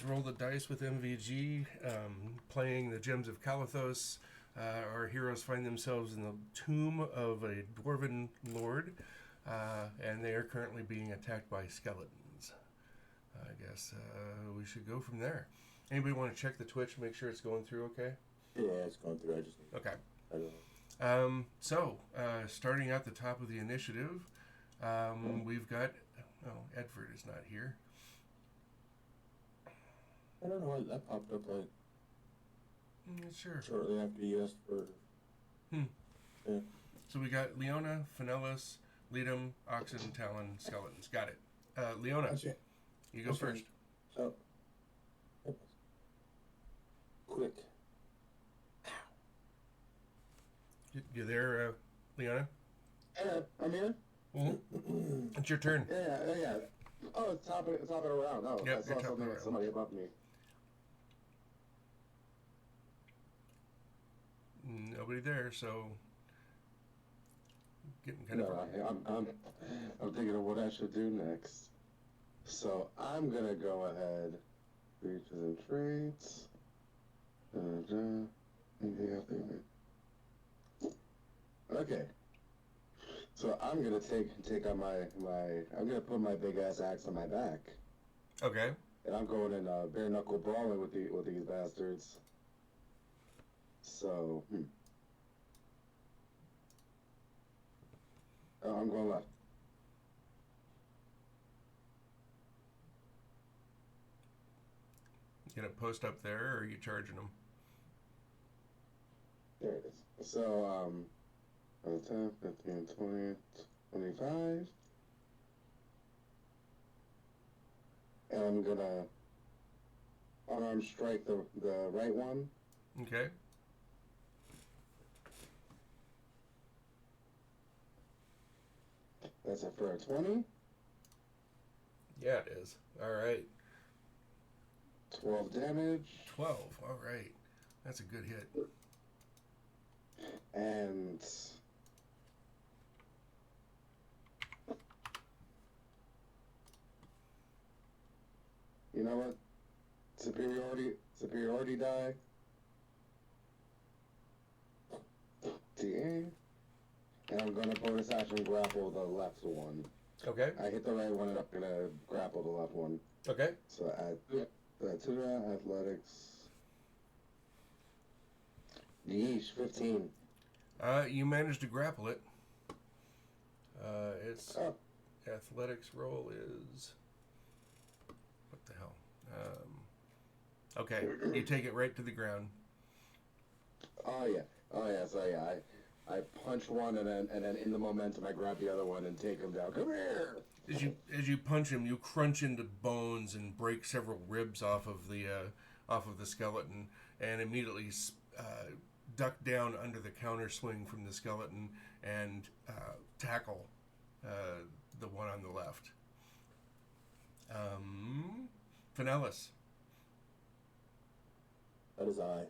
roll the dice with MVG, playing the Gems of Calathos. Our heroes find themselves in the tomb of a dwarven lord, and they are currently being attacked by skeletons. I guess we should go from there. Anybody want to check the Twitch, make sure it's going through okay? Yeah, it's going through. I just okay. I don't know. Starting at the top of the initiative, we've got... Oh, Edward is not here. I don't know why that popped up like Sure. shortly after you asked for... Yeah. So we got Leona, Finellis, Leadum, Oxen, Talon, Skeletons. Got it. Leona, you go first. So, quick. You there, Leona? Yeah, I'm here. Mm-hmm. It's your turn. Yeah. Oh, it's hopping around. Oh, yep, I saw somebody above me. Nobody there, so getting kind of. I'm thinking of what I should do next. So I'm gonna go ahead. Features and traits. Okay. So I'm gonna take on I'm gonna put my big ass axe on my back. Okay. And I'm going in bare knuckle brawling with these bastards. So I'm going left. You gonna post up there, or are you charging them? There it is. So 10, 15, 20, 25. And I'm gonna unarmed strike the right one. Okay. That's it for a 20. Yeah, it is. All right. 12 damage. 12. All right. That's a good hit. And you know what? Superiority die. TA. And I'm gonna bonus action grapple the left one. Okay. I hit the right one and I'm gonna grapple the left one. Okay. So add to that, athletics. Yeesh, 15. You managed to grapple it. Its athletics roll is... What the hell? Okay, you take it right to the ground. Oh yeah. So yeah, I punch one and then in the momentum I grab the other one and take him down. Come here. As you punch him, you crunch into bones and break several ribs off of the skeleton, and immediately duck down under the counter swing from the skeleton and tackle the one on the left. Finellis. That is I.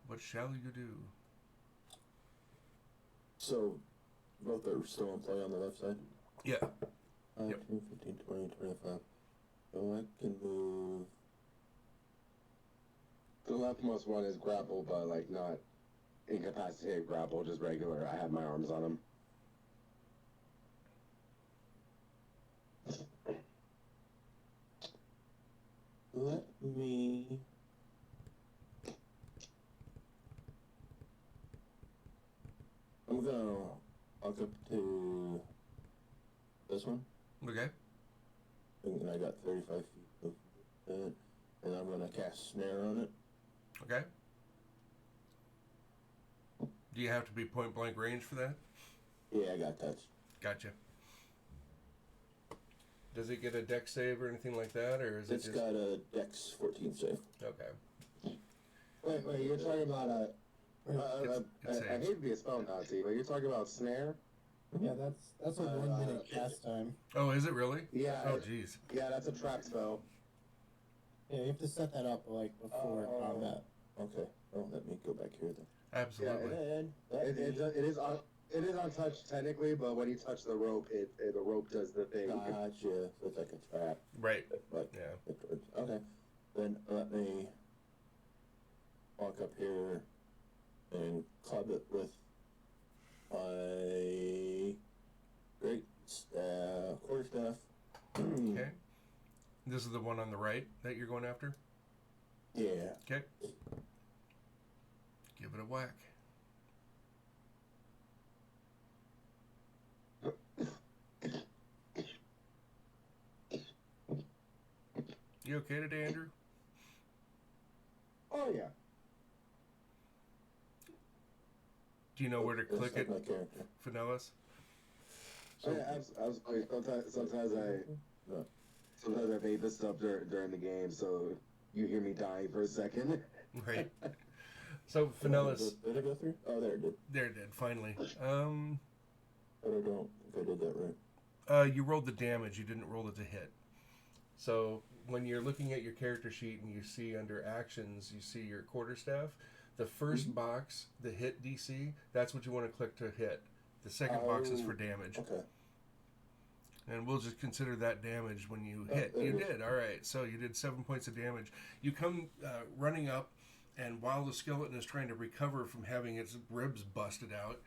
What shall you do? So, both are still in play on the left side? Yeah. 5, 10, 15, 20, 25. So I can move... The leftmost one is grapple, but like not incapacitated grapple, just regular. I have my arms on him. Let me... I'm gonna walk up to this one. Okay. And I got 35 feet of that. And I'm gonna cast snare on it. Okay. Do you have to be point blank range for that? Yeah, I got that. Gotcha. Does it get a dex save or anything like that, or is It's it just... got a dex 14 save. Okay. Wait, you're talking about a... I hate to be a spell Nazi, but you're talking about snare? Yeah, that's a 1 minute cast time. Oh, is it really? Yeah. Oh, jeez. Yeah, that's a trap spell. Yeah, you have to set that up like before combat. Okay. Oh, let me go back here then. Absolutely. Yeah, it is untouched technically, but when you touch the rope, the rope does the thing. Gotcha. So it's like a trap. Right. But yeah. Okay. Then let me walk up here and club it with my great quarterstaff. Okay. This is the one on the right that you're going after? Yeah. Okay. Give it a whack. You okay today, Andrew? Oh yeah. Do you know where to Just click like it, my character. Finellis? So, sometimes I vape this stuff during the game, so you hear me dying for a second. Right. So, Finellis... Did it go through? Oh, there it did. There it did, finally. But I don't think I did that right. You rolled the damage, you didn't roll it to hit. So when you're looking at your character sheet and you see under actions, you see your quarterstaff, the first box, the hit DC, that's what you want to click to hit. The second box is for damage. Okay. And we'll just consider that damage when you hit. there You it is. did, all right. So you did 7 points of damage. You come running up, and while the skeleton is trying to recover from having its ribs busted out,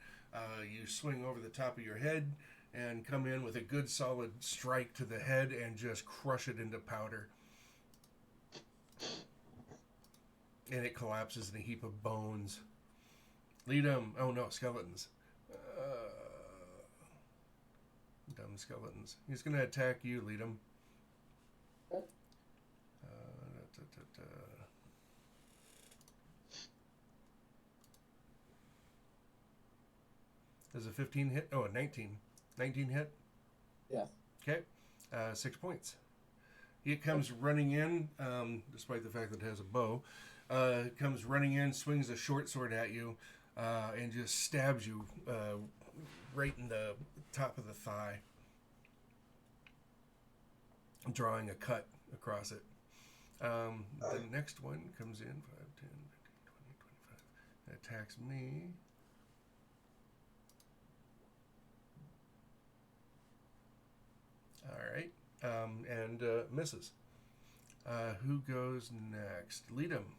you swing over the top of your head and come in with a good solid strike to the head and just crush it into powder. And it collapses in a heap of bones. Lead him. Oh no, skeletons. Dumb skeletons. He's going to attack you, lead him. Does a 15 hit? Oh, a 19. 19 hit? Yes. Okay. 6 points. It comes running in, despite the fact that it has a bow. Comes running in, swings a short sword at you, and just stabs you right in the top of the thigh, drawing a cut across it. The next one comes in, 5, 10, 15, 20, 25. It attacks me. All right. And misses. Who goes next? Lead him.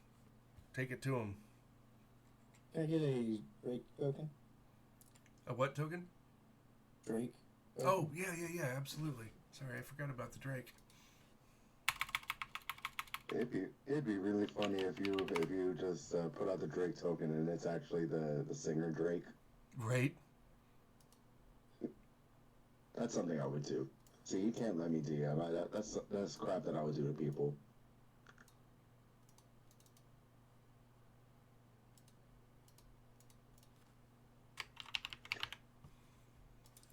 Take it to him. Can I get a Drake token? A what token? Drake. Oh, yeah, absolutely. Sorry, I forgot about the Drake. It'd be really funny if you just put out the Drake token and it's actually the singer Drake. Right. That's something I would do. See, you can't let me DM. That's crap that I would do to people.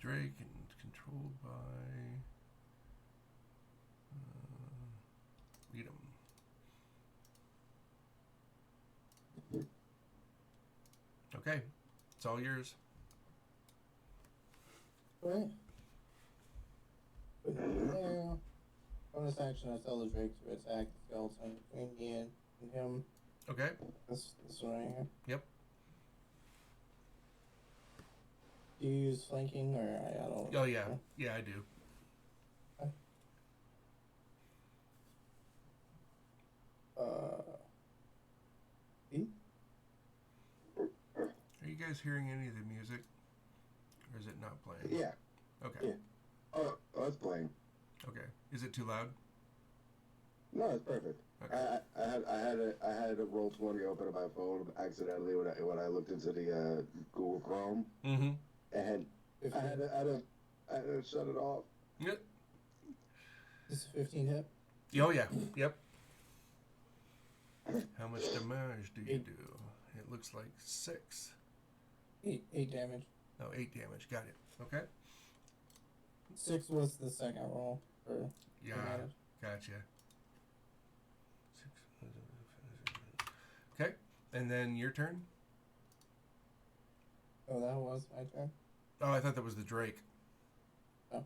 Drake and controlled by lead him. Okay, it's all yours. Right. Yeah. Bonus action, I tell the Drake to attack the skeleton between me and him. Okay. This one right here. Yep. Do you use flanking or I don't know? Oh yeah, yeah I do. B? Are you guys hearing any of the music, or is it not playing? Yeah. Okay. Yeah. Oh, it's playing. Okay. Is it too loud? No, it's perfect. Okay. I had a Roll20 open on my phone accidentally when I looked into the Google Chrome, Mm-hmm. and I had to shut it off. Yep. This is 15 hit. Oh yeah. Yep. How much damage do you do? It looks like 6. 8 damage. Oh, 8 damage. Got it. Okay. 6 was the second roll for Yeah. damage. Gotcha. 6. Okay. And then your turn? Oh, that was my turn? Oh, I thought that was the Drake. Oh.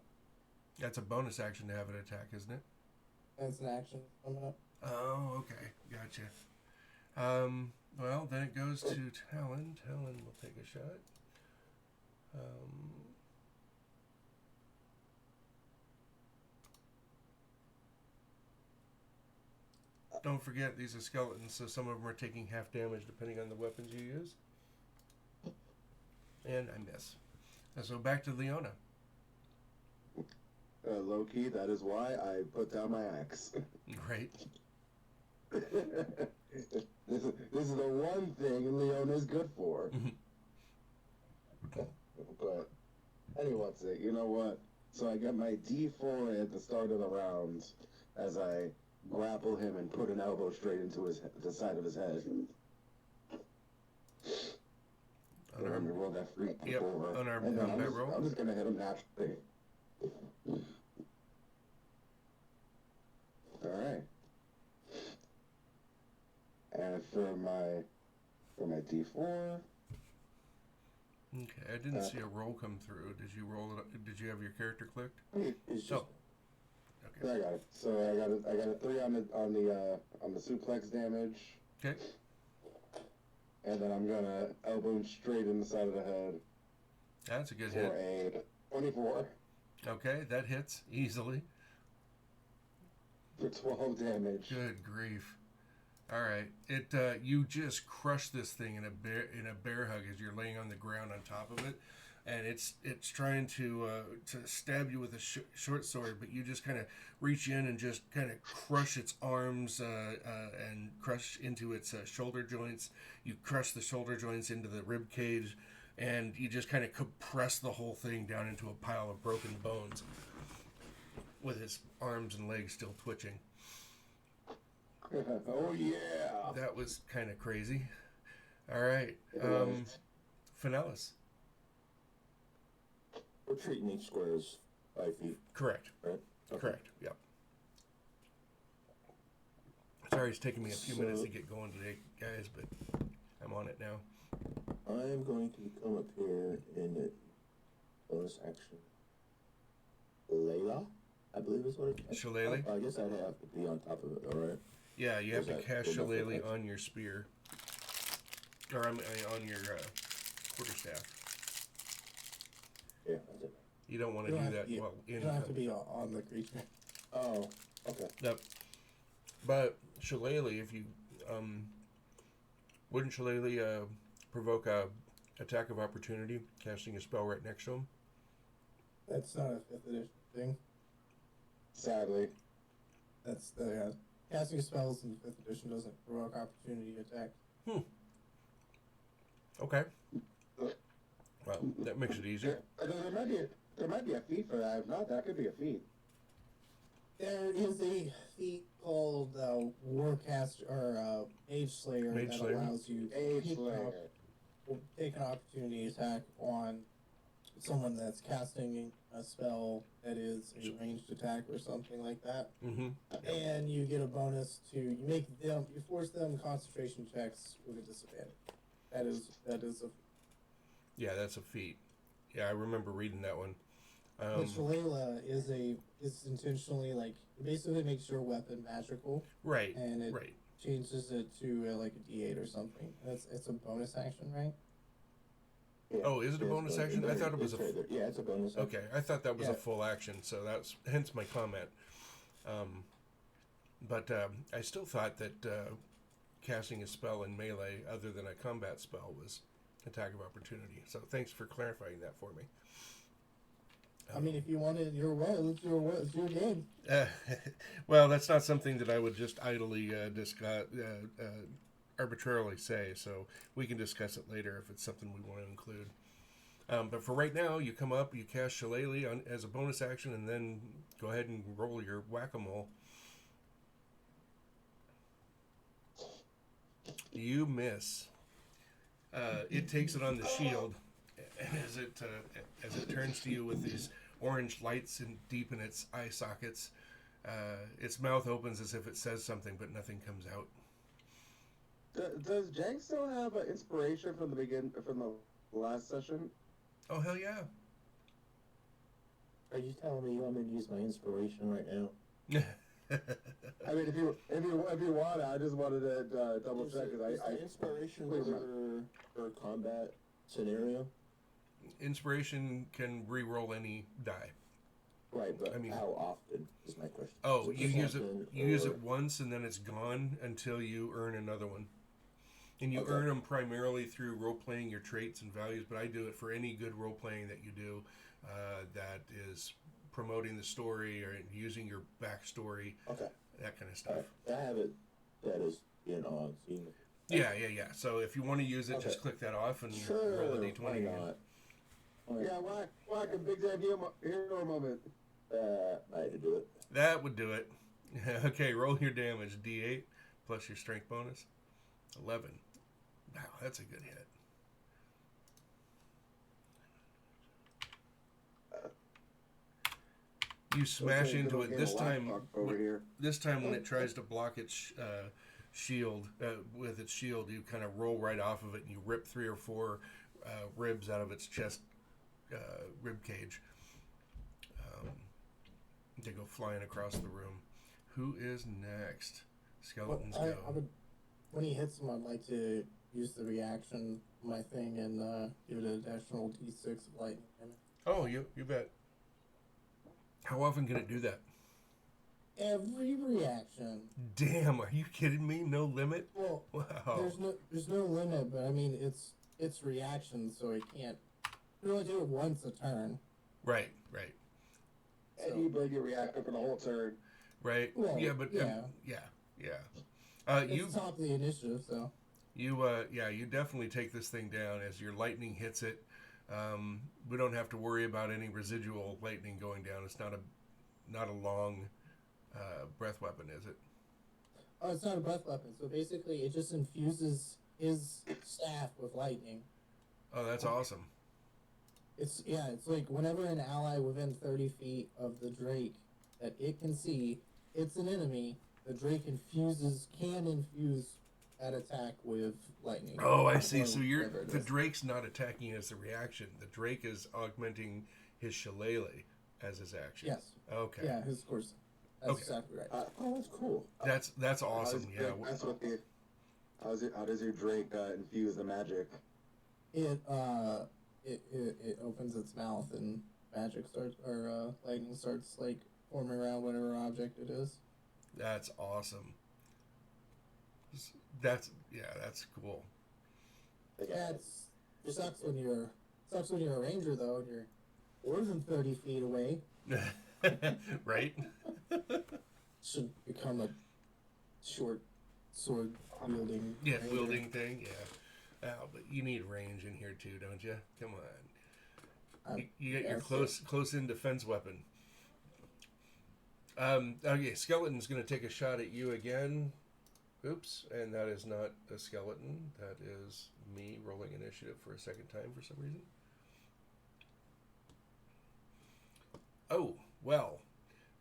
That's a bonus action to have it attack, isn't it? That's an action coming up. Oh, okay. Gotcha. Well, then it goes to Talon. Talon will take a shot. don't forget these are skeletons, so some of them are taking half damage depending on the weapons you use. And I miss. And so back to Leona. Low key, that is why I put down my axe. Right. This is the one thing Leona's good for. But anyone's it, you know what? So I get my D4 at the start of the round as I grapple him and put an elbow straight into the side of his head. Let me roll that free over. Unarmed combat roll. I'm just gonna hit him naturally. Alright. And for my D4. Okay, I didn't see a roll come through. Did you roll it? Did you have your character clicked? It's just, Okay. I got it. So I got a 3 on the suplex damage. Okay. And then I'm gonna elbow him straight in the side of the head. That's a good for hit. a 24. Okay, that hits easily. For 12 damage. Good grief. All right, you just crush this thing in a bear hug as you're laying on the ground on top of it, and it's trying to stab you with a short sword, but you just kind of reach in and just kind of crush its arms and crush into its shoulder joints. You crush the shoulder joints into the rib cage, and you just kind of compress the whole thing down into a pile of broken bones, with its arms and legs still twitching. Oh yeah. That was kind of crazy. All right, Finellis. Retreat in each square is 5 feet. Correct. Right? Okay. Correct. Yep. Sorry, it's taking me a few minutes to get going today, guys, but I'm on it now. I'm going to come up here in the bonus action. Layla, I believe is what it is. Shillelagh? I guess I'd have to be on top of it, alright? Yeah, you have to Is that cast good enough Shillelagh effect? on your spear. Or on your quarterstaff. Yeah, that's it. You don't want to You do don't that have to be- while in You don't have to be on the creature. Oh, okay. Yep. But Shillelagh, if you wouldn't Shillelagh provoke a attack of opportunity, casting a spell right next to him? That's not a 5th edition thing. Sadly. That's the casting spells in 5th edition doesn't provoke opportunity attack. Okay. Well, that makes it easier. There might be a feat for that. If not, that could be a feat. There is a feat called Warcaster or Mage Slayer Mage that Slayer. allows you to Age take Slayer. take an opportunity attack on someone that's casting a spell that is a ranged attack or something like that. Mm-hmm. And you get a bonus to you force them concentration checks with a disadvantage. That is a Yeah, that's a feat. Yeah, I remember reading that one. but Shillelagh is intentionally it basically makes your weapon magical Right. and it Right. changes it to a D8 or something. It's a bonus action, right? Yeah. Oh, is it a bonus action? I thought it was a. Yeah, it's a bonus action. Okay, I thought that was a Yeah. full action, so that's hence my comment. But I still thought that casting a spell in melee other than a combat spell was attack of opportunity. So thanks for clarifying that for me. I mean, if you want it your way, it's your game. Well, that's not something that I would just idly discuss, arbitrarily say. So we can discuss it later if it's something we want to include. But for right now, you come up, you cast Shillelagh as a bonus action, and then go ahead and roll your whack-a-mole. You miss. It takes it on the shield, and as it turns to you with these orange lights deep in its eye sockets, its mouth opens as if it says something, but nothing comes out. Does Jank still have an inspiration from the last session? Oh hell yeah! Are you telling me you want me to use my inspiration right now? I mean, if you want, I just wanted to double check because I inspiration please for combat scenario. Inspiration can re-roll any die. Right, but I mean- how often? is my question. Oh, So you just use it. one, You use or- it once, and then it's gone until you earn another one. And you Okay. earn them primarily through role playing your traits and values. But I do it for any good role playing that you do, that is promoting the story or using your backstory, Okay. that kind of All stuff. right. I have it. That is, on scene. Yeah. So if you want to use it, Okay. just click that off and Sure. roll a Why d20 again. not? All right. Yeah, whack a big time hero moment. I had to do it. That would do it. Okay, roll your damage. D8 plus your strength bonus. 11. Wow, that's a good hit. You smash Okay, into good it. old This game of time, laptop over here. this time when it tries to block its shield, with its shield, you kind of roll right off of it and you rip 3 or 4 ribs out of its chest, rib cage. They go flying across the room. Who is next? Skeletons I go. would, when he hits him, I'd like to use the reaction of my thing and give it an additional d6 of lightning damage. Oh, you bet. How often can it do that? Every reaction. Damn, are you kidding me? No limit? Well, Wow. there's no limit, but I mean it's reaction, so it can't. You can only do it once a turn. Right. And you bring your reactor for the whole turn. Right. Well, yeah, but yeah. You It's top of the initiative, so. you definitely take this thing down as your lightning hits it. We don't have to worry about any residual lightning going down. It's not a long breath weapon, is it? Oh, it's not a breath weapon. So basically, it just infuses his staff with lightning. Oh, that's awesome. It's like whenever an ally within 30 feet of the Drake that it can see, it's an enemy. The Drake can infuse that attack with lightning. Oh, I see. Or So whatever it the is. Drake's not attacking as a reaction. The Drake is augmenting his shillelagh as his action. Yes. Okay. Yeah, his course. That's Okay. exactly right. Oh, that's cool. That's awesome. Yeah. How does your Drake infuse the magic? It opens its mouth and magic starts, or lightning starts like forming around whatever object it is. That's awesome. That's cool. Yeah, it sucks when you're a ranger though, and you're more than 30 feet away. Right? Should become a short sword wielding. Yeah, ranger. wielding thing. Yeah. Oh, but you need range in here too, don't you? Come on. You get your close in defense weapon. Okay, skeleton's going to take a shot at you again. Oops, and that is not a skeleton. That is me rolling initiative for a second time for some reason. Oh, well.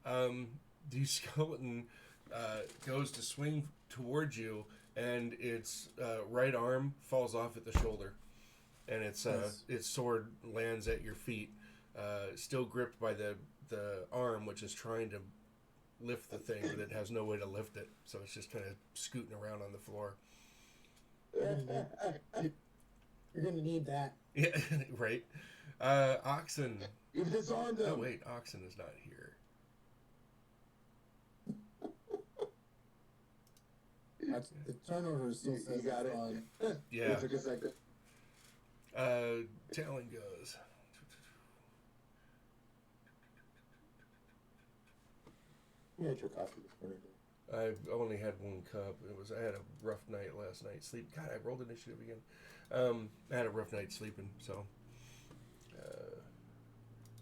The skeleton goes to swing towards you, and its right arm falls off at the shoulder, and its sword lands at your feet, still gripped by the arm, which is trying to lift the thing, but it has no way to lift it, so it's just kind of scooting around on the floor. You're gonna need that. Yeah, right. Oxen. You've disarmed him. Oh wait, Oxen is not here. The turnover still says You got it's it. on. Yeah. It took a second. Talon goes. You had your coffee this morning. I only had 1 cup. I had a rough night last night. God, I rolled initiative again. I had a rough night sleeping, so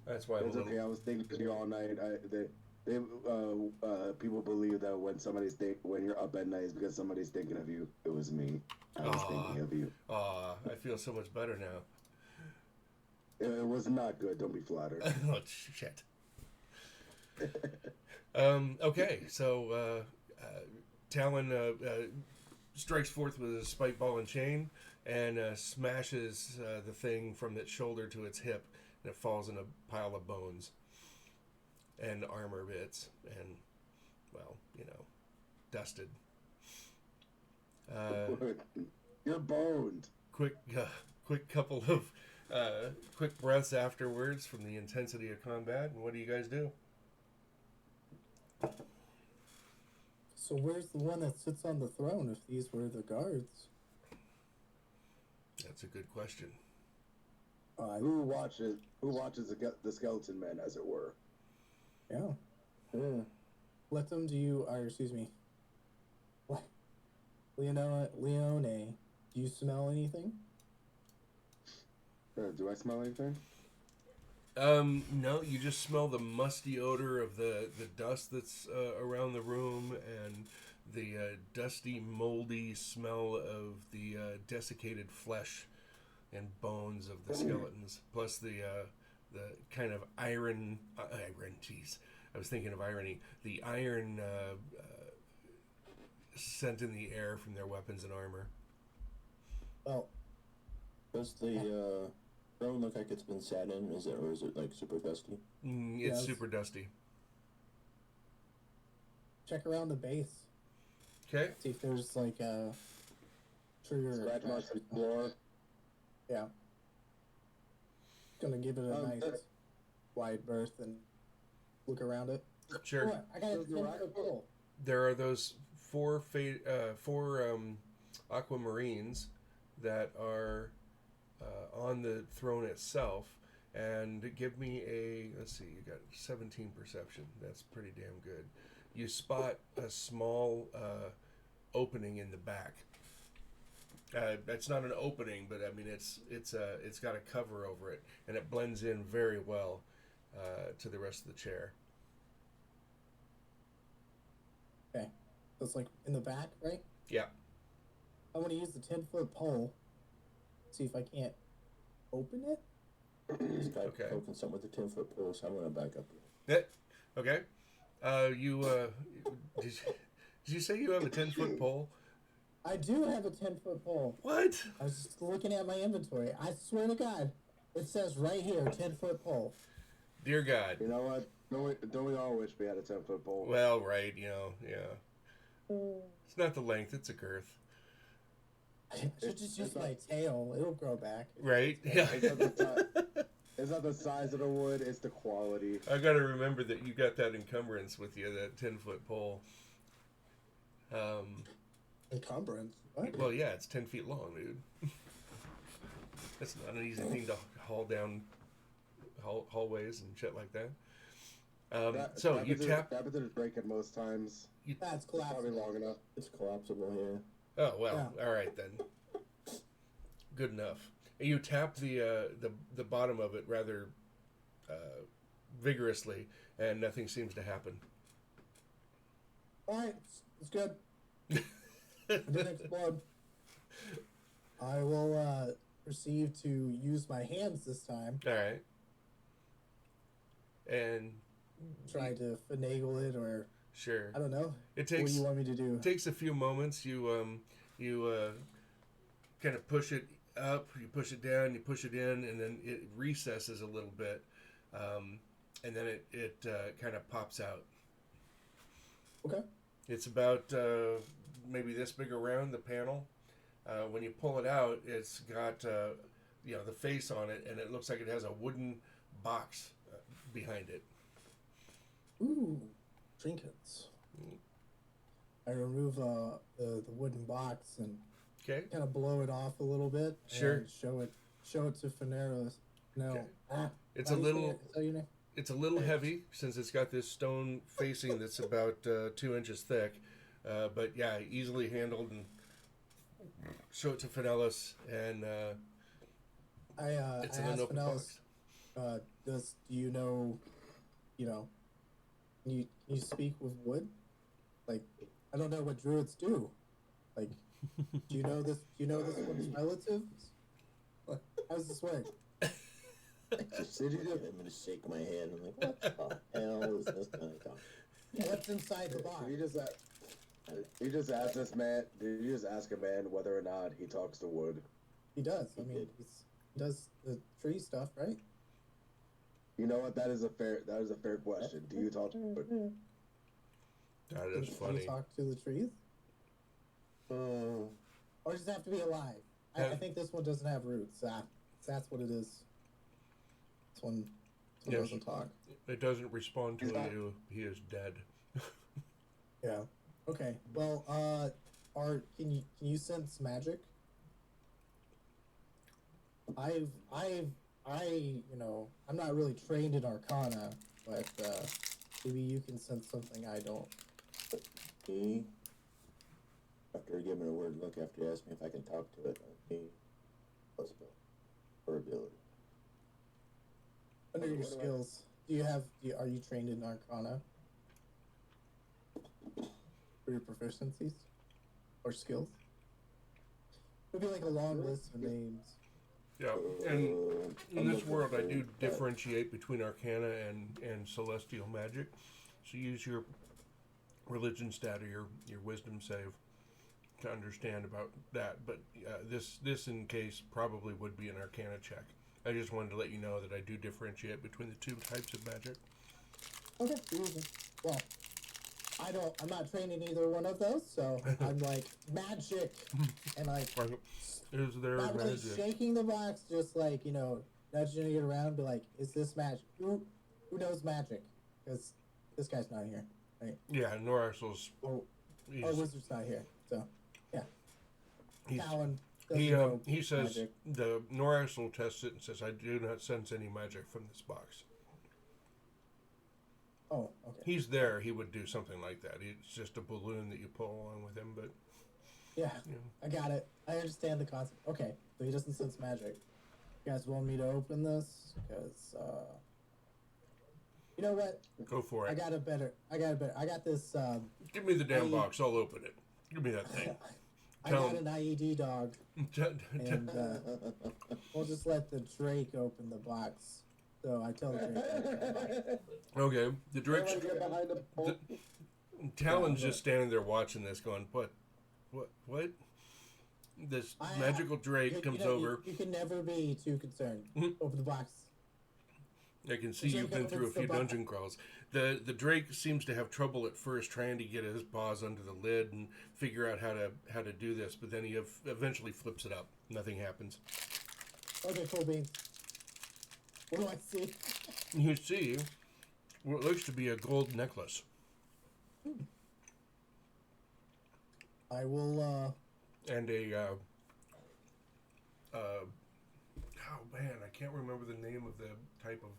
that's why I'm It's a little. okay. I was thinking of you all night. People believe that when you're up at night, it's because somebody's thinking of you. It was me. I was thinking of you. Aw, I feel so much better now. It was not good. Don't be flattered. Oh shit. Okay, so Talon strikes forth with his spike ball and chain and smashes the thing from its shoulder to its hip, and it falls in a pile of bones and armor bits and, well, dusted. You're boned. Quick couple of quick breaths afterwards from the intensity of combat. And what do you guys do? So where's the one that sits on the throne if these were the guards? That's a good question. Who watches the skeleton men, as it were? Yeah. Yeah. Let them do you, or excuse me. Leone, do you smell anything? Do I smell anything? No, you just smell the musty odor of the dust that's around the room and the dusty, moldy smell of the desiccated flesh and bones of the skeletons, plus the kind of iron, jeez, I was thinking of irony, the iron scent in the air from their weapons and armor. Well, Does the throne look like it's been sat in? Or is it like super dusty? It's Yes. super dusty. check around the base. Okay. See if there's like a trigger. Scratch marks on the floor. Yeah. Gonna give it a nice that- wide berth and look around it. Sure. Oh, I got a 10-foot pole. There are those four aquamarines that are on the throne itself, and give me a, let's see, you got 17 perception. That's pretty damn good. You spot a small opening in the back. It's not an opening, but I mean it's got a cover over it, and it blends in very well to the rest of the chair. Okay. So it's like in the back, right? Yeah. I want to use the 10-foot pole. See if I can't open it. This guy Okay. poking something with a 10-foot pole, so I'm gonna back up. Okay. Did you say you have a 10-foot pole? I do have a 10-foot pole. What? I was just looking at my inventory. I swear to God, it says right here, 10-foot pole. Dear God. You know what? Don't we all wish we had a 10-foot pole? Well, right, yeah. It's not the length, it's a girth. I should just use my tail. It'll grow back. Right? Yeah. It's not the size of the wood, it's the quality. I got to remember that you got that encumbrance with you, that 10-foot pole. Encumbrance? What? Well, yeah, it's 10 feet long, dude. That's not an easy thing to haul down hallways and shit like that. So you tap. That bit of break it most times. That's It's probably collapsible. long enough. It's collapsible here. Oh well, all right then. Good enough. And you tap the bottom of it rather vigorously, and nothing seems to happen. Alright, it's good. It didn't explode. I will proceed to use my hands this time. All right. And Try to finagle it, or sure, I don't know. it What do takes you want me to do? it takes a few moments. You kind of push it up, you push it down, you push it in, and then it recesses a little bit, and then it kind of pops out. Okay. It's about maybe this big around, the panel. When you pull it out, it's got the face on it, and it looks like it has a wooden box behind it. Ooh, trinkets. I remove the wooden box and Okay. kind of blow it off a little bit. Sure. And show it to Faneros. No. Okay. It's how a do you say little- it? Is that your name? It's a little heavy since it's got this stone facing that's about 2 inches thick, but yeah, easily handled. And show it to Fidelis, and it's I in an asked open Faneros, box. do you know, you speak with wood? Like, I don't know what druids do. Like, do you know this one's relatives? How does this work? Did you just I'm gonna shake my head. I'm like, what the hell is this kind of talk? What's inside the box? you just ask this man? Did you just ask a man whether or not he talks to wood? He does. I mean, he does the tree stuff, right? You know what? That is a fair question. Do you talk to wood? That is Do funny. you talk to the trees? Or does it have to be alive? I think this one doesn't have roots. That's what it is. This one Yes. doesn't talk. It doesn't respond to you. He is dead. Yeah. Okay. Well, can you sense magic? I'm not really trained in Arcana, but maybe you can sense something I don't. He, after giving it a word look, after he asked me if I can talk to it, he plus ability or ability. Under your What do I- skills, are you trained in Arcana for your proficiencies or skills? It'd be like a long list of names. Yeah, and in I'm this looking world, I for do that. differentiate between Arcana and Celestial magic. So use your religion stat or your wisdom save to understand about that. But this in case probably would be an Arcana check. I just wanted to let you know that I do differentiate between the two types of magic. Okay. Easy. Well, I'm not trained in either one of those, so I'm like magic, and like Is there not really magic? shaking the box, just like nudging it around, be like, is this magic? Who knows magic? Because this guy's not here, right? Yeah, Noraxel's. Or Wizard's not here, so yeah. He's, Talon doesn't know he says magic. the Noraxel tests it and says, I do not sense any magic from this box. Oh, okay. He's there, he would do something like that. It's just a balloon that you pull along with him, but Yeah, you I got it. I understand the concept. Okay, so he doesn't sense magic. You guys want me to open this? Because, you know what? go for I it. got this, Give me the damn I- box, I'll open it. Give me that thing. I Tell got him. an IED dog, and we'll just let the Drake open the box. So I tell the Drake to open the box. Okay, the Drake's. Get behind the pole. Talon's just standing there watching this going, what? This magical Drake comes over. You can never be too concerned. Open the box. I can see you've been through a few dungeon crawls. The Drake seems to have trouble at first trying to get his paws under the lid and figure out how to do this, but then he eventually flips it up. Nothing happens. Okay, cool beans. What do I see? You see what looks to be a gold necklace. I will, And oh man, I can't remember the name of the type of.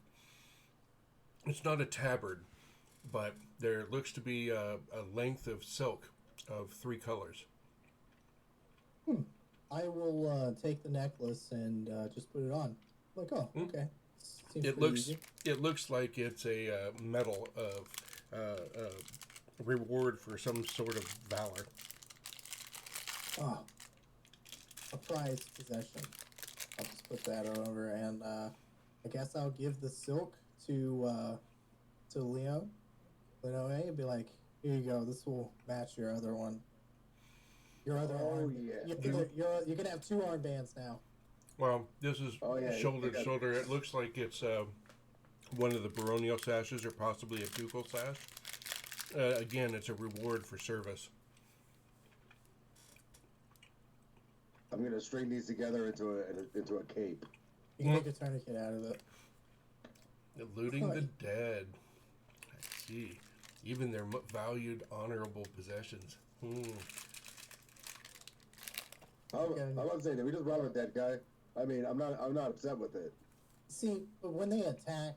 It's not a tabard, but there looks to be a length of silk of 3 colors. I will take the necklace and just put it on. Like, oh, okay. Seems It pretty looks easy. it looks like it's a medal of reward for some sort of valor. Oh, a prized possession. I'll just put that over, and I guess I'll give the silk to Leo. And be like, here you go. This will match your other one. Your other arm. Yeah. You can have 2 armbands now. Well, this is shoulder to yeah. shoulder. It looks like it's one of the baronial sashes or possibly a ducal sash. Again, it's a reward for service. I'm gonna string these together into a cape. You can make a tourniquet out of it. Looting the dead. I see. Even their valued, honorable possessions. I was saying, did we just rob a dead guy? I mean, I'm not upset with it. See, but when they attack,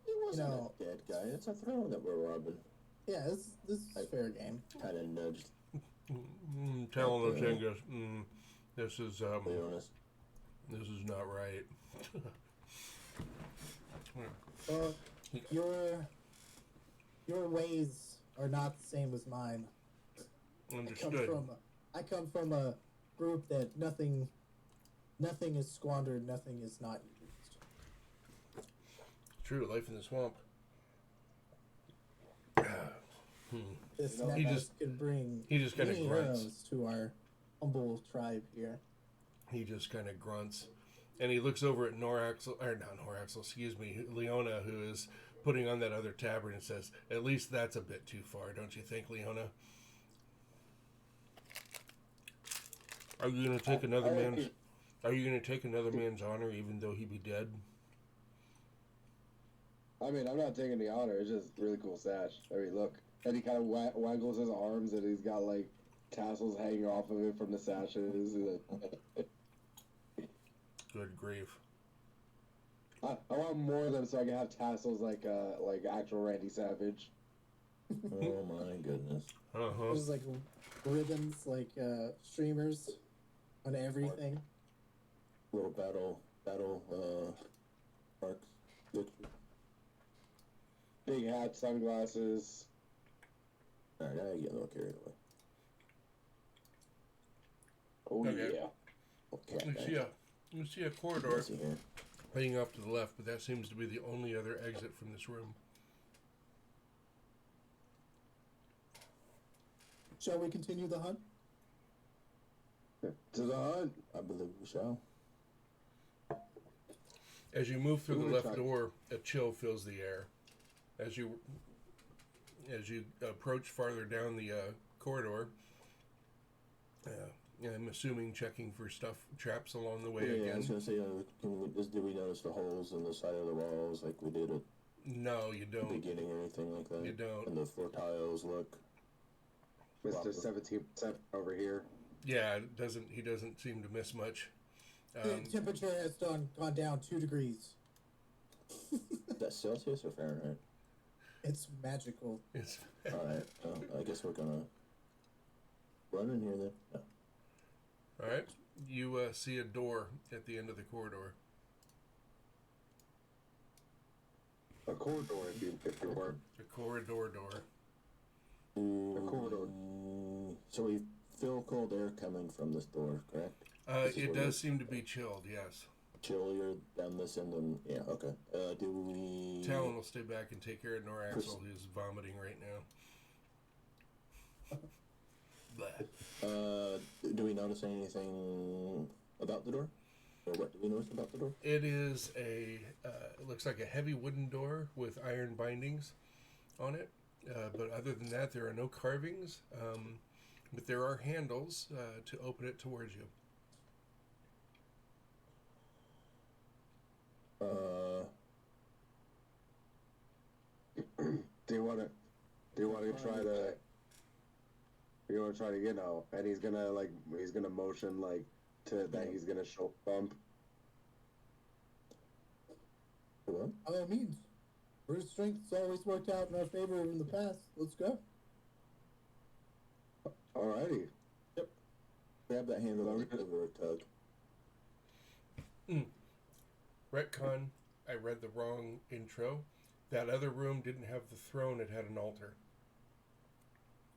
He wasn't a dead guy. It's a throne that we're robbing. yeah, this is fair game. Kind of nudged Telling the thing goes, this is Leonis. this is not right. Well, your ways are not the same as mine. Understood. I come from a group that nothing is squandered, nothing is not used. True, life in the swamp. This You know, necklace could bring he just kinda many grunts. heroes to our humble tribe here. He just kind of grunts, and he looks over at excuse me, Leona, who is putting on that other tabard, and says, "At least that's a bit too far, don't you think, Leona? Are you going to take another man's? Are you going to take another man's honor, even though he be dead?" I mean, I'm not taking the honor. It's just really cool sash. I mean, look. And he kind of waggles his arms, and he's got like tassels hanging off of it from the sashes. Good grief. I want more of them so I can have tassels like actual Randy Savage. Oh my goodness. Uh-huh. There's like ribbons, like streamers on everything. Little battle marks. Victory. Big hat, sunglasses. Alright, I get a little carried away. Oh Okay. yeah. Okay. You see a corridor leading off to the left, but that seems to be the only other exit from this room. Shall we continue the hunt? To the hunt. I believe we shall. As you move through the Ooh, left try- door, a chill fills the air. As you approach farther down the corridor, I'm assuming checking for traps along the way Yeah, I again. was gonna say, did we notice the holes in the side of the walls like we did at No, you the don't. beginning or anything like that? You don't. And the floor tiles look. Mr. 17% over here. Yeah, he doesn't seem to miss much. The temperature has gone down 2 degrees. Is that Celsius or Fahrenheit? It's magical. It's Alright, well, I guess we're gonna run in here then. No. all right. You see a door at the end of the corridor. A corridor, if you were. A corridor door. A corridor. So we feel cold air coming from this door, correct? This is It where does seem to be chilled. Yes. Chillier down this end and yeah, okay. Do we Talon will stay back and take care of Noraxel, who's vomiting right now. Bleh. do we notice anything about the door? Or what do we notice about the door? It is it looks like a heavy wooden door with iron bindings on it. But other than that, there are no carvings. But there are handles to open it towards you. Do you want to try to? You want to try to, and he's gonna motion like to that he's gonna show bump. What? By all means. Brute strength's always worked out in our favor in the past. Let's go. Alrighty. Grab that handle and give her a tug. Retcon, I read the wrong intro. That other room didn't have the throne; it had an altar.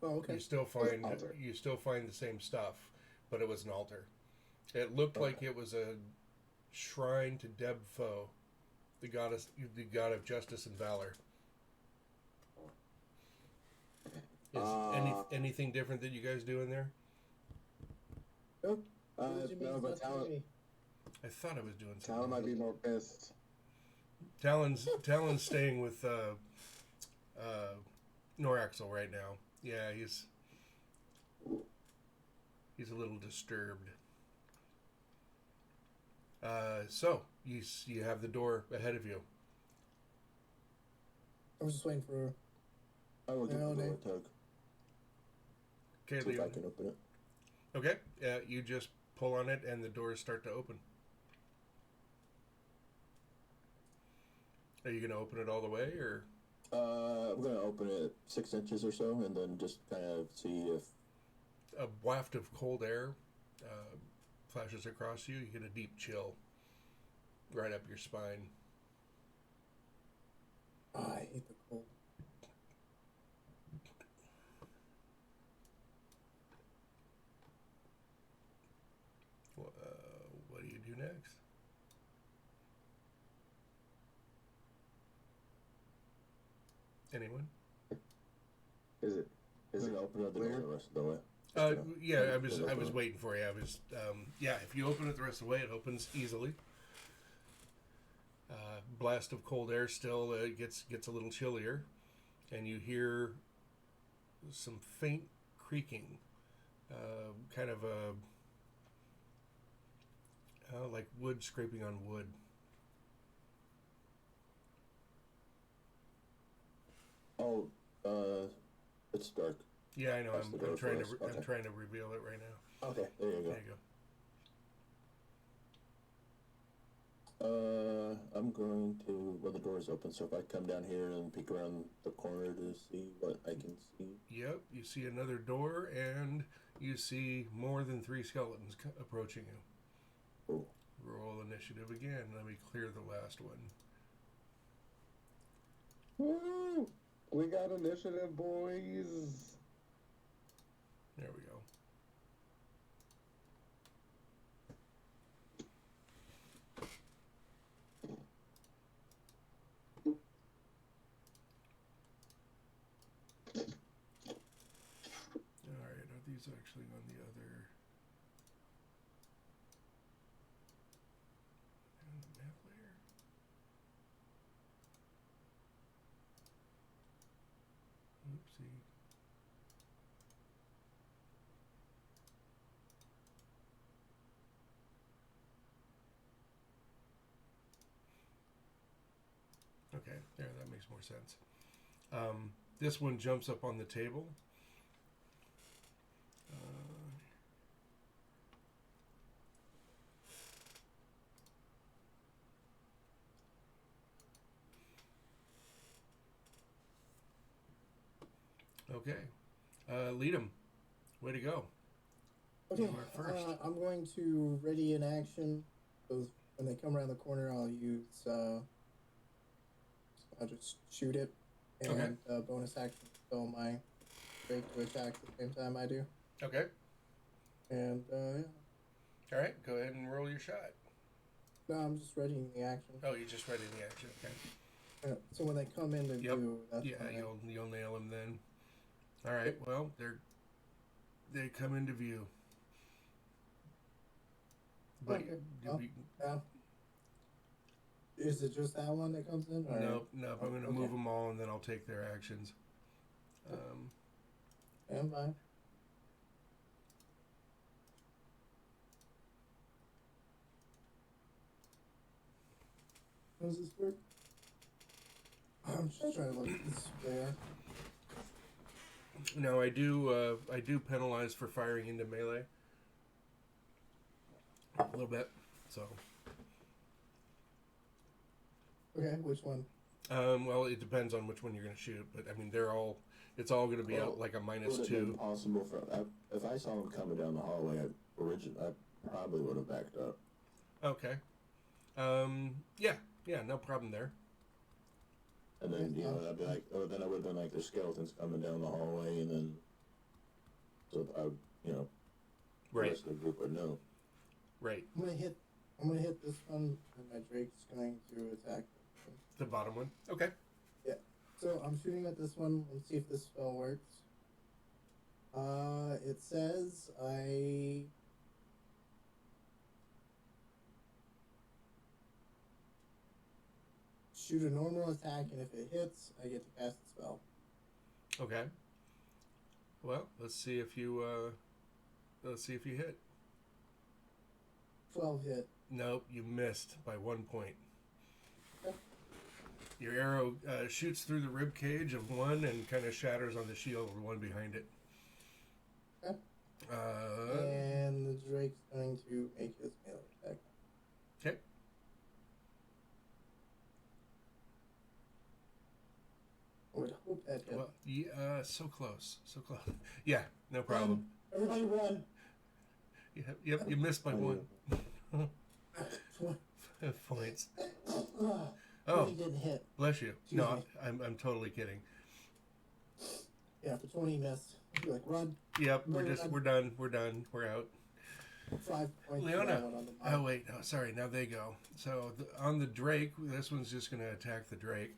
Oh, okay. You still find the same stuff, but it was an altar. It looked like it was a shrine to Deb Foe, the god of justice and valor. Is anything different that you guys do in there? Nope. No, but Talon I thought I was doing something. Talon might be more pissed. Talon's staying with Noraxel right now. Yeah, he's a little disturbed. So you have the door ahead of you. I was just waiting for. I will give Yeah, the door okay. a tug. Okay, See if I Leon. can open it. Okay, you just pull on it and the doors start to open. Are you going to open it all the way, or? I'm gonna open it 6 inches or so, and then just kind of see if. A waft of cold air flashes across you. You get a deep chill right up your spine. Oh, I hate the cold. What do you do next? Anyone? Is it? I'm gonna open it the clear? door the rest of the way. Yeah, I was open it. waiting for you. If you open it the rest of the way, it opens easily. Blast of cold air still gets a little chillier, and you hear some faint creaking, kind of like wood scraping on wood. Oh, It's dark. Yeah, I know. That's the door I'm trying for to. us. I'm Okay. trying to reveal it right now. Okay, there you go. There you go. I'm going to, well, the door's open, so if I come down here and peek around the corner to see what I can see. Yep. You see another door, and you see more than 3 skeletons approaching you. Oh, Roll initiative again. Let me clear the last one. Woo! We got initiative, boys. There we go. All right. Are these actually on the other? On the map layer? Oopsie. Okay, there, that makes more sense. This one jumps up on the table. Okay. Lead him. Way to go. Okay, You are first. I'm going to ready in action. So when they come around the corner, I'll use. I'll just shoot it, and bonus action spell my break to attack at the same time I do. Okay. And yeah. All right. Go ahead and roll your shot. No, I'm just readying the action. Oh, you just read in the action. Okay. So when they come into Yep. view, that's Yeah, when you'll nail them then. All right. Well, they come into view. But Okay. Yeah. Is it just that one that comes in? Or? nope. I'm going to Okay. move them all, and then I'll take their actions. Stand by. How does this work? I'm just trying to look at this there. Now I do penalize for firing into melee a little bit. So. Okay, which one? Well, it depends on which one you're going to shoot, but I mean, it's all going to be out like a it -2. would have been possible for, if I saw him coming down the hallway, I probably would have backed up. Okay. Yeah, no problem there. And then, I'd be like, oh, then I would have been like, there's skeletons coming down the hallway, and then, so I would, the Right, rest of the group would know. right. I'm gonna hit this one, and my Drake's going to attack. The bottom one. Okay. So I'm shooting at this one. Let's see if this spell works. It says I shoot a normal attack, and if it hits, I get to cast the spell. Okay. Well, let's see if you hit. 12 hit. Nope, you missed by 1 point. Okay. Your arrow shoots through the rib cage of one and kind of shatters on the shield of one behind it. Okay. Uh, And the Drake's going to make his melee attack. okay. I would hope that hit. Well, yeah, so close. Yeah, no problem. Everybody run! Yep, you missed by 1 20 points. Oh, didn't hit. bless you. Excuse No, me. I'm totally kidding. Yeah, for 20 missed. You're like, run. Yep, we're done. We're out. 5 points. Leona. for that one on the Oh mark. wait, no, sorry. Now they go. So on the Drake, this one's just going to attack the Drake.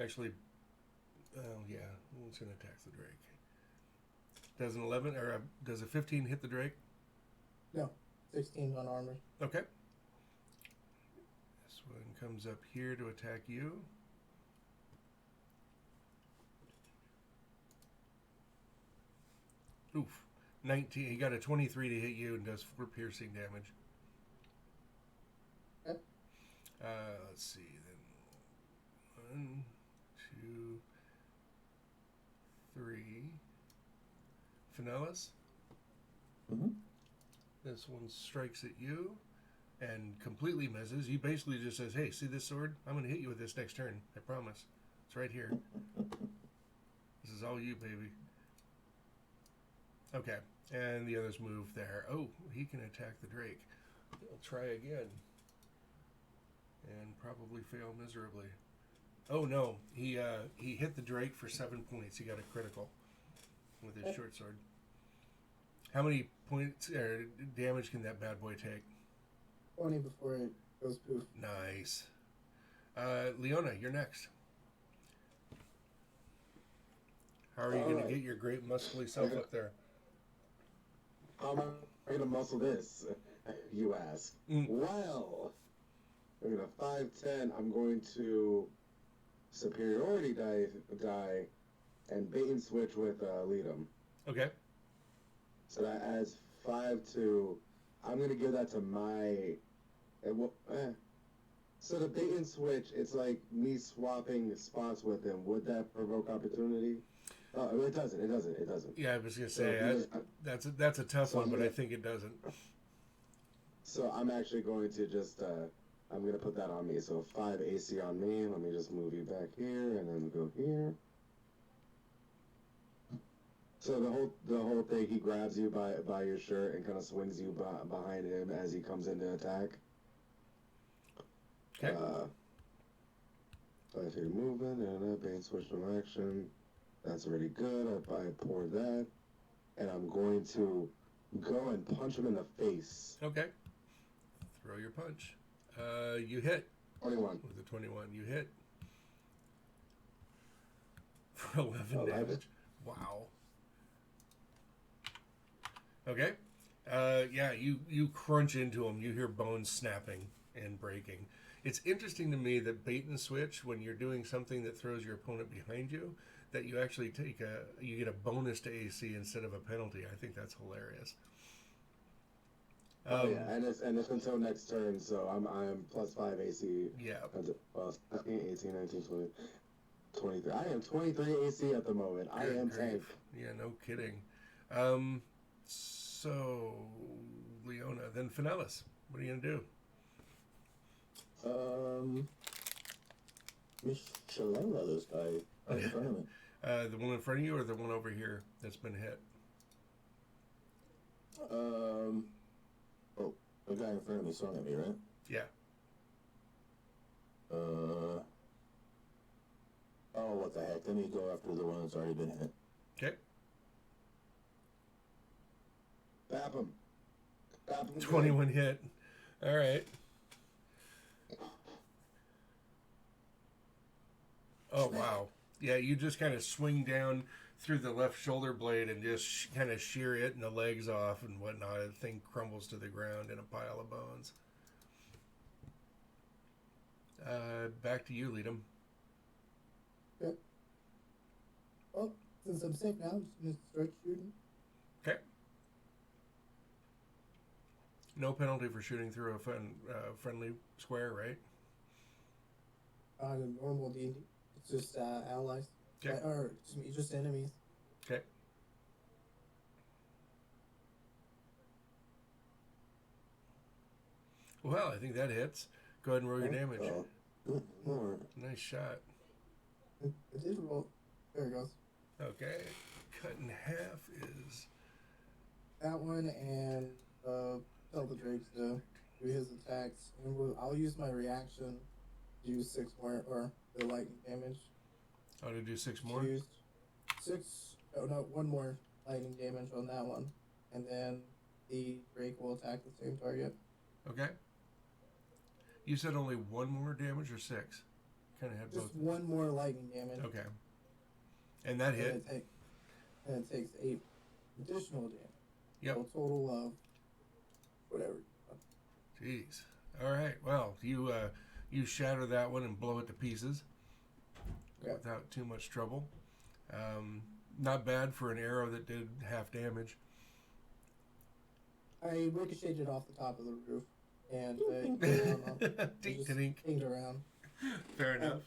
Actually, oh yeah, it's going to attack the Drake. Does an 11 or does a 15 hit the Drake? No, 16 on armor. Okay. This one comes up here to attack you. Oof. 19. He got a 23 to hit you and does 4 piercing damage. Okay. Let's see then. 1, 2, 3. Finellis. Mm-hmm. This one strikes at you and completely misses. He basically just says, hey, see this sword? I'm going to hit you with this next turn. I promise. It's right here. This is all you, baby. Okay. And the others move there. Oh, he can attack the Drake. He'll try again. And probably fail miserably. Oh, no. He hit the Drake for 7 points. He got a critical with his short sword. How many points or damage can that bad boy take? 20 before it goes poof. Nice. Leona, you're next. How are you going to get your great muscly self up there? How am I going to muscle this, you ask? Well, I'm going to 5'10". I'm going to superiority die and bait and switch with lead 'em. Okay. So that adds 5 to. I'm going to give that to my. So the bait and switch, it's like me swapping spots with him. Would that provoke opportunity? Oh, it doesn't. It doesn't. Yeah, I was going to say, that's a tough one, but I think it doesn't. So I'm actually going to just, I'm going to put that on me. So 5 AC on me. Let me just move you back here and then go here. So the whole thing, he grabs you by your shirt and kind of swings you behind him as he comes in to attack. Okay. 5 feet of movement and a bait switch to action. That's already good. I pour that. And I'm going to go and punch him in the face. Okay. Throw your punch. You hit. 21. With a 21. You hit. For 11 damage. Wow. Okay. Yeah, you crunch into him. You hear bones snapping and breaking. It's interesting to me that bait and switch, when you're doing something that throws your opponent behind you, that you actually you get a bonus to AC instead of a penalty. I think that's hilarious. Yeah, and it's until next turn, so I'm plus 5 AC. Yeah. Well, 18, 19, 20, 23. I am 23 AC at the moment. I am tank. Yeah, no kidding. So, Leona, then Finellis. What are you gonna do? Michelella, this guy right in front of me. The one in front of you, or the one over here that's been hit? Oh, the guy in front of me swung at me, right? Yeah. Oh, what the heck? Let me go after the one that's already been hit. Okay. Bap him. 21 hit. All right. Oh, wow. Yeah, you just kind of swing down through the left shoulder blade and just kind of shear it and the legs off and whatnot. The thing crumbles to the ground in a pile of bones. Back to you, Leadham. Okay. Well, since I'm safe now, I'm just going to start shooting. Okay. No penalty for shooting through a friendly square, right? On a normal D&D. It's just allies. Okay. Or just enemies. Okay. Well, I think that hits. Go ahead and roll your damage. Good lord. Nice shot. It did roll. There it goes. Okay. Cut in half is... That one and tell the Drakes to do his attacks. And I'll use my reaction to use 6 more, or the lightning damage. Oh, to do 6 more? Used 1 more lightning damage on that one. And then the Drake will attack the same target. Okay. You said only 1 more damage or 6? Kind of had Just both. 1 more lightning damage. Okay. And that hit? And it takes 8 additional damage. Yep. So a total of whatever. Jeez. All right. Well, you shatter that one and blow it to pieces without too much trouble. Not bad for an arrow that did half damage. I ricocheted off the top of the roof and Dink-a-dink. pinged around. Fair enough.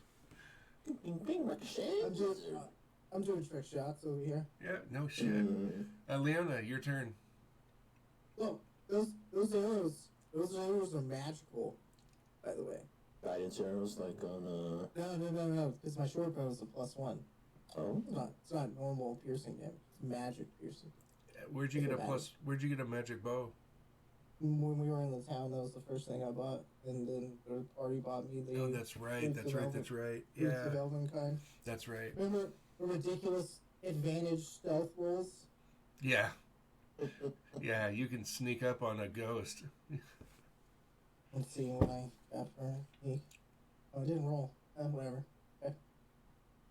Bing, ricochet. I'm just I'm doing trick shots over here. Yeah, no shit. Mm. Leona, your turn. Look, those arrows are magical, by the way. Guidance arrows like on No, because my short bow is a +1. Oh. It's not normal piercing damage. It's magic piercing. Where'd you get a magic bow? When we were in the town, that was the first thing I bought, and then the party bought me the. Oh, that's right. Boots That's of right. Elven- That's right. Boots Yeah, of Elven kind. that's right. Remember the ridiculous advantage stealth rolls? Yeah, yeah. You can sneak up on a ghost. Let's see what I got for me. Oh, it didn't roll. Whatever. Okay.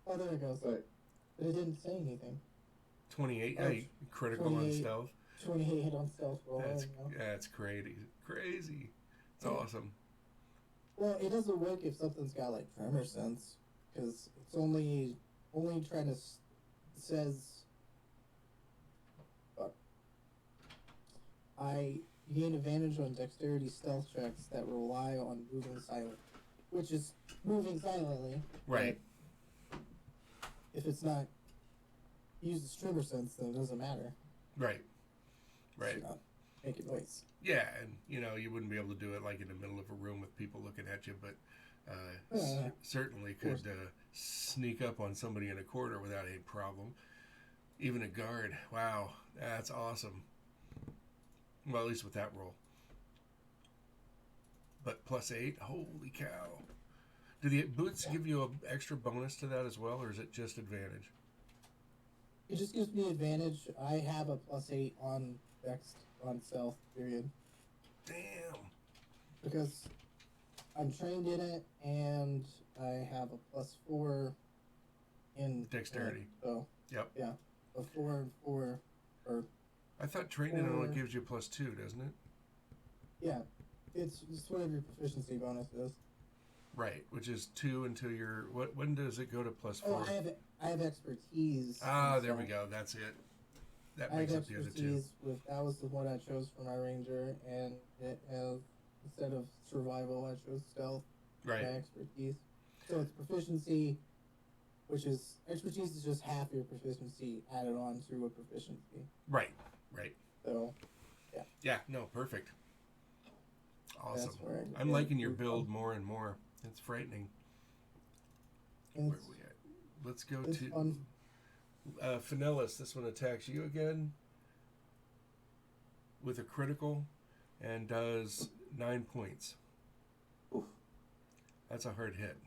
Oh, there it goes. But But it didn't say anything. 28. Oh, Critical on 28. stealth. 28 hit on stealth roll. That's crazy. Crazy. It's awesome. Well, it doesn't work if something's got like tremor sense, because it's only trying to says. I gain advantage on dexterity stealth checks that rely on moving silent, which is moving silently. Right. If it's not uses tremor sense, then it doesn't matter. Right. Right. It's not making noise. Yeah, and you wouldn't be able to do it like in the middle of a room with people looking at you, but certainly could sneak up on somebody in a corridor without any problem. Even a guard. Wow, that's awesome. Well, at least with that roll. But +8, holy cow! Do the boots give you an extra bonus to that as well, or is it just advantage? It just gives me advantage. I have a +8 on dex on stealth. Period. Damn. Because I'm trained in it, and I have a +4 in Dexterity. So Yep. yeah, a 4 and 4, or I thought training only gives you +2, doesn't it? yeah, it's whatever your proficiency bonus is. Right, which is 2 until you're. When does it go to +4? Oh, I have expertise. Ah, in there we stealth. go. That's it. That I have makes up the other two. expertise with that was the one I chose for my ranger, and it instead of survival I chose stealth. Right. My expertise. So it's proficiency, which is expertise is just half your proficiency added on to a proficiency. Right. Right. So Yeah. No. Perfect. Awesome. that's where I'm liking your build more and more. It's frightening. Where It's, are we at? Let's go it's to fun. Finellis. This one attacks you again with a critical and does 9 points. Oof. That's a hard hit.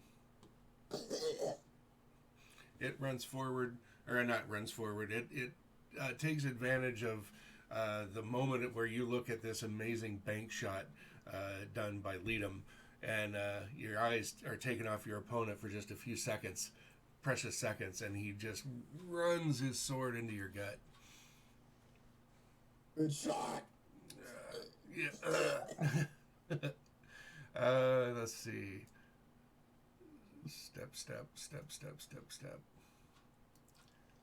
It runs forward, or not runs forward. It takes advantage of the moment where you look at this amazing bank shot done by Leadham, and your eyes are taken off your opponent for just a few seconds, precious seconds, and he just runs his sword into your gut. Good shot. Yeah. Let's see. Step.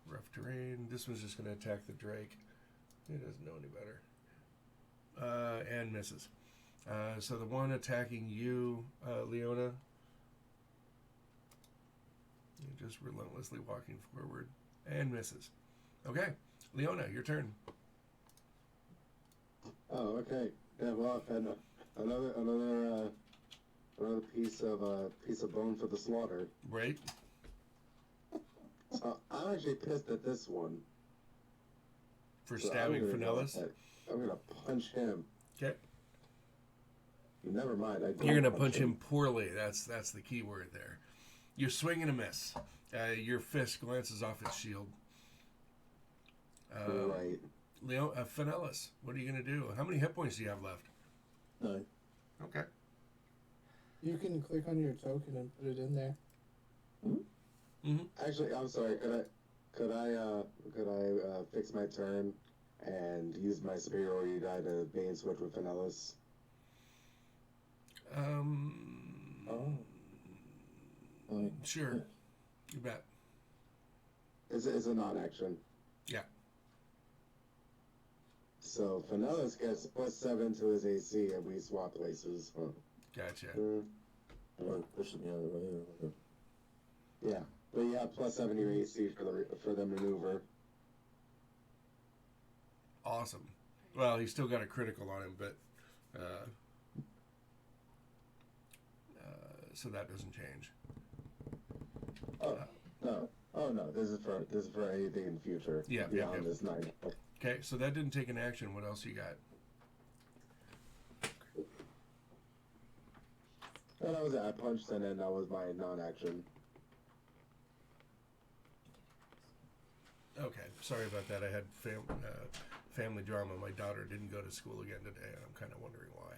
Rough terrain. This one's just going to attack the Drake. He doesn't know any better. And misses. So the one attacking you, Leona, you're just relentlessly walking forward and misses. Okay, Leona, your turn. Oh, okay. Yeah, well, I've had another piece of bone for the slaughter. Right. So I'm actually pissed at this one. For So stabbing I'm gonna go Finellis. ahead. I'm gonna punch him. Okay. Never mind. You're gonna punch him poorly. That's the key word there. You swing and a miss. Your fist glances off its shield. Right. Finellis, what are you gonna do? How many hit points do you have left? 9. Okay. You can click on your token and put it in there. Actually, I'm sorry. Could I fix my turn and use my superiority die to bane switch with Finellis? Sure. You bet. It's a non-action. Yeah. So Finellis gets +7 to his AC, and we swap places. Huh. Gotcha. Or pushing me out of the way or whatever. Yeah, But yeah, plus 7 your AC for the maneuver. Awesome. Well, he's still got a critical on him, but so that doesn't change. Oh no! Oh no! This is for anything in the future. Yeah, Beyond yeah. this 9. Okay, so that didn't take an action. What else you got? That was it. I punched and then that was my non-action. Okay, sorry about that. I had family drama. My daughter didn't go to school again today, and I'm kind of wondering why.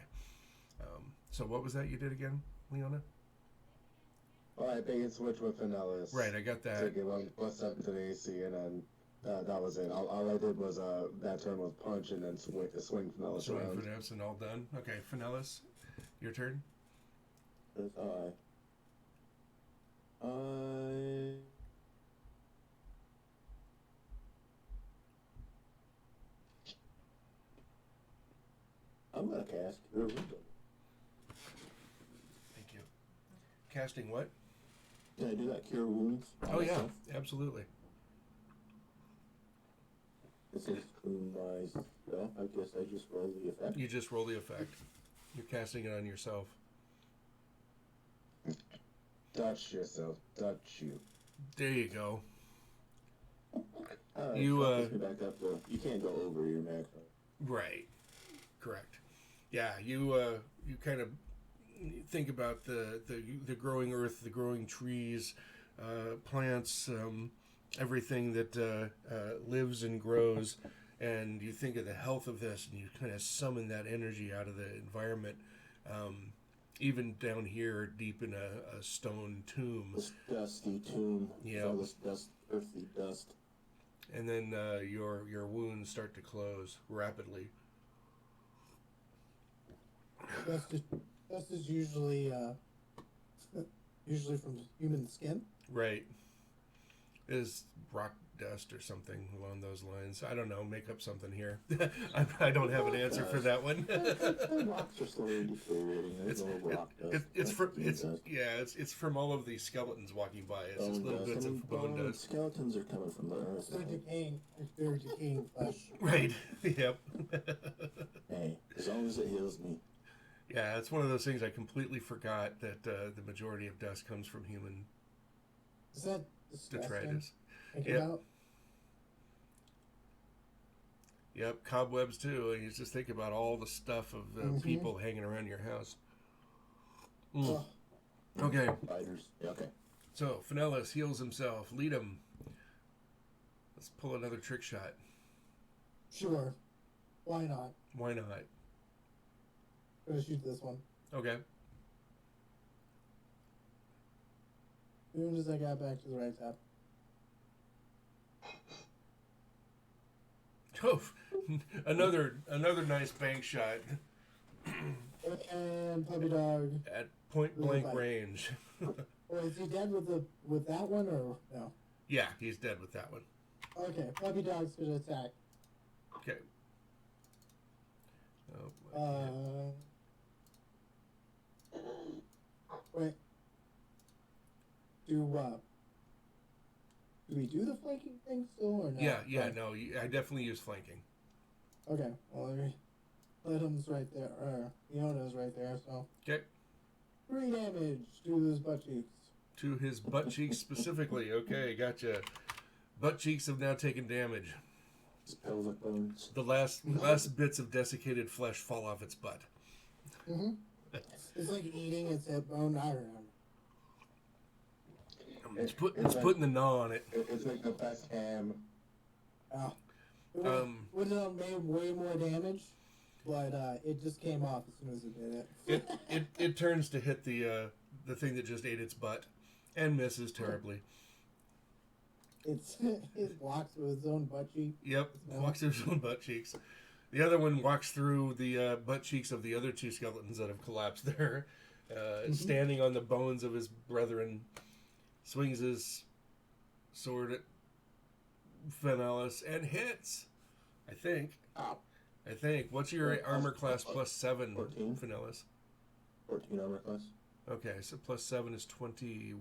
So what was that you did again, Leona? Alright, bait and switch with Finellis. Right, I got that. To give him plus 7 to the AC, and then that was it. All I did was that turn was punch and then swing Finellis Swing around. Finesse and all done. Okay, Finellis, your turn. That's all I'm gonna cast Cure Wounds. Thank you. Casting what? Can I do that? Cure Wounds? on Oh yeah, myself? absolutely. This is myself. I guess I just roll the effect. You just roll the effect. You're casting it on yourself. Dutch yourself. Dutch you. There you go. Alright, You, so it puts me back up to, you can't go over your max. Right. Correct. Yeah, you kind of think about the growing earth, the growing trees, plants, everything that lives and grows, and you think of the health of this, and you kind of summon that energy out of the environment. Even down here, deep in a stone tomb. This dusty tomb. Yeah. All this dust, earthy dust. And then your wounds start to close rapidly. Dust is usually from human skin. Right. Is rock dust or something along those lines. I don't know. Make up something here. I don't have an answer for that one. The rocks are slowly deteriorating. There's no rock dust. It's from all of these skeletons walking by. It's just little bits of bone dust. Skeletons are coming from the earth. They're decaying flesh. Right. Yep. Hey, as long as it heals me. Yeah, it's one of those things I completely forgot that the majority of dust comes from human Is that disgusting? detritus. Think Yep. about? Yep, cobwebs too. And you just think about all the stuff of people hanging around your house. Mm. Ugh. Okay, Spiders. Yeah, okay. so Finellis heals himself. Lead him. Let's pull another trick shot. Sure. Why not? Why not? I'm gonna shoot this one. Okay. As soon as I got back to the right tab. Oh, another nice bank shot And puppy dog. at point blank Bite. range. Or is he dead with that one or no? Yeah, he's dead with that one. Okay, puppy dog's gonna attack. Okay. Oh, Wait. Do we do the flanking thing still or no? yeah, Right. no, I definitely use flanking. Okay, well, Lidham's right there, or Leona's right there, so. Okay. 3 damage to his butt cheeks. To his butt cheeks specifically. Okay, gotcha. Butt cheeks have now taken damage. His pelvic bones. The last bits of desiccated flesh fall off its butt. Mm-hmm. It's like eating its hip bone. I remember. It's like- putting the gnaw on it. It's like the best ham. It would have made way more damage, but it just came off as soon as it did it. It turns to hit the thing that just ate its butt, and misses terribly. It walks with its own butt cheek. Yep, walks through his own butt cheeks. The other one walks through the butt cheeks of the other 2 skeletons that have collapsed there, standing on the bones of his brethren. Swings his sword at Finellis and hits. I think. Ow. What's your armor class plus 7, 14. Finellis? 14 armor class. Okay, so plus 7 is 21.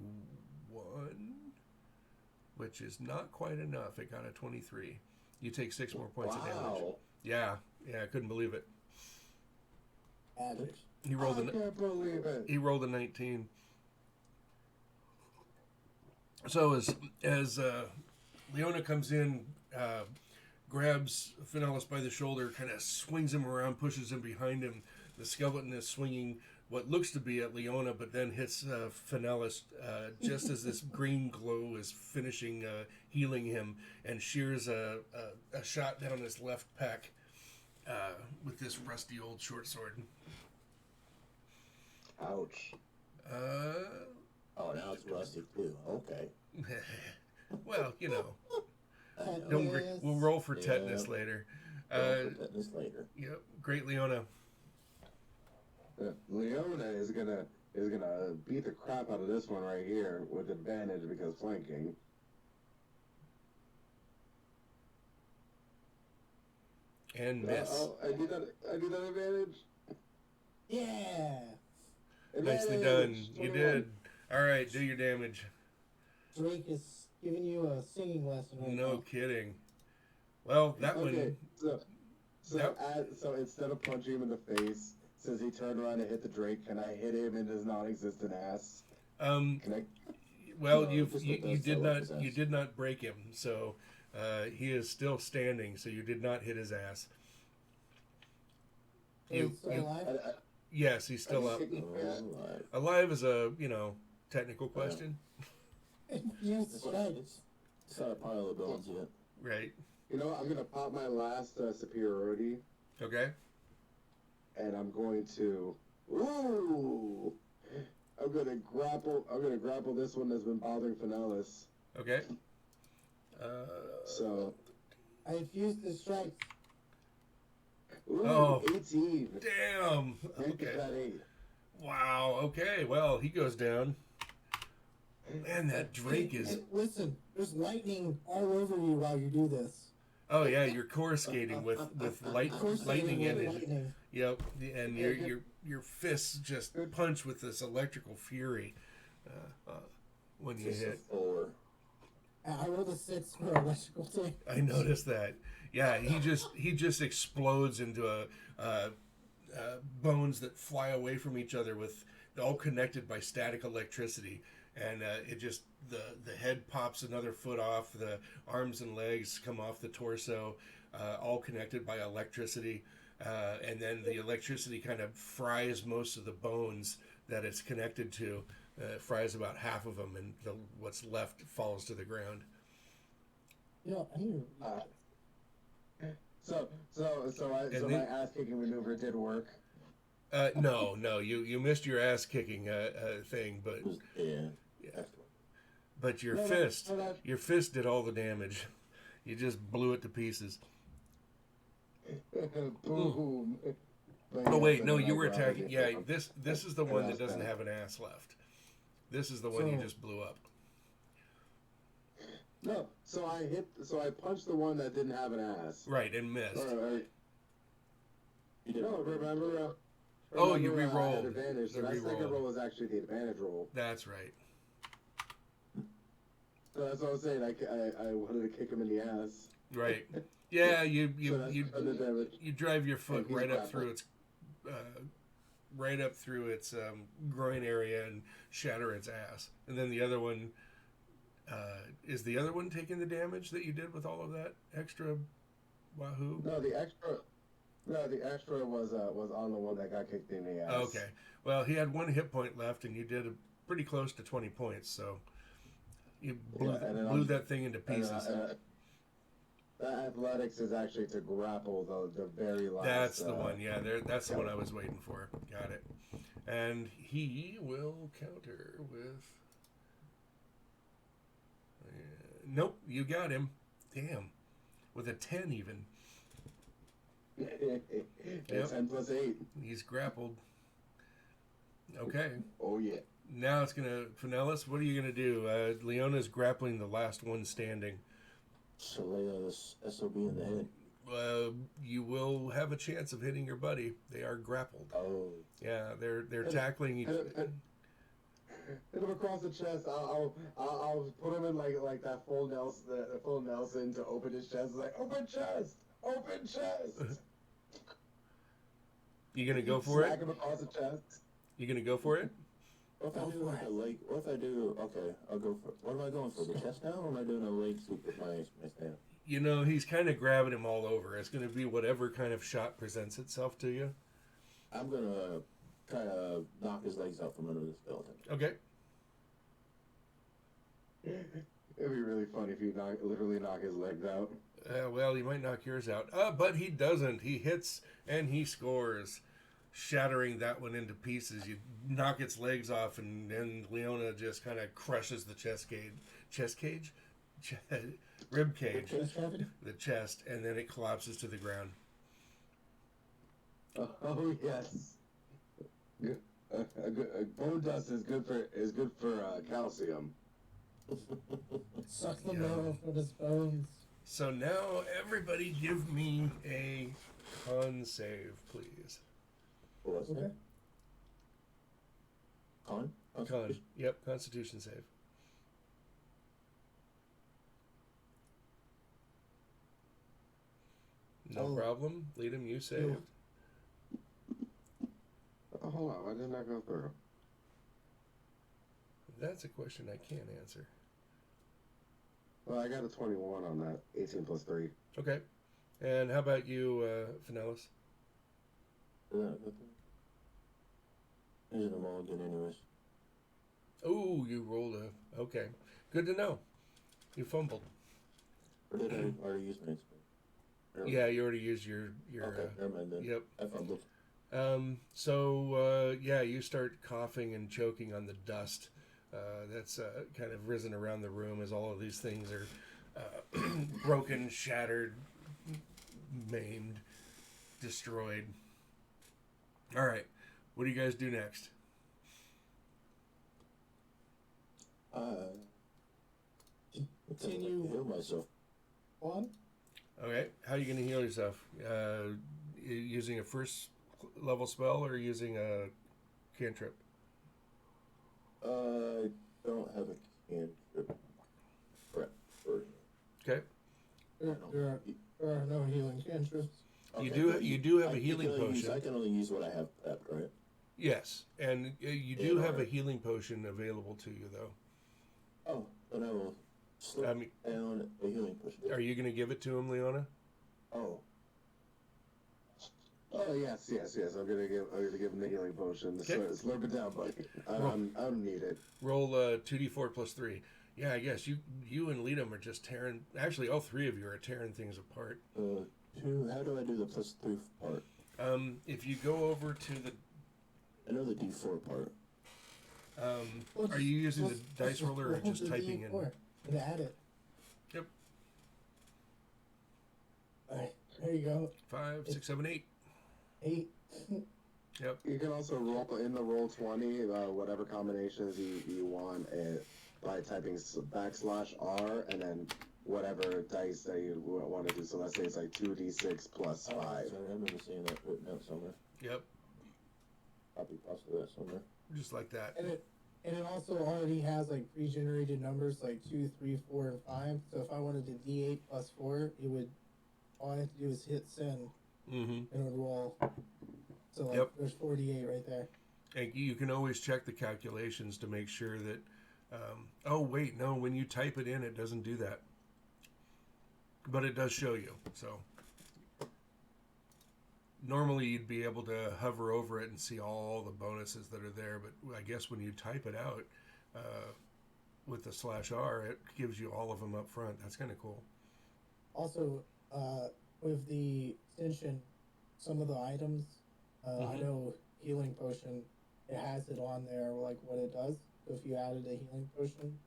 which is not quite enough. It got a 23. You take 6 more points of damage. Wow. Yeah, I couldn't believe it. Average. He rolled I can't believe it. he rolled a 19. So as Leona comes in, grabs Finellis by the shoulder, kind of swings him around, pushes him behind him. The skeleton is swinging what looks to be at Leona, but then hits Finellis just as this green glow is finishing healing him, and shears a shot down his left pec with this rusty old short sword. Ouch. Oh, now it's rusty too. Okay. Well, you know, Tetanus. we'll roll for Yeah. tetanus later. Roll for tetanus later. Yep, great Leona. Leona is gonna beat the crap out of this one right here with advantage because flanking. And miss. I do that advantage. Yeah. Nicely Advantage. done. You 21. did. All right, do your damage. Drake is giving you a singing lesson right No now. kidding. Well, that Okay, one. so instead of punching him in the face, since he turned around and hit the Drake, can I hit him in his non-existent ass? Can I? Well, No, you just you, let you that did settle up his not you ass. did not break him, so he is still standing. So you did not hit his ass. Is he still you- alive? Yes, he's still up. Alright. Alive is a technical question, Infused strikes. It's not a pile of bones yet. right? You know what? I'm gonna pop my last superiority, Okay. and I'm going to. Ooh! I'm gonna grapple this one that's been bothering Finellis. Okay. So. I infused the strikes. Ooh, Oh. 18. Damn. Make Okay. that 8. Wow. Okay. Well, he goes down. Man, that Drake is. Hey, listen, there's lightning all over you while you do this. Oh yeah, you're core skating with lightning in it. Lightning. Yep, and your fists just punch with this electrical fury when you Just a hit. 4. I rolled a 6 for electrical damage. I noticed that. Yeah, he just explodes into bones that fly away from each other with all connected by static electricity, and it just the head pops another foot off, the arms and legs come off the torso, all connected by electricity, and then the electricity kind of fries most of the bones that it's connected to. It fries about half of them, and what's left falls to the ground. You know, I need to. So then- my ass kicking maneuver did work. No, you missed your ass kicking thing, but Yeah. but your No, fist, no, no. your fist did all the damage. You just blew it to pieces. Boom. Oh wait, no, you were attacking. Yeah, this is the one that doesn't have an ass left. This is the one you So- just blew up. No, so I punched the one that didn't have an ass. Right, and missed. You did. No, remember? Oh, you I had re-rolled. advantage. So The that second re-roll. roll was actually the advantage roll. That's right. So that's what I was saying. I wanted to kick him in the ass. Right. Yeah, So that's you the damage. you drive your foot he's right up grappled. through its groin area and shatter its ass. And then the other one is the other one taking the damage that you did with all of that extra wahoo? No, the extra was on the one that got kicked in the ass. Okay. Well, he had 1 hit point left, and you did pretty close to 20 points, so you blew, Yeah, and then blew I'm- that thing into And, pieces. that athletics is actually to grapple the very last. That's the one. Yeah, that's the one I was waiting for. Got it. And he will counter with. Nope, you got him. Damn, with a 10 even. Yep. 10 plus 8. He's grappled. Okay, Oh yeah. now it's gonna Finellis. What are you gonna do? Leona's grappling the last one standing. So lay this SOB in the head. You will have a chance of hitting your buddy. They are grappled. Oh. Yeah, they're tackling each. hit him across the chest. I'll put him in like that full Nelson to open his chest. It's like open chest, open chest. You gonna go for Smack it? him across the chest. You gonna go for it? What if I Go do for like it. a leg? What if I do? Okay, I'll go for. What am I going for? The chest now, or am I doing a leg sweep with my stand? You know, he's kind of grabbing him all over. It's gonna be whatever kind of shot presents itself to you. I'm gonna try to knock his legs out from under the skeleton. Okay. It'd be really funny if you literally knock his legs out. Well, you might knock yours out. But he doesn't. He hits and he scores, shattering that one into pieces. You knock its legs off, and then Leona just kind of crushes the rib cage, Chest cavity? the chest, and then it collapses to the ground. Oh yes. Bone dust is good for calcium. Suck the Yeah. marrow from his bones. So now everybody give me a con save, please. What was Okay. that? Con? Con. Yep, Constitution save. No Oh. problem. Lead him, you saved. Oh, hold on, why didn't I go through? That's a question I can't answer. Well, I got a 21 on that. 18 plus 3. Okay. And how about you, Finellis? Using them all good anyways. Oh, you rolled a... Okay. Good to know. You fumbled. Or did I already use my expert? Yeah, you already used your Okay, never mind then. yep. I fumbled. Yeah, you start coughing and choking on the dust that's kind of risen around the room as all of these things are broken, shattered, maimed, destroyed. All right, what do you guys do next? Continue Heal myself. on. Okay, how are you going to heal yourself? Using a first level spell or using a cantrip? Don't have a cantrip. Correct. Okay, There are no healing cantrips. you do have a I healing can only use- potion. I can only use what I have prepped, right? Yes, and you do Yeah, have a alright. healing potion available to you, though. Oh, then I will slip I mean, down a healing potion. are you going to give it to him, Leona? Oh, Oh yes. I'm gonna give him the healing potion. Okay. Slurp it down, buddy. I don't need it. Roll 2d4 plus 3. Yeah, I guess you and Liam are just tearing. Actually, all three of you are tearing things apart. 2. How do I do the +3 part? If you go over to the, I know the D4 part. are you using the dice roller or just typing in? And add it. Yep. Alright, there you go. 5, 6, 7, 8. 8. Yep. You can also roll in the roll 20 whatever combinations you want by typing \R and then whatever dice that you want to do. So let's say it's like 2d6 plus 5. Sorry, I remember seeing that written out somewhere. Yep. Copy pasta that somewhere. Just like that. And it also already has like pre-generated numbers like 2, 3, 4, and 5. So if I wanted to D8 plus 4, it would all I have to do is hit send Mm-hmm. and it would roll. So like Yep. there's 48 right there. And you can always check the calculations to make sure that. Oh wait, no. When you type it in, it doesn't do that. But it does show you. So normally you'd be able to hover over it and see all the bonuses that are there. But I guess when you type it out with the /R, it gives you all of them up front. That's kind of cool. Also, with the extension, some of the items, I know healing potion, it has it on there, like what it does. So if you added a healing potion,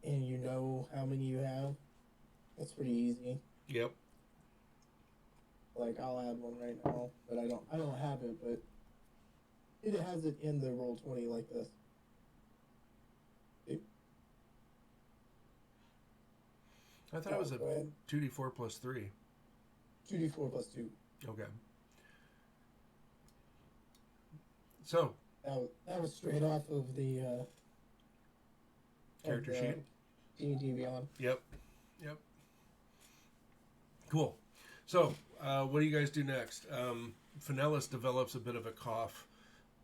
and you know how many you have, it's pretty easy. Yep. Like I'll add one right now, but I don't have it, but it has it in the roll 20 like this. I thought it was a Go ahead. 2d4 plus 3. 2d4 plus 2. Okay. So, That was straight off of the Character sheet. D&D Beyond. Yep. Cool. So, what do you guys do next? Finellis develops a bit of a cough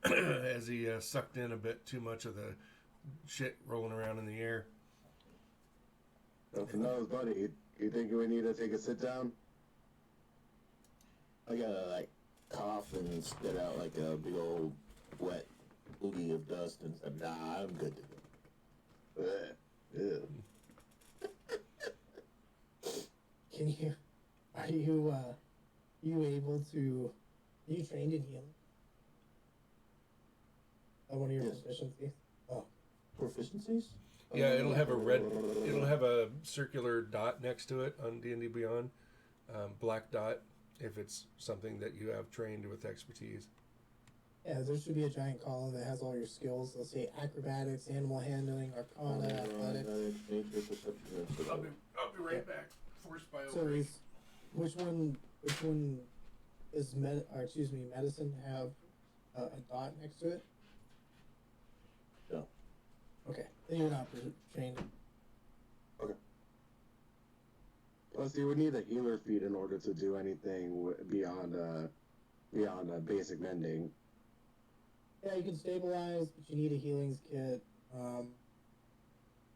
as he sucked in a bit too much of the shit rolling around in the air. So for those, buddy, you think we need to take a sit down? I gotta like cough and spit out like a big old wet oogie of dust and say, nah, I'm good to go. Ew. Are you able to, are you trained in healing? One of your Yes. proficiencies? Oh. Proficiencies? Yeah, it'll have a circular dot next to it on D&D Beyond, black dot, if it's something that you have trained with expertise. Yeah, there should be a giant column that has all your skills. Let's say acrobatics, animal handling, arcana, athletics. Nature, perception, and I'll be right back. Forced by So is which one is medicine have a dot next to it? No. Okay, then you're not trained. Plus, you would need a healer feat in order to do anything beyond basic mending. Yeah, you can stabilize, but you need a healings kit.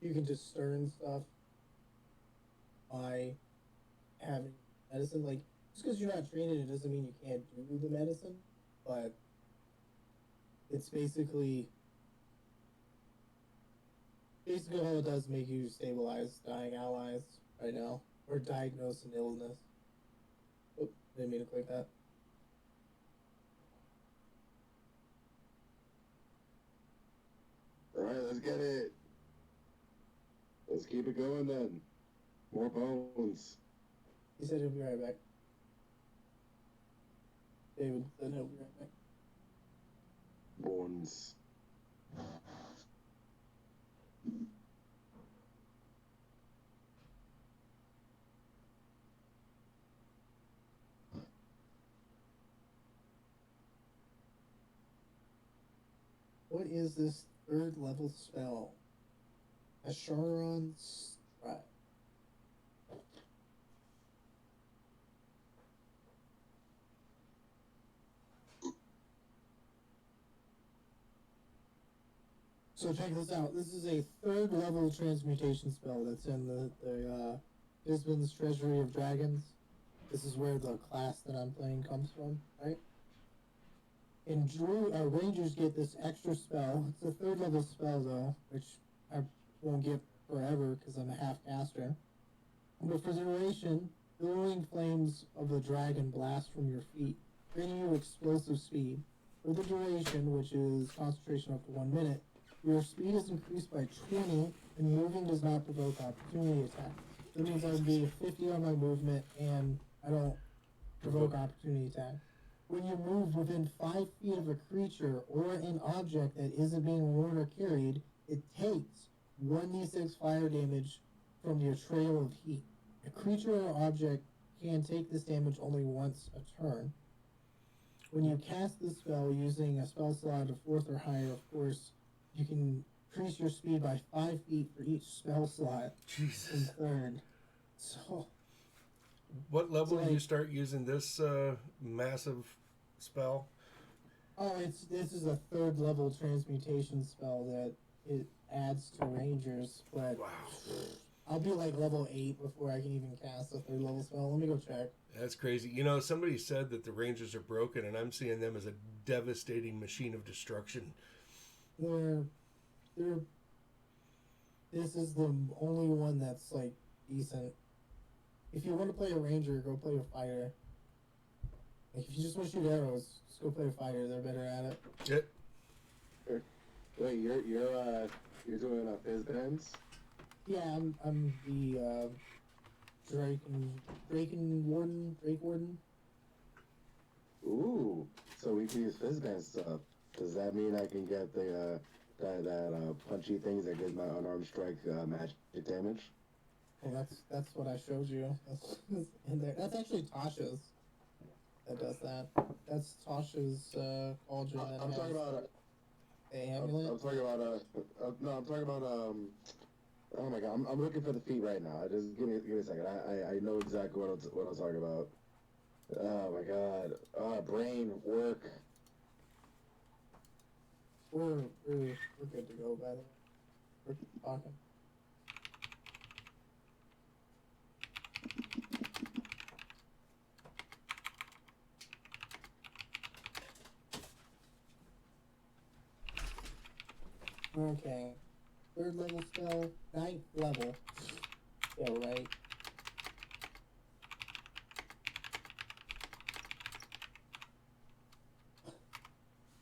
You can just discern stuff by having medicine. Like, just because you're not trained in it doesn't mean you can't do the medicine, but it's basically all it does make you stabilize dying allies right now, or diagnose an illness. Oh, didn't mean to click that. All right, let's get it. Let's keep it going then. More bones. He said he'll be right back. David said he'll be right back. Bones. What is this third level spell? Asharon's Stride. So check this out. This is a third level transmutation spell that's in the Isbin's Treasury of Dragons. This is where the class that I'm playing comes from, right? And Rangers get this extra spell. It's a third level spell though, which I won't get forever because I'm a half caster. But for the duration, billowing flames of the dragon blast from your feet, granting you explosive speed. For the duration, which is concentration up to 1 minute, your speed is increased by 20, and moving does not provoke opportunity attacks. That means I would be 50 on my movement, and I don't provoke opportunity attack. When you move within 5 feet of a creature or an object that isn't being worn or carried, it takes 1d6 fire damage from your trail of heat. A creature or object can take this damage only once a turn. When you cast this spell using a spell slot of 4th or higher, of course, you can increase your speed by 5 feet for each spell slot Jesus. in third. So, What level So, do you start using this massive spell? this is a third level transmutation spell that it adds to Rangers, but Wow. I'll be like level 8 before I can even cast a third level spell. Let me go check. That's crazy. You know, somebody said that the Rangers are broken, and I'm seeing them as a devastating machine of destruction. This is the only one that's like decent. If you want to play a ranger, go play a fighter. Like if you just want to shoot arrows, just go play a fighter. They're better at it. Yep. Wait, you're doing fizz bends? Yeah, I'm the Drake Warden. Ooh, so we can use fizz band stuff. Does that mean I can get the that punchy things that gives my unarmed strike magic damage? Well, that's what I showed you. That's in there. That's actually Tasha's that does that. That's Tasha's cauldron. I'm talking about The I'm amulet? talking about no, I'm talking about Oh my god, I'm looking for the feet right now. Just give me a second. I know exactly what I'm talking about. Oh my god. Brain work. We're good to go, by the way. We're talking. Okay. 3rd level spell, 9th level. Yeah, right.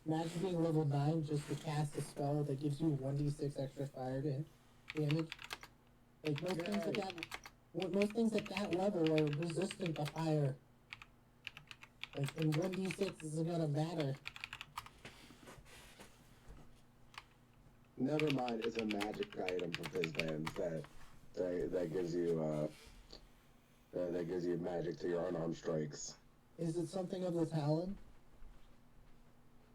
Imagine being level 9 just to cast a spell that gives you 1d6 extra fire damage. Like most things at that level are resistant to fire. Like, and 1d6 isn't gonna matter. Never mind, it's a magic item from Fizzbands that gives you that gives you magic to your unarmed strikes. Is it something of the Talon?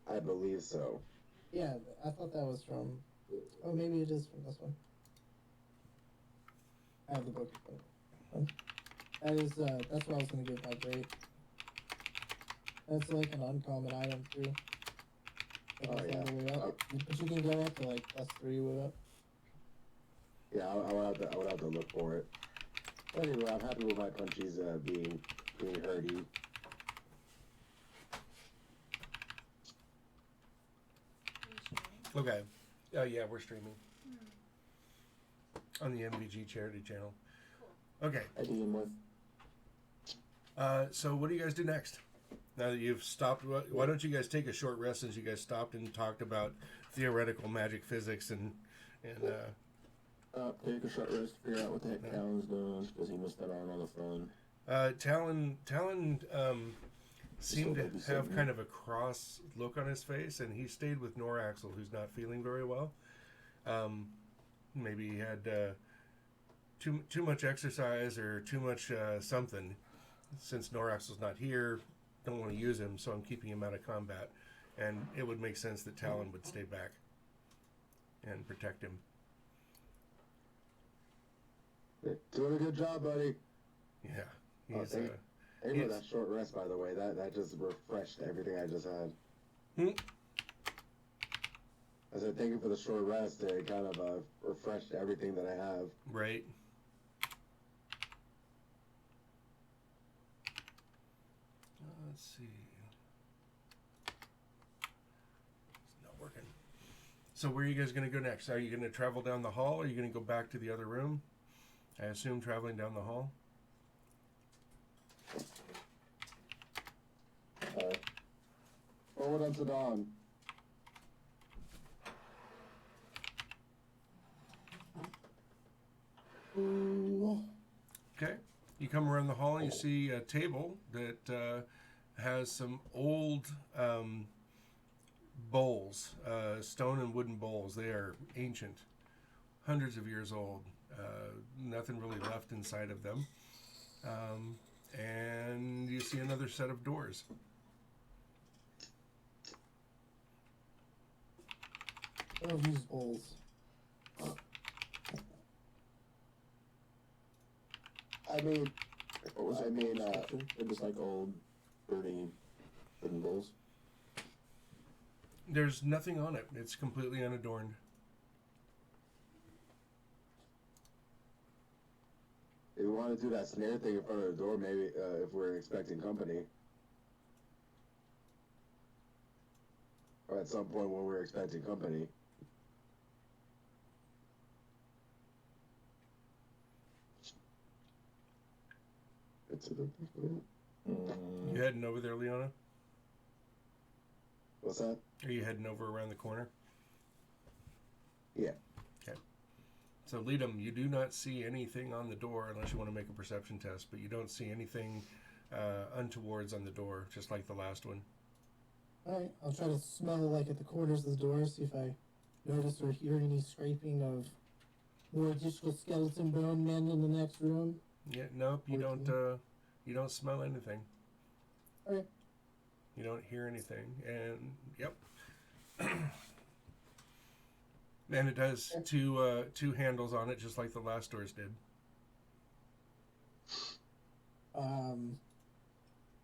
I believe so. Yeah, I thought that was from... Oh, maybe it is from this one. I have the book. That is, that's what I was gonna give my great. That's like an uncommon item, too. Oh, yeah. All the way up. But you can go up to, like, +3 with it. Yeah, I would have to look for it. Anyway, I'm happy with my punchies being hurdy. Okay. Yeah, we're streaming on the MVG charity channel. Okay. I do more. So what do you guys do next? Now that you've stopped, why don't you guys take a short rest since you guys stopped and talked about theoretical magic physics and Take a short rest, figure out what the heck Talon's doing, because he missed that out on the phone. Talon seemed to Still have babysitting. kind of a cross look on his face, and he stayed with Noraxel, who's not feeling very well. Maybe he had too much exercise or too much something. Since Noraxel's not here, don't want to use him, so I'm keeping him out of combat. And it would make sense that Talon would stay back and protect him. Doing a good job, buddy. Yeah, he's Thank you for that short rest, by the way. That just refreshed everything I just had. I said thank you for the short rest. It kind of refreshed everything that I have. right. Let's see. It's not working. So where are you guys going to go next? Are you going to travel down the hall, or are you going to go back to the other room? I assume traveling down the hall. Forward unto dawn. Ooh. Okay. You come around the hall and you see a table that has some old bowls, stone and wooden bowls. They are ancient, hundreds of years old. Nothing really left inside of them. And you see another set of doors. Oh, these bowls. I mean, What was that? They're just like old, dirty wooden bowls. There's nothing on it. It's completely unadorned. if we want to do that snare thing in front of the door, maybe if we're expecting company. Or at some point when we're expecting company. You heading over there, Leona? What's that? Are you heading over around the corner? Yeah. Okay. So, Leadum, you do not see anything on the door unless you want to make a perception test, but you don't see anything untowards on the door, just like the last one. Alright, I'll try to smell like at the corners of the door, see if I notice or hear any scraping of more additional skeleton bone men in the next room. Yeah, nope, you don't. 14. You don't smell anything. Okay. You don't hear anything, and yep. And it does two handles on it, just like the last doors did.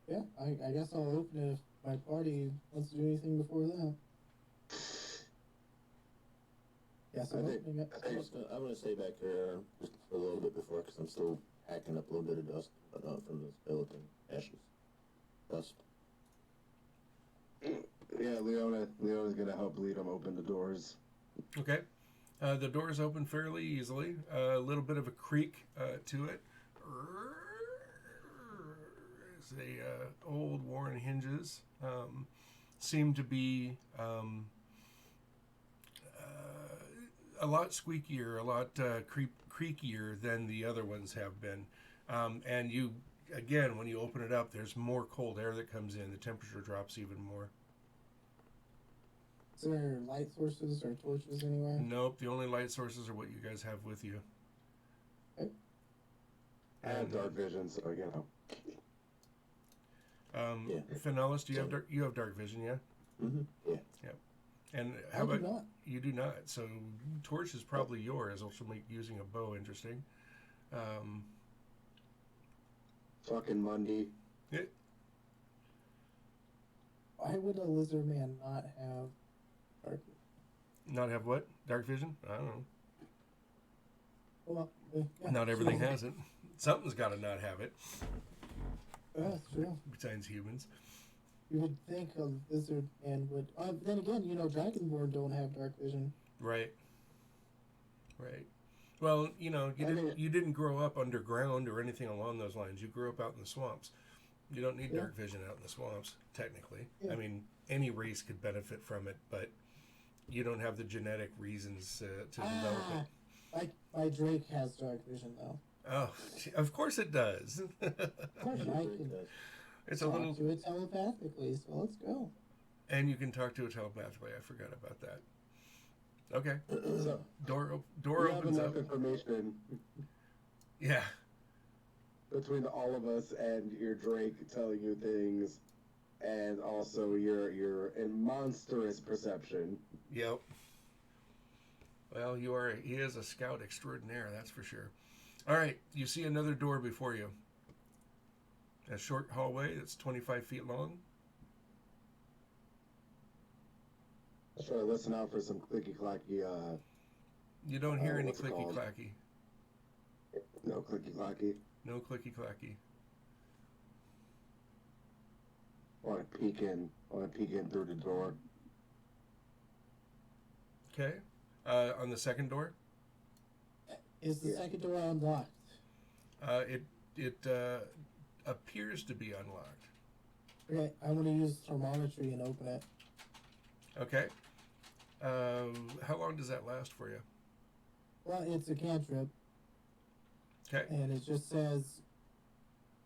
Yeah, I guess I'll open it if my party wants to do anything before that. Yes, I'm opening it. I'm gonna stay back here just a little bit before, because I'm still hacking up a little bit of dust from the skeleton ashes. Dust. Yeah, Leona's gonna help lead him open the doors. Okay. The doors open fairly easily. A little bit of a creak to it. As the old worn hinges seem to be a lot squeakier, a lot creakier than the other ones have been. And you, again, when you open it up, there's more cold air that comes in. The temperature drops even more. Is there light sources or torches anywhere? Nope, the only light sources are what you guys have with you. Okay. I have dark vision, so you know. Yeah. Finalis, do you have dark vision? Yeah. Mm-hmm. Yeah. Yep. And how I about do not. you? Do not. So torch is probably yours, which will make using a bow interesting. Fucking Monday. Yeah. Why would a lizard man not have dark? Not have what? Dark vision? I don't know. Well, yeah. Not everything has it. Something's got to not have it. That's true. Besides humans. You would think a lizard man would. Then again, Dragonborn don't have dark vision. Right. Right. Well, you didn't grow up underground or anything along those lines. You grew up out in the swamps. You don't need dark vision out in the swamps, technically. Yeah. I mean, any race could benefit from it, but you don't have the genetic reasons to develop it. My Drake has dark vision though. Oh, of course it does. Of course, I can It's a talk little, to it telepathically. So let's go. and you can talk to it telepathically. I forgot about that. Okay, So, door we have opens enough up. information Yeah, between all of us and your Drake telling you things, and also your monstrous perception. yep. Well, he is a scout extraordinaire, that's for sure. All right, you see another door before you. A short hallway that's 25 feet long. Let's try to listen out for some clicky clacky. You don't hear any what's it clicky called? clacky. No clicky clacky. No clicky clacky. I want to peek in. Through the door. Okay. On the second door, Is the Yeah. second door unlocked? it appears to be unlocked. Okay, I'm gonna use thermometry and open it. Okay. How long does that last for you? Well, it's a cantrip, Okay. and it just says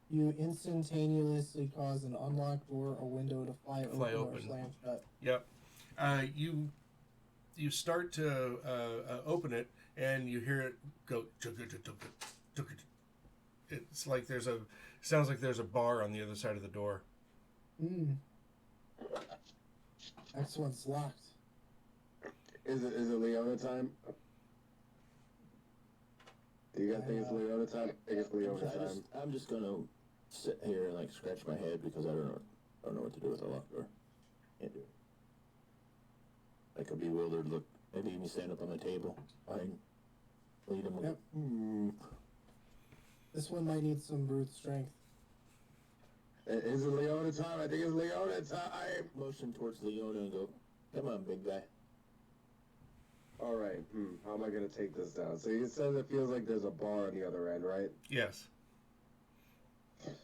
you instantaneously cause an unlocked door or window to fly open or open. slam shut. Yep. You start to open it, and you hear it go. It's like sounds like there's a bar on the other side of the door. Next one's locked. Is it Leona time? Do you guys think it's Leona time? I think it's Leona time. I'm just gonna sit here and scratch my head because I don't know what to do with a locked door. Can't do it. I could be bewildered. Look, maybe even stand up on the table. Fine. Lead him. Yep. This one might need some brute strength. Is it Leona time? I think it's Leona time. Motion towards Leona and go, come on, big guy. All right. How am I gonna take this down? So you said it feels like there's a bar on the other end, right? Yes.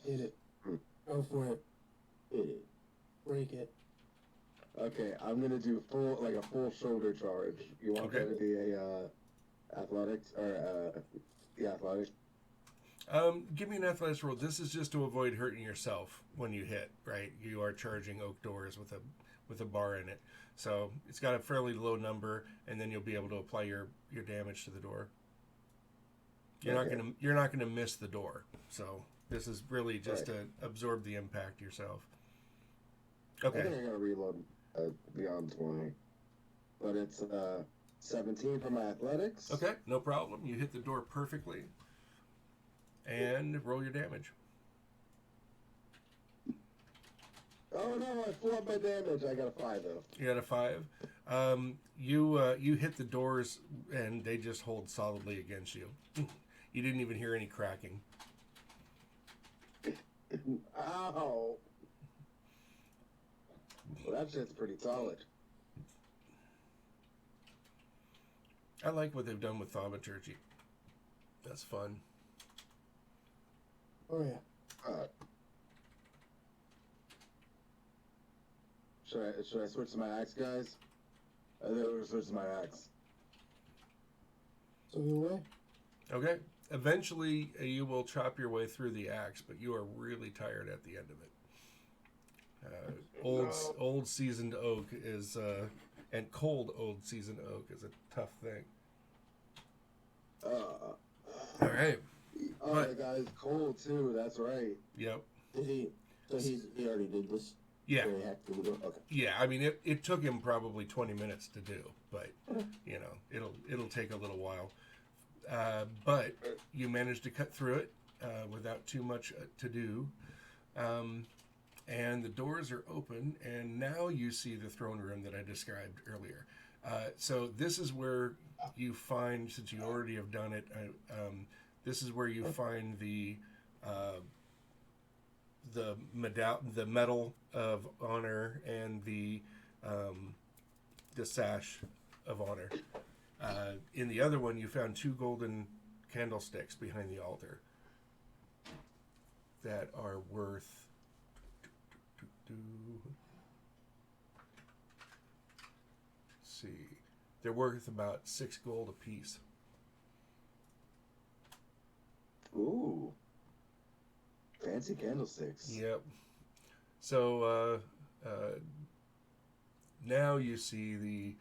Hit it. Go for it. Hit it. Break it. Okay, I'm gonna do a full shoulder charge. You want Okay. that to be a athletics or athletics? Give me an athletics roll. This is just to avoid hurting yourself when you hit. Right, you are charging oak doors with a bar in it, so it's got a fairly low number, and then you'll be able to apply your damage to the door. You're not gonna miss the door. So this is really just to absorb the impact yourself. I Okay. think I gotta reload beyond 20, but it's 17 for my athletics. Okay, no problem. You hit the door perfectly. And roll your damage. Oh no, I flew up my damage. I got a 5 though. You got a 5. You hit the doors and they just hold solidly against you. You didn't even hear any cracking. Ow. Well, that shit's pretty solid. I like what they've done with thaumaturgy. That's fun. Oh yeah. Should I switch to my axe, guys? I think we're switch to my axe. So your way. Okay. Eventually, you will chop your way through the axe, but you are really tired at the end of it. Old seasoned oak is, and cold old seasoned oak is a tough thing. All right. Oh, But- the guy's cold too. That's right. Yep. Did he? So he already did this. Yeah. So he hacked through the door. Okay. Yeah. I mean, it took him probably 20 minutes to do, but you know, it'll take a little while. But you managed to cut through it without too much to do. And the doors are open, and now you see the throne room that I described earlier. So this is where you find, since you already have done it, this is where you find the medal of honor and the sash of honor. In the other one, you found 2 golden candlesticks behind the altar that are worth. Let's see, they're worth about 6 gold apiece. Ooh. Fancy candlesticks. Yep. So now you see the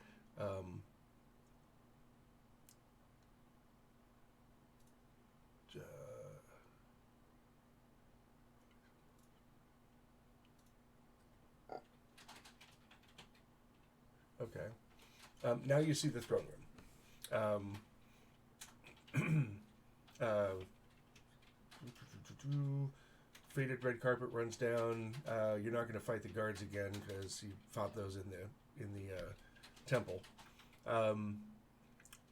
okay. Now you see the throne room. Faded red carpet runs down. You're not going to fight the guards again because you fought those in the temple.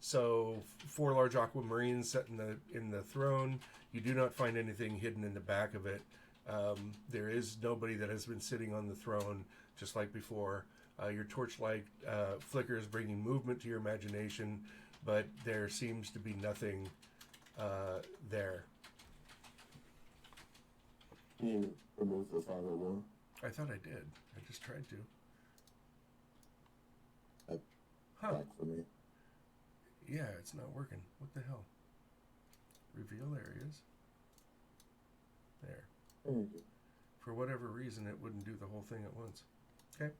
So 4 large aquamarines set in the throne. You do not find anything hidden in the back of it. There is nobody that has been sitting on the throne just like before. Your torchlight flickers, bringing movement to your imagination, but there seems to be nothing there. Can you remove the fog of war? I thought I did. I just tried to. Huh. Back for me. Yeah, it's not working. What the hell? Reveal areas. There. There you go. For whatever reason, it wouldn't do the whole thing at once. Okay.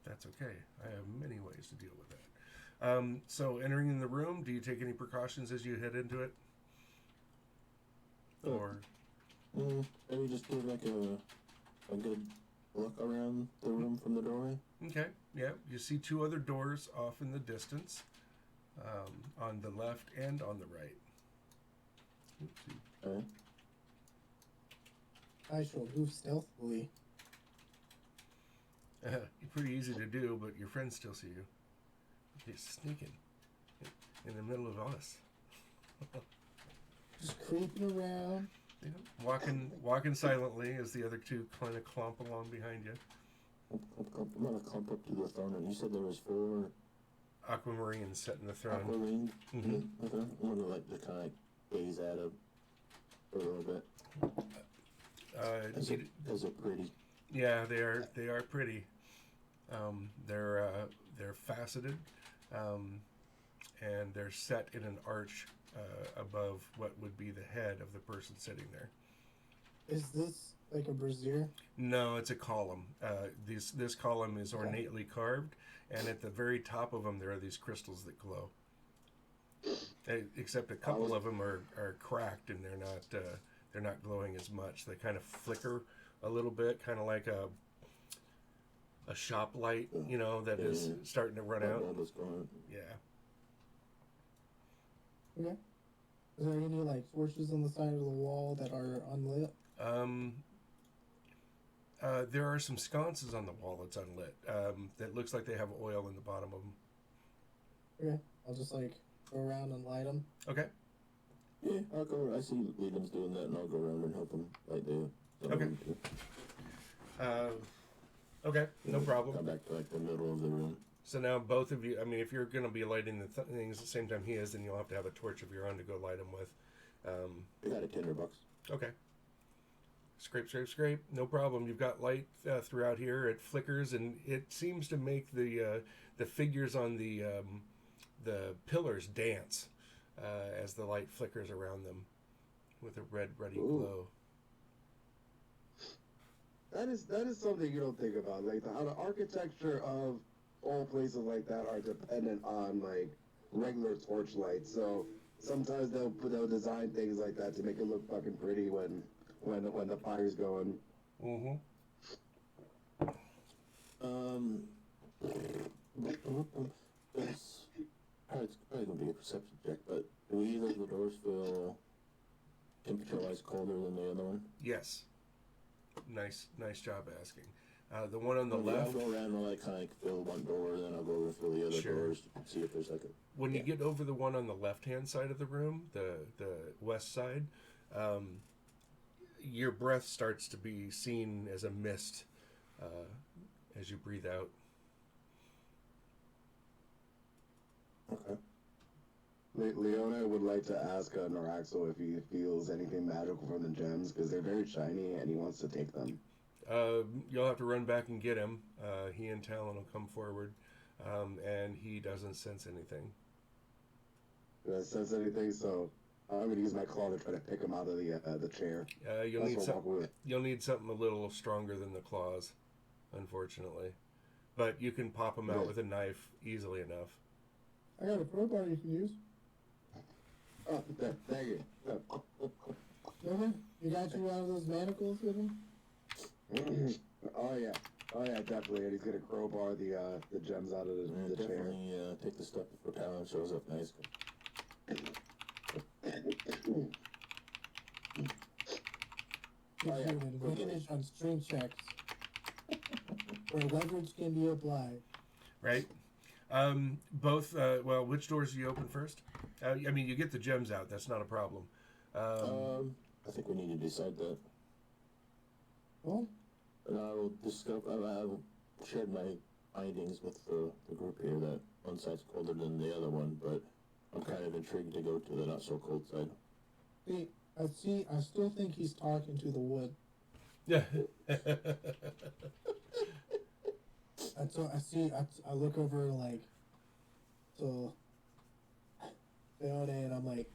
That's okay. I have many ways to deal with that. So entering in the room, do you take any precautions as you head into it? Or Maybe just give like a good look around the room from the doorway. okay, yeah. You see 2 other doors off in the distance, on the left and on the right. Oopsie. Okay. I shall move stealthily. You're pretty easy to do, but your friends still see you. You're sneaking in the middle of us. Just creeping around. You know, walking silently as the other 2 kind of clomp along behind you. I'm gonna clump up to the throne, and you said there was 4 Aquamarines setting the throne. aquamarines. Mm-hmm. Okay. I'm gonna like just kind of gaze at them for a little bit. Those are pretty. Yeah, they are pretty. They're faceted, and they're set in an arch above what would be the head of the person sitting there. Is this like a brazier? No, it's a column. This column is ornately carved, and at the very top of them there are these crystals that glow. Except a couple of them are cracked, and they're not glowing as much. They kind of flicker a little bit, kind of like a shop light, that is starting to run out. What's going? Yeah. Okay. Is there any like torches on the side of the wall that are unlit? There are some sconces on the wall that's unlit. That looks like they have oil in the bottom of them. Okay. I'll just like go around and light them. Okay. Yeah, I'll go. I see Liam's doing that, and I'll go around and help him like they. Okay. Okay, no problem. Come back to like the middle of the room. So now both of you, I mean, if you're going to be lighting the things at the same time he is, then you'll have to have a torch of your own to go light them with. We got a $10. Okay. Scrape, scrape, scrape. No problem. You've got light throughout here. It flickers, and it seems to make the figures on the pillars dance as the light flickers around them with a red, ruddy glow. That is something you don't think about, like how the architecture of all places like that are dependent on like regular torch lights. So sometimes they'll design things like that to make it look fucking pretty when the fire's going. Mm-hmm. It's probably gonna be a perception check, but do either of the doors feel temperature-wise colder than the other one? Yes. Nice job asking. The one on the I'll left. go around and like kind of fill one door, then I'll go over and fill the other Sure. doors to see if there's like a. When you get over the one on the left-hand side of the room, the west side, your breath starts to be seen as a mist as you breathe out. Okay. Leona would like to ask Noraxo if he feels anything magical from the gems, because they're very shiny and he wants to take them. You'll have to run back and get him. He and Talon will come forward, and he doesn't sense anything. Does that sense anything? So I'm going to use my claw to try to pick him out of the chair. You'll That's what I'll walk with. You'll need something a little stronger than the claws, unfortunately. But you can pop him out with a knife easily enough. I got a crowbar you can use. Oh, thank you. Okay. You got you one of those manacles with him? Oh yeah, definitely. And he's gonna crowbar the gems out of the chair. Definitely take the stuff before Talon shows up nice. Gives you an advantage on string checks where leverage can be applied. Right? Both, which doors do you open first? I mean, you get the gems out. That's not a problem. I think we need to decide that. Well, And I'll discuss. I'll share my findings with the group here that one side's colder than the other one, but I'm kind of intrigued to go to the not so cold side. I still think he's talking to the wood. Yeah. I look over like to Leone and I'm like,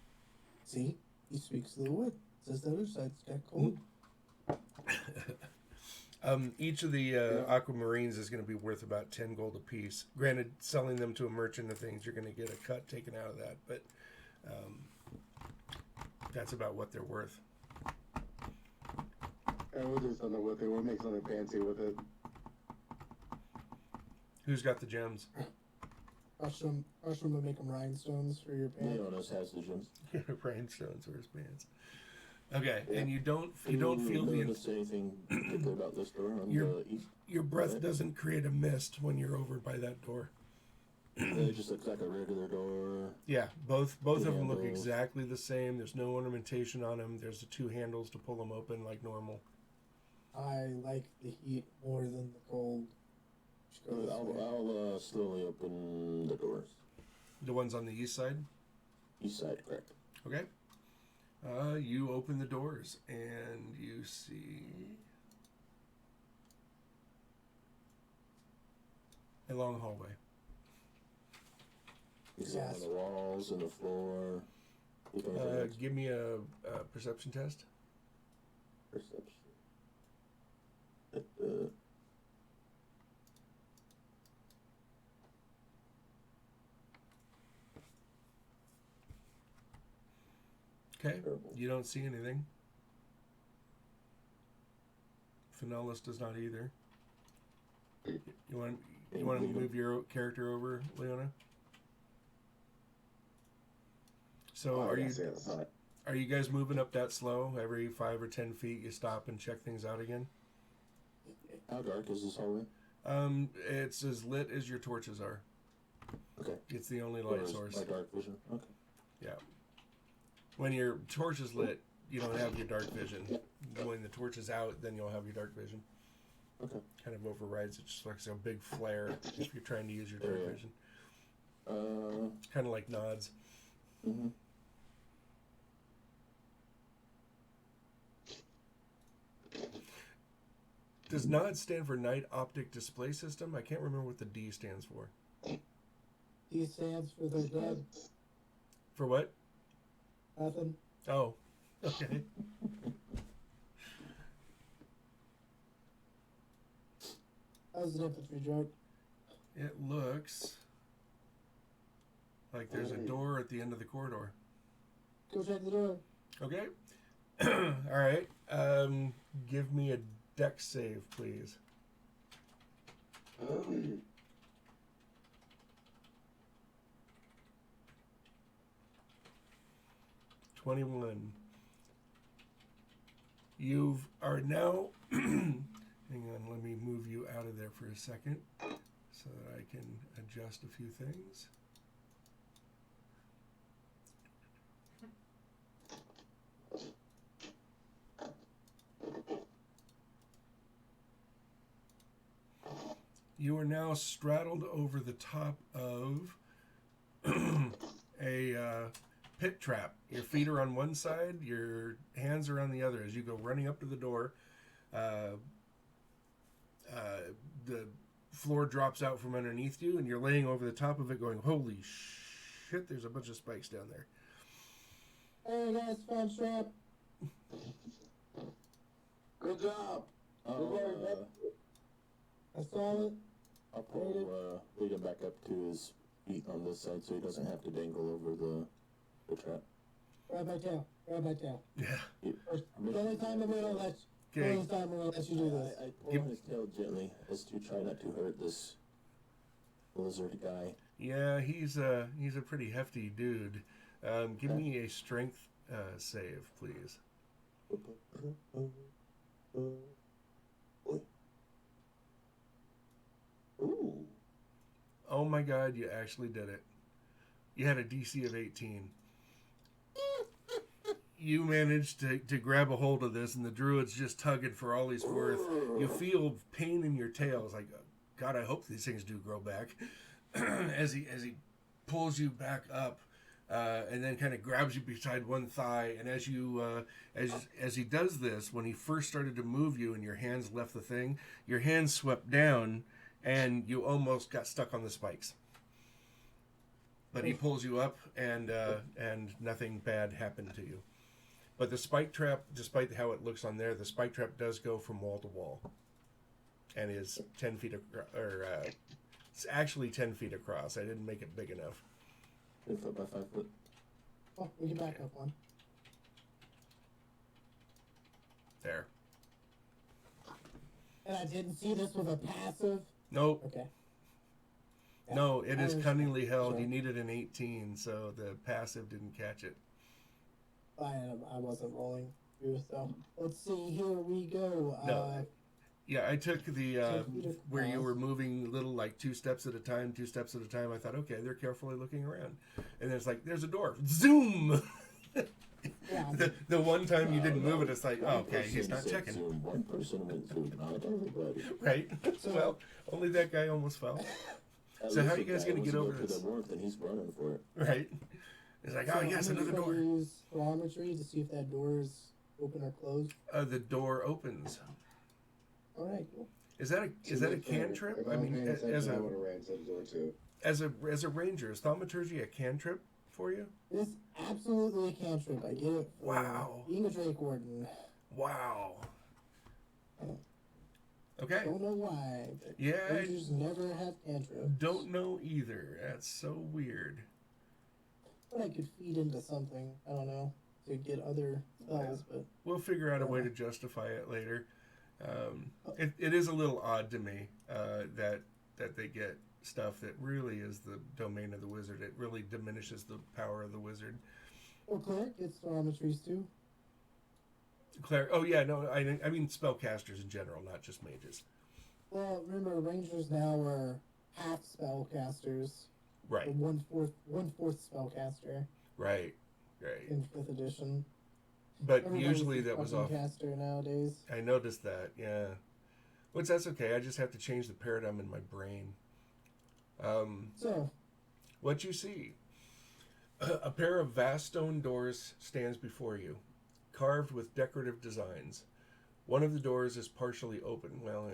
see, he speaks to the wood. Says the other side's got cold. Each of the aquamarines is going to be worth about 10 gold apiece. Granted, selling them to a merchant of things, you're going to get a cut taken out of that, but that's about what they're worth. And we'll do something with it. We'll make something fancy with it. Who's got the gems? Crush them and make them rhinestones for your pants. Leonis has the gems. Rhinestones for his pants. Okay, and you don't feel notice anything particular about this door on the east? Your breath doesn't create a mist when you're over by that door. It just looks like a regular door. Yeah, both of them look handles. exactly the same. There's no ornamentation on them. There's the two handles to pull them open like normal. I like the heat more than the cold. I'll slowly open the doors. The ones on the east side? East side, correct. Okay. You open the doors and you see a long hallway. Examine the walls and the floor. If anything else. Give me a perception test. Perception. Okay. You don't see anything. Finalis does not either. You want to move your character over, Leona? So Yes. are you guys moving up that slow? Every 5 or 10 feet, you stop and check things out again. How dark is this hallway? It's as lit as your torches are. Okay. It's the only light Or is source. my dark vision? Okay. Yeah. When your torch is lit, you don't have your dark vision. When the torch is out, then you'll have your dark vision. Okay. Kind of overrides it, just like a big flare if you're trying to use your dark vision. Kind of like nods. Mm-hmm. Does NOD stand for Night Optic Display System? I can't remember what the D stands for. D stands for the dead. For what? Nothing. Oh, okay. That was an infantry joke. It looks like there's a door at the end of the corridor. Go check the door. Okay. All right. Give me a dex save, please. 21. You are now. Hang on, let me move you out of there for a second so that I can adjust a few things. You are now straddled over the top of a pit trap. Your feet are on one side, your hands are on the other. As you go running up to the door, the floor drops out from underneath you, and you're laying over the top of it going, holy shit, there's a bunch of spikes down there. Hey guys, found strap. Good job. I saw it. I'll pull Lead back up to his feet on this side so he doesn't have to dangle over the trap. Grab my tail. Grab my tail. Yeah. The only time I'm gonna let you. The Okay. only time I'm gonna let you do this. I pull on his tail gently as to try not to hurt this lizard guy. Yeah, he's a pretty hefty dude. Give me a strength save, please. Ooh. Oh my god, you actually did it. You had a DC of 18. You managed to grab a hold of this, and the druid's just tugging for all he's worth. You feel pain in your tail. It's like, God, I hope these things do grow back. as he pulls you back up, and then kind of grabs you beside one thigh. And as you as he does this, when he first started to move you, and your hands left the thing, your hands swept down, and you almost got stuck on the spikes. But he pulls you up, and nothing bad happened to you. But the spike trap, despite how it looks on there, the spike trap does go from wall to wall, and is 10 feet it's actually 10 feet across. I didn't make it big enough. 10 foot by 5 foot. Oh, we can back up one. There. And I didn't see this with a passive. Nope. Okay. No, it is cunningly held. Sure. You needed an 18, so the passive didn't catch it. I wasn't rolling through, so let's see. Here we go. No. Yeah, I took the where you across. were moving little, like 2 steps at a time. I thought, okay, they're carefully looking around, and then it's like, there's a door. Zoom. Yeah. the one time you didn't move it, it's like, oh, okay, he's Person not said checking. Zoom. One person went through, not everybody. Right? Well, only that guy almost fell. At So least how are you the guys guy gonna was get over to this? the warmth and he's running for it. Right? It's like, oh, yes, I'm another just gonna door. Use barometry to see if that door is open or closed. The door opens. All right, cool. Is that a cantrip? I mean, as I would have ran to the door too. a ranger, is thaumaturgy a cantrip for you? It is absolutely a cantrip. I get it. For Wow. Being a Drake Warden. Wow. Okay. Don't know why. But Yeah, I Rangers never have cantrips. don't know either. That's so weird. But I could feed into something. I don't know to get other spells, but We'll figure out a way to justify it later. It is a little odd to me that they get stuff that really is the domain of the wizard. It really diminishes the power of the wizard. Well, cleric gets dormitories too. Oh yeah, no, I mean spellcasters in general, not just mages. Well, remember rangers now are half spellcasters. Right. Or one-fourth spellcaster Right. in 5th edition. But Everybody's usually a that was fucking off. caster nowadays. I noticed that, yeah. Which that's okay. I just have to change the paradigm in my brain. So, What you see? A pair of vast stone doors stands before you, carved with decorative designs. One of the doors is partially open. Well,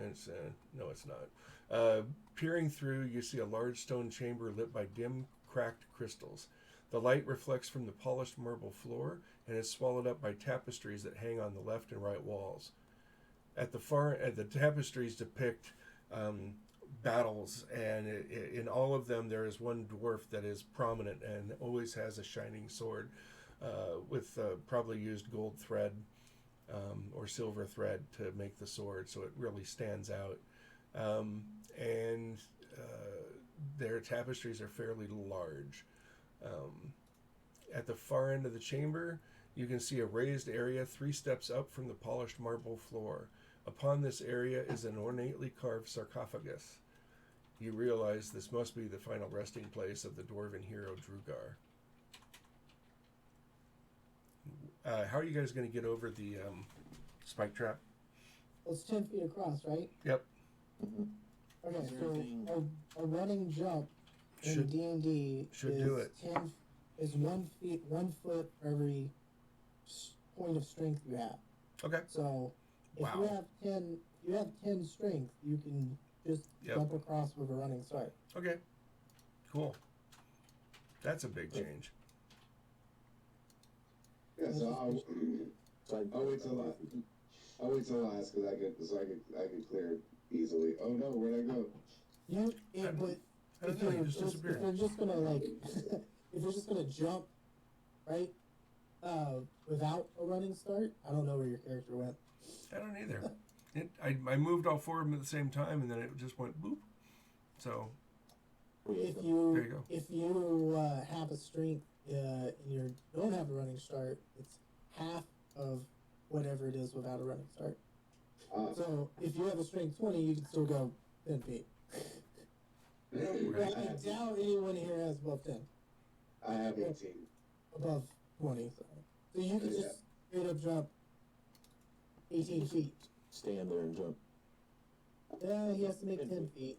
no, it's not. Peering through, you see a large stone chamber lit by dim, cracked crystals. The light reflects from the polished marble floor and is swallowed up by tapestries that hang on the left and right walls. At the tapestries depict battles, and in all of them there is one dwarf that is prominent and always has a shining sword with probably used gold thread or silver thread to make the sword, so it really stands out. And their tapestries are fairly large. At the far end of the chamber, you can see a raised area 3 steps up from the polished marble floor. Upon this area is an ornately carved sarcophagus. You realize this must be the final resting place of the dwarven hero Drugar. How are you guys going to get over the spike trap? well, it's 10 feet across, right? Yep. Okay, Is there so anything- a running jump in Should- D&D should is do it. 1 foot for every point of strength you have. Okay. So if Wow. you have 10 strength, you can just Yep. jump across with a running start. Okay. Cool. That's a big change. Yeah, so So I'll wait till last because I can clear it easily. Oh no, where'd I go? But I don't if know, you you're just just disappeared. if you're just gonna like if you're just gonna jump, right? Without a running start, I don't know where your character went. I don't either. I moved all 4 of them at the same time, and then it just went boop. So, If there you you go. have a strength and you don't have a running start, it's half of whatever it is without a running start. So if you have a strength 20, you can still go 10 feet. Right. I doubt anyone here has above 10, I have 18. above 20. So you can just straight up jump 18 feet. stand there and jump. Yeah, he has to make 10 feet.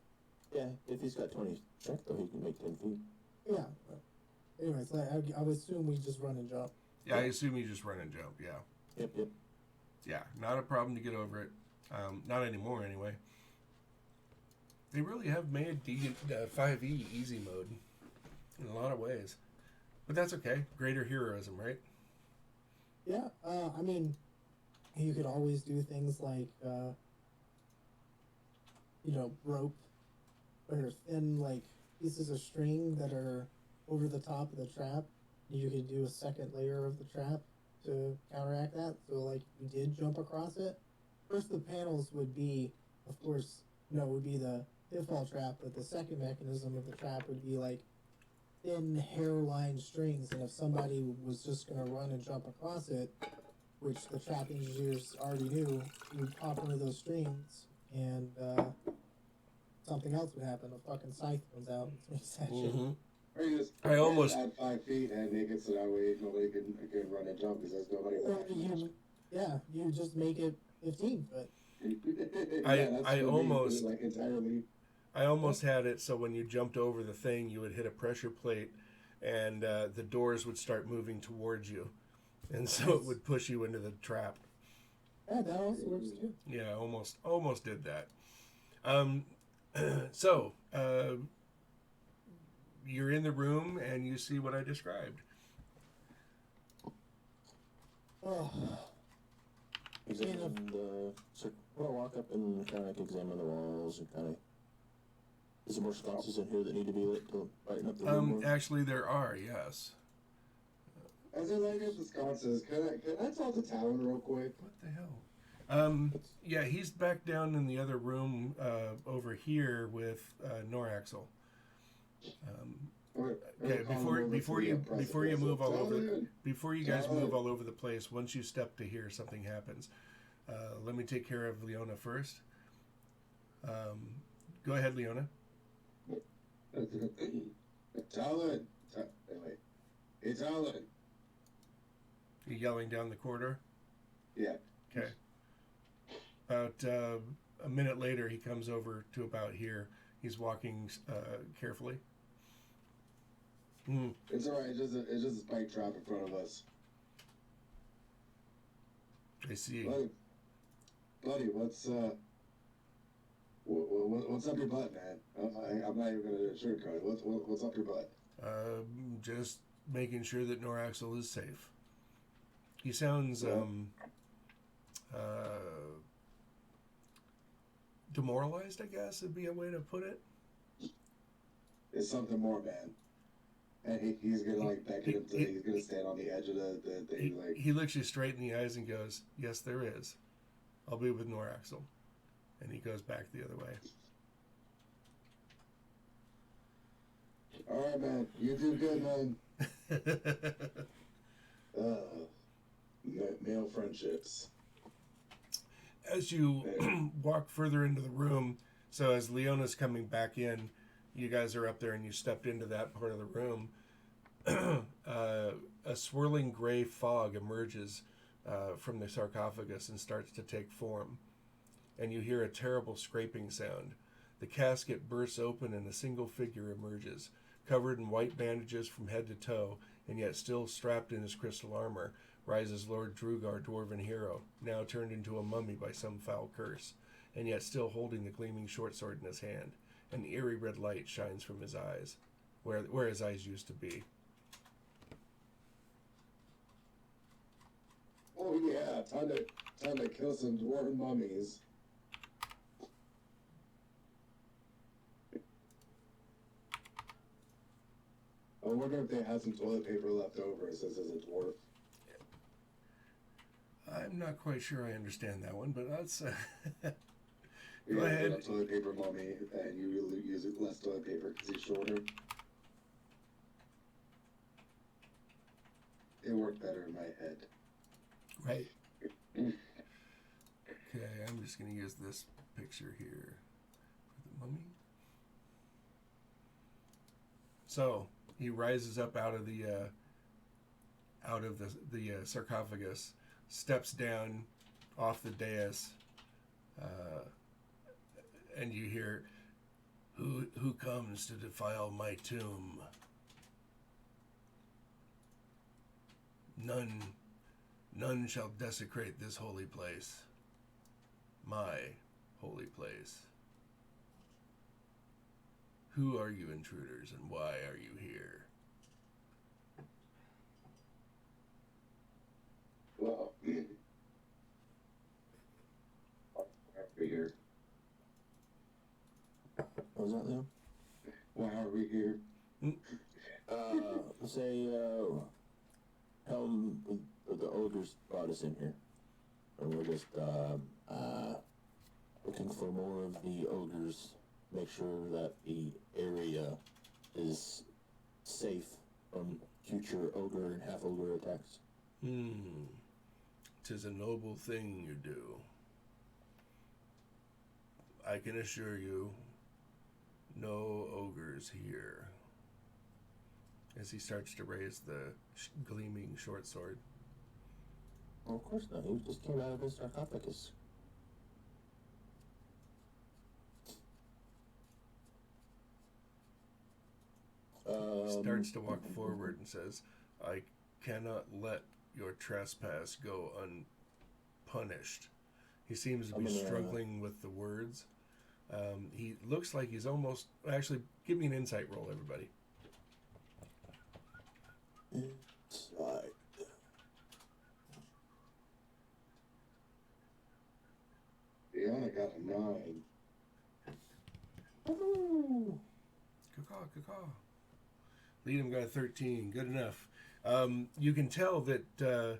Yeah, if he's got 20 strength, though, he can make 10 feet. Yeah. Anyways, I would assume we just run and jump. Yeah, I assume you just run and jump. Yeah. Yep. Yeah, not a problem to get over it. Not anymore, anyway. They really have made 5e easy mode in a lot of ways. But that's okay. Greater heroism, right? Yeah, I mean, you could always do things like, rope or thin, like, pieces of string that are over the top of the trap. You could do a second layer of the trap to counteract that. So, like, you did jump across it. First, the panels would be, of course, would be the pitfall trap, but the second mechanism of the trap would be, like, thin hairline strings, and if somebody was just going to run and jump across it, which the trap engineers already knew, you would pop one of those strings, and something else would happen. A fucking scythe comes out and swings that shit. Or you just I almost- add 5 feet and make it so that way nobody can run and jump because there's nobody. Or you just make it 15 foot. I almost- like entirely. I almost had it so when you jumped over the thing, you would hit a pressure plate, and the doors would start moving towards you, and so it would push you into the trap. Yeah, that also works too. Yeah, almost did that. So you're in the room and you see what I described. Oh, Examine the... Well, walk up and kind of like examine the walls and kind of... Is there more sconces in here that need to be lit to brighten up the room more? Actually, there are, yes. As I light up the sconces, can I talk to Talon real quick? What the hell? Yeah, he's back down in the other room over here with Noraxel. Okay, before you move all over, before you guys move all over the place, once you step to here, something happens. Let me take care of Leona first. Go ahead, Leona. Talon! Wait. Hey, Talon! You're yelling down the corridor? Yeah. Okay. About a minute later, he comes over to about here. He's walking carefully. It's alright, it's just a spike trap in front of us. I see. Buddy, what's up your butt, man? I'm not even gonna sugarcoat it. What's up your butt? Just making sure that Noraxel is safe. He sounds demoralized, I guess would be a way to put it. It's something more, man. And he's gonna like beckon him to. He's gonna stand on the edge of the thing. He looks you straight in the eyes and goes, "Yes, there is. I'll be with Noraxel." And he goes back the other way. All right, man. You do good, man. Male friendships. As you walk further into the room, so as Leona's coming back in, you guys are up there and you stepped into that part of the room. A swirling gray fog emerges from the sarcophagus and starts to take form. And you hear a terrible scraping sound. The casket bursts open and a single figure emerges, covered in white bandages from head to toe, and yet still strapped in his crystal armor, rises Lord Drugar, dwarven hero, now turned into a mummy by some foul curse, and yet still holding the gleaming short sword in his hand. An eerie red light shines from his eyes, where his eyes used to be. Oh yeah, time to kill some dwarven mummies. I wonder if they had some toilet paper left over since it's a dwarf. I'm not quite sure I understand that one, but that's... You Go ahead. A toilet paper mummy, and you use less toilet paper because he's shorter. It worked better in my head. Right. Okay, I'm just going to use this picture here for the mummy. So he rises up out of the sarcophagus, steps down off the dais, and you hear, "Who comes to defile my tomb? None shall desecrate this holy place, my holy place. Who are you intruders, and why are you here?" Well, we're here. What was that, Leo? Why are we here? Say, the ogres brought us in here. And we're just, looking for more of the ogres. Make sure that the area is safe from future ogre and half-ogre attacks. 'Tis a noble thing you do. I can assure you, no ogres here. As he starts to raise the gleaming short sword. Well, of course not. He just came out of his sarcophagus. Starts to walk forward and says, "I cannot let your trespass go unpunished." He seems to be struggling with the words. He looks like he's almost... Actually, give me an insight roll, everybody. Inside. Yeah, I got a 9. Woo! Caw. Liam got a 13. Good enough. You can tell that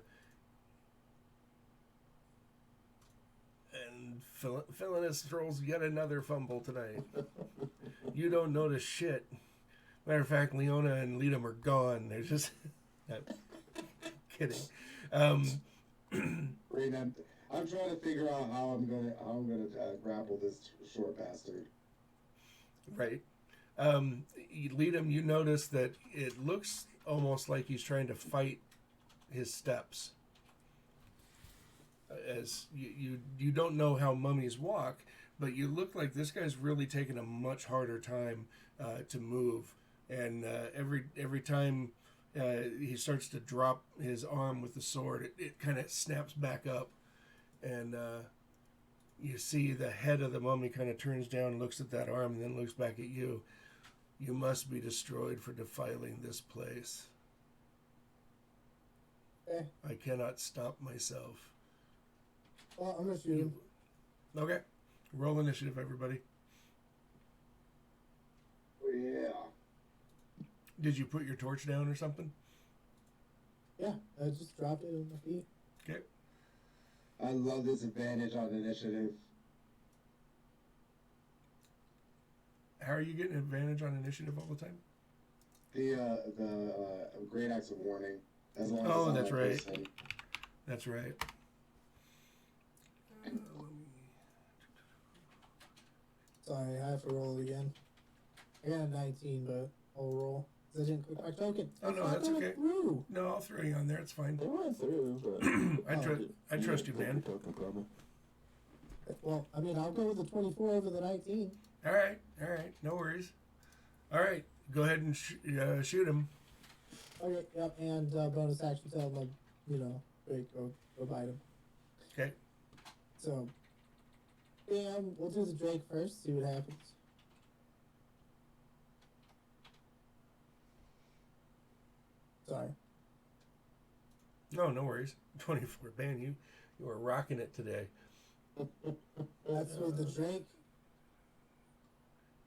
Villainous throws yet another fumble tonight. You don't notice shit. Matter of fact, Leona and Liam are gone. They're just kidding. Rain, I'm trying to figure out how I'm gonna grapple this short bastard. Right. Liam, you notice that it looks almost like he's trying to fight his steps. As you don't know how mummies walk, but you look like this guy's really taking a much harder time to move, and every time he starts to drop his arm with the sword, it kind of snaps back up, and you see the head of the mummy kind of turns down, looks at that arm, and then looks back at you. You must be destroyed for defiling this place. I cannot stop myself. Well, I'm gonna shoot him. Okay. Roll initiative, everybody. Yeah. Did you put your torch down or something? Yeah, I just dropped it in my feet. Okay. I love this advantage on initiative. How are you getting advantage on initiative all the time? The great acts of warning. As long Oh, as I'm that's that right. person. That's right. Sorry, I have to roll it again. I got a 19, but I'll roll. 'Cause I didn't click my token. Oh, no, It's that's not going okay. through. No, I'll throw you on there. It's fine. They went through, but I trust you, man. Token problem. Well, I mean, I'll go with the 24 over the 19. All right. No worries. All right. Go ahead and shoot him. Okay, yep, and bonus action tell him, wait, go bite him. Okay. So, yeah, we'll do the Drake first, see what happens. Sorry. No worries. 24. Man, you are rocking it today. That's with the Drake.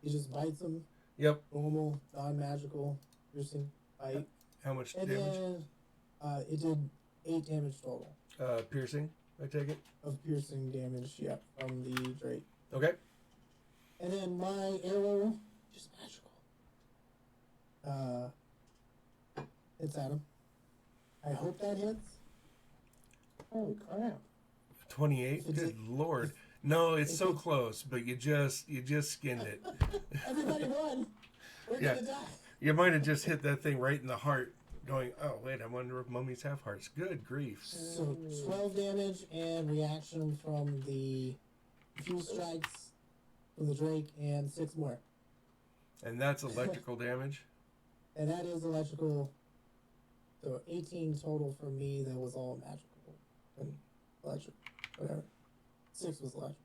He just bites him. Yep. Normal, non-magical, piercing bite. How much And damage? then it did 8 damage total Piercing, I take it. of piercing damage, yep, from the Drake. Okay. And then my arrow, just magical. Hits at him. I hope that hits. Holy crap. 28. Is Good it- lord. No, it's is so it- close, but you just skinned it. Everybody run! We're Yeah. gonna die! You might have just hit that thing right in the heart, going, oh, wait, I wonder if mummies have hearts. Good grief. So 12 damage and reaction from the few strikes from the Drake and 6 more. And that's electrical damage? And that is electrical. So 18 total for me, that was all magical. And electric, whatever. 6 was electric.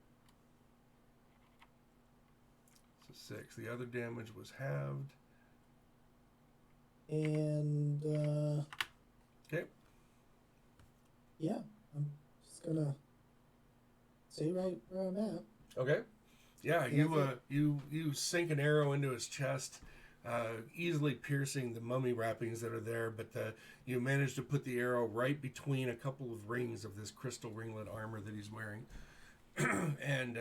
So 6. The other damage was halved. And, Okay. yeah, I'm just gonna stay right where I'm at. Okay. Yeah, you sink an arrow into his chest, easily piercing the mummy wrappings that are there, but you manage to put the arrow right between a couple of rings of this crystal ringlet armor that he's wearing. And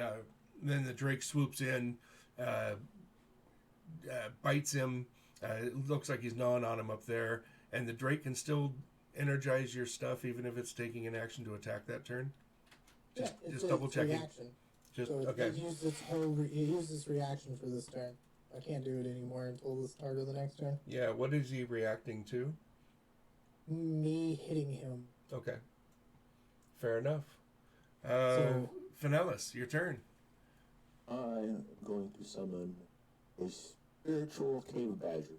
then the Drake swoops in, bites him. It looks like he's gnawing on him up there, and the Drake can still energize your stuff even if it's taking an action to attack that turn. Just it's double checking. Reaction. Just So okay. it used its whole it used its reaction for this turn. I can't do it anymore until the start of the next turn. Yeah, what is he reacting to? Me hitting him. Okay. Fair enough. So- Finellis, your turn. I'm going to summon a spiritual cave badger.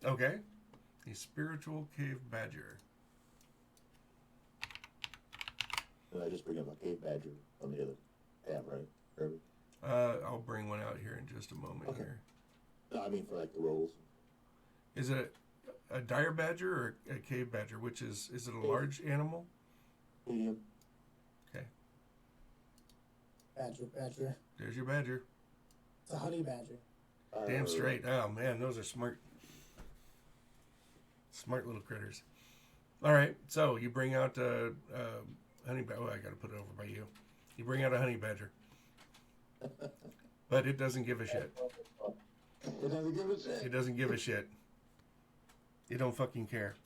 Okay. A spiritual cave badger. And I just bring up a cave badger on the other tab, right? Kirby? I'll bring one out here in just a moment Okay. here. No, I mean for like the rolls. Is it a dire badger or a cave badger? Which is it a large animal? Medium. Okay. Badger. There's your badger. It's a honey badger. Damn straight. Oh man, those are smart. Smart little critters. All right, so you bring out honey badger. Oh, I got to put it over by you. You bring out a honey badger. But it doesn't give a shit. It doesn't give a shit. It doesn't give a shit. It don't fucking care.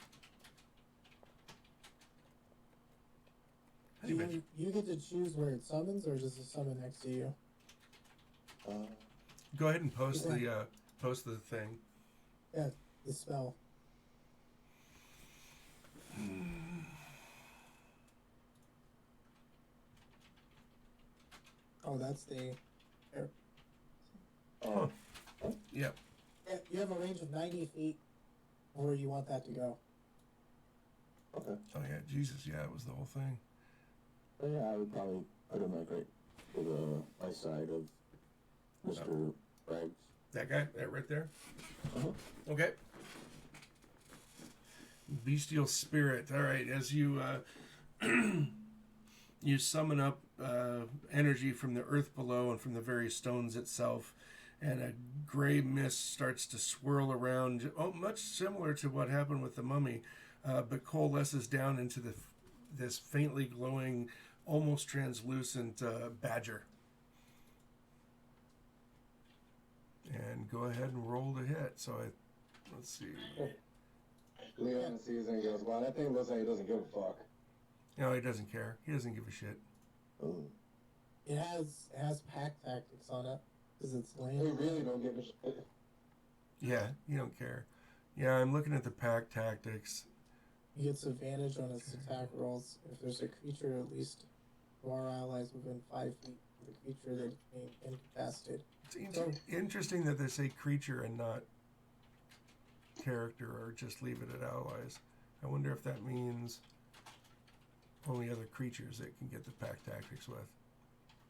Do you get to choose where it summons, or does it summon next to you? Go ahead and post the thing. Yeah, the spell. Oh, that's the. Here. Oh, Yep. Yeah, you have a range of 90 feet where you want that to go. okay. Oh yeah, Jesus, yeah, it was the whole thing. So yeah, I would probably put him like right to the my side of Mr. Braggs. That guy, that right there. Uh-huh. Okay. Bestial spirit. All right, as you you summon up energy from the earth below and from the very stones itself, and a gray mist starts to swirl around, much similar to what happened with the mummy, but coalesces down into this faintly glowing, almost translucent badger. And go ahead and roll to hit. So let's see. Leon sees it and goes, wow, that thing looks like it doesn't give a fuck. No, he doesn't care. He doesn't give a shit. Oh. It has pack tactics on it because it's They land. really don't give a shit. Yeah, you don't care. Yeah, I'm looking at the pack tactics. It gets advantage on its attack rolls if there's a creature at least who are allies within 5 feet of the creature that is being incapacitated. It's interesting that they say creature and not character, or just leave it at allies. I wonder if that means only other creatures that can get the pack tactics with.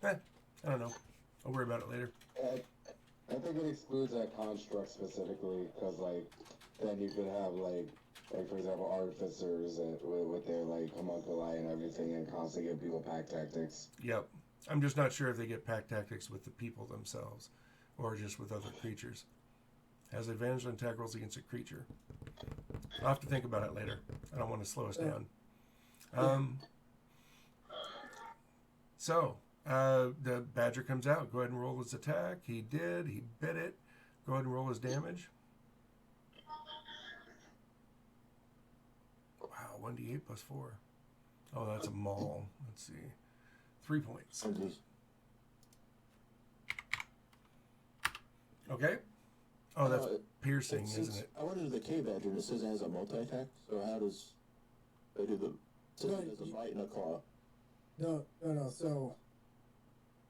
I don't know. I'll worry about it later. I think it excludes that construct specifically because, like, then you could have, like for example, artificers with their, like, homunculi and everything and constantly give people pack tactics. Yep. I'm just not sure if they get pack tactics with the people themselves or just with other creatures. Has advantage on attack rolls against a creature. I'll have to think about it later. I don't want to slow us down. So, the badger comes out. Go ahead and roll his attack. He did. He bit it. Go ahead and roll his damage. Wow, 1d8 plus 4. Oh, that's a maul. Let's see. 3 points. Okay. Okay. Oh, that's piercing, Since isn't it? I went into the K Badger and it says it has a multi-attack, so how does they do the... It says it has a bite and a claw. No. So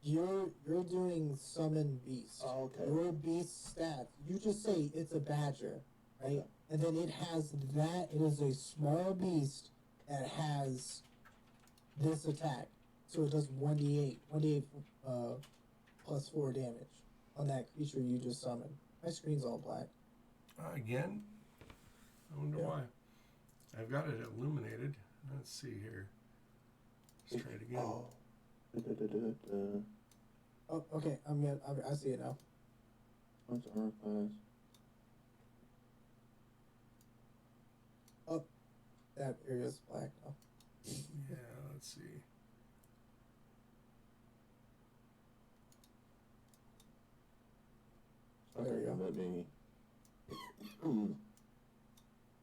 you're doing summon beast. Oh, okay. Your beast stats. You just say it's a badger, right? Okay. And then it has that. It is a small beast that has this attack. So it does 1d8 plus 4 damage on that creature you just summoned. My screen's all black. Again? I wonder Yeah. why. I've got it illuminated. Let's see here. Let's try it again. Oh. Oh, okay. I see it now. What's our class? Oh, that area's black now. Yeah, let's see. There you go. Let me...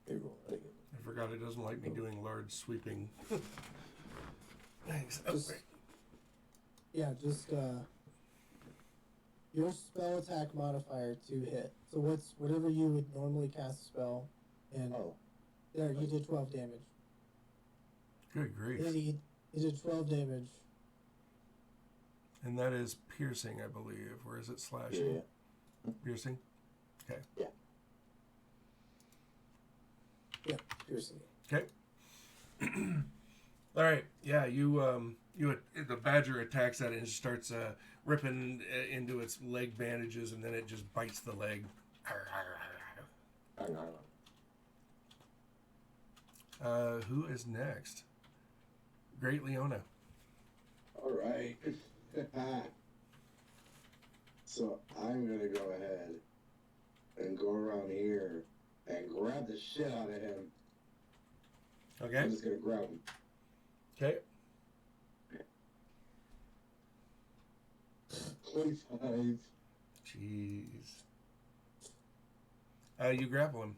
Here, roll that again. I forgot it doesn't like me doing large sweeping. Thanks. Oh, Just- great. Yeah, just your spell attack modifier to hit. So whatever you would normally cast a spell, and Oh. there you did 12 damage. Good grief. Yeah, you did 12 damage. And that is piercing, I believe. Or is it slashing? Yeah. Piercing? Okay. Yeah, piercing. Okay. All right. Yeah, the badger attacks that and starts ripping into its leg bandages, and then it just bites the leg. Who is next? Great Leona. All right. So I'm going to go ahead and go around here and grab the shit out of him. Okay. I'm just going to grab him. Okay. 25. Jeez. You grapple him.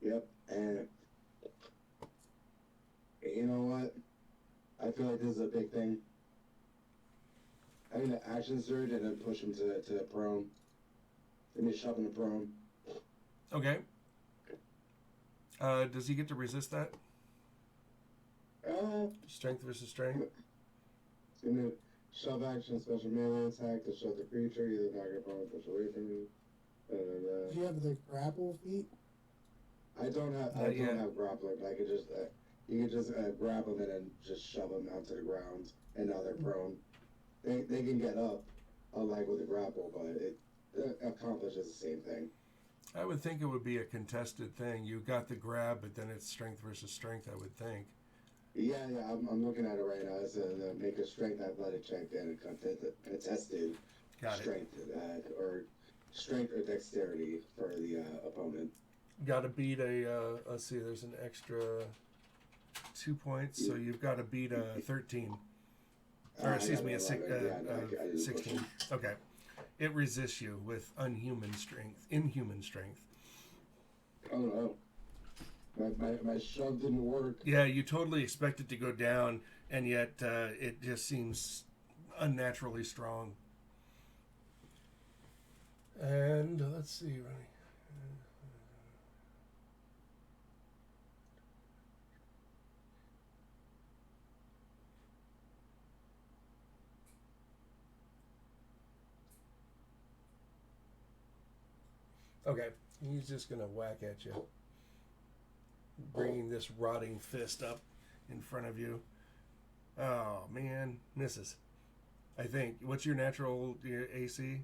Yep, and you know what? I feel like this is a big thing. I'm gonna action surge and then push him to prone. Let me shove him to prone. Okay. Does he get to resist that? Strength versus strength? It's gonna shove action, special melee attack to shove the creature, either target prone or push away from you. Do you have the grapple feat? I don't have grappling, but I could just you could just grab them and then just shove them out to the ground, and now they're prone. They can get up, unlike with a grapple, but it accomplishes the same thing. I would think it would be a contested thing. You got the grab, but then it's strength versus strength, I would think. Yeah, I'm looking at it right now. It's a make a strength athletic check and a contested strength or strength or dexterity for the opponent. Got to beat a. Let's see. There's an extra 2 points, so you've got to beat a 13. Or excuse me, a 16. Okay. It resists you with inhuman strength. Oh no. My shove didn't work. Yeah, you totally expect it to go down, and yet it just seems unnaturally strong. And let's see, Ronnie. Okay, he's just gonna whack at you, bringing this rotting fist up in front of you. Oh man, misses. I think. What's your natural AC?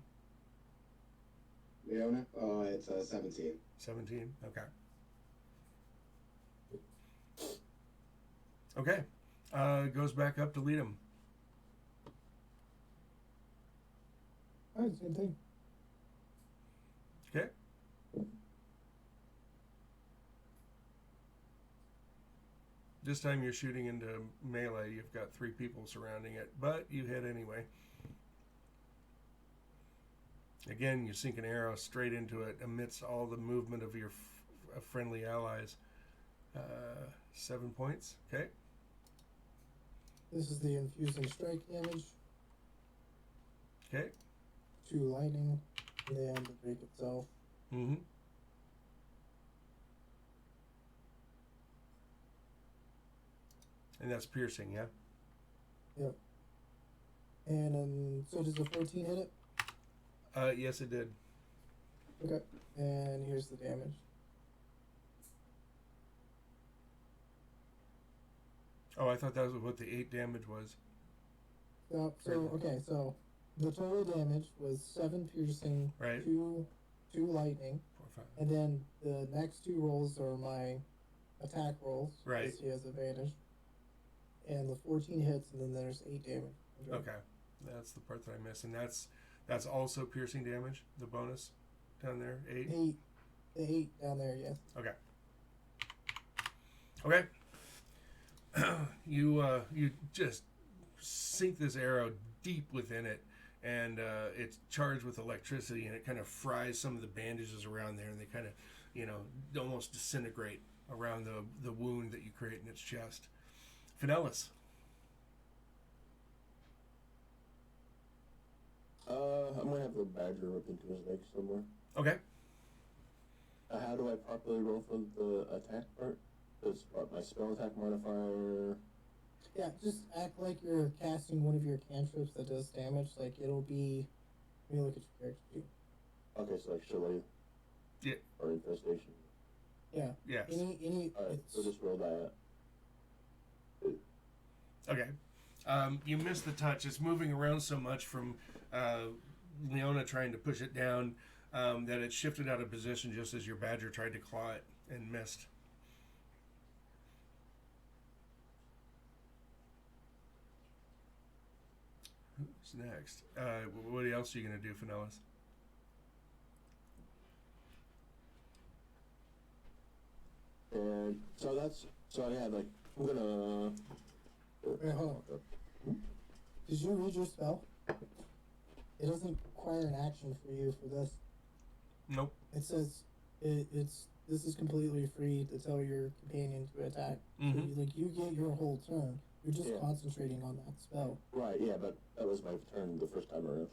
Leona? Oh, it's 17. 17. Okay. Okay. Goes back up to lead him. Alright, same thing. Okay. This time you're shooting into melee. You've got 3 people surrounding it, but you hit anyway. Again, you sink an arrow straight into it amidst all the movement of your friendly allies. 7 points. Okay. This is the infusing strike damage. Okay. 2 lightning, and then the drake itself. Mm-hmm. And that's piercing, yeah? Yep. And so does the 14 hit it? Yes, it did. Okay. And here's the damage. Oh, I thought that was what the 8 damage was. Okay, so the total damage was 7 piercing, Right. 2 lightning, 4, 5. and then the next 2 rolls are my attack rolls. Right. Because he has advantage. And the 14 hits, and then there's 8 damage. Okay. That's the part that I missed. And that's also piercing damage, the bonus down there, 8? 8. The 8 down there, yes. Okay. Okay. You just sink this arrow deep within it, and it's charged with electricity, and it kind of fries some of the bandages around there, and they kind of, almost disintegrate around the wound that you create in its chest. Finellis. I'm gonna have the badger rip into his leg somewhere. Okay. How do I properly roll for the attack part? Does my spell attack modifier? Yeah, just act like you're casting one of your cantrips that does damage. Like, it'll be... Let me look at your character sheet. Okay, so like shillelagh. Yeah. Or infestation. Yeah. Yes. Any Alright, so just roll that. Okay. You missed the touch. It's moving around so much from Leona trying to push it down that it shifted out of position just as your badger tried to claw it and missed. Who's next? What else are you going to do, Finellis? And so I had like, I'm gonna... Wait, hold on. Did you read your spell? It doesn't require an action for you for this. Nope. It says this is completely free to tell your companion to attack. Mm-hmm. So you get your whole turn. You're just Yeah. concentrating on that spell. Right, yeah, but that was my turn the first time around.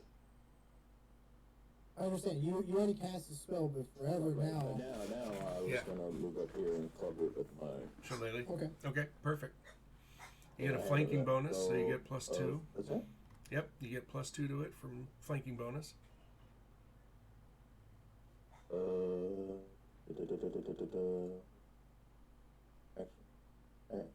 I understand. You already cast the spell, but forever Right, now. but now I was Yeah. gonna move up here and cover it with my... Shillelagh. Okay. Okay, perfect. You get I a have flanking a bonus, so you row get plus of- 2. What's that? Yep, you get plus 2 to it from flanking bonus. Action. Alright.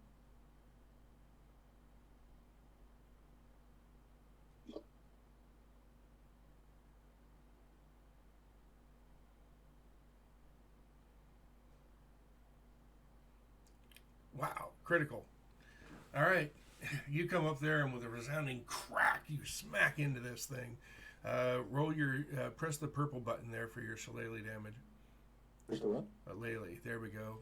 Wow, critical. All right, you come up there and with a resounding crack, you smack into this thing. Roll your, press the purple button there for your shillelagh damage. Where's the what? Lely, there we go.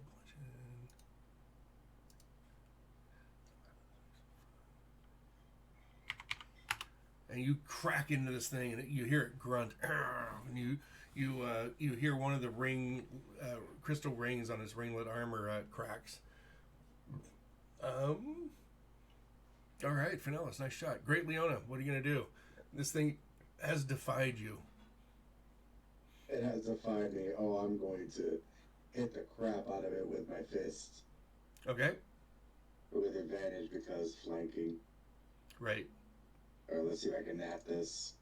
And you crack into this thing, and you hear it grunt. And you hear one of the crystal rings on his ringlet armor cracks. All right, Finellis, nice shot. Great, Leona. What are you gonna do? This thing has defied you. It has defied me. Oh, I'm going to hit the crap out of it with my fist. Okay. With advantage because flanking. Right. Alright, let's see if I can nat this.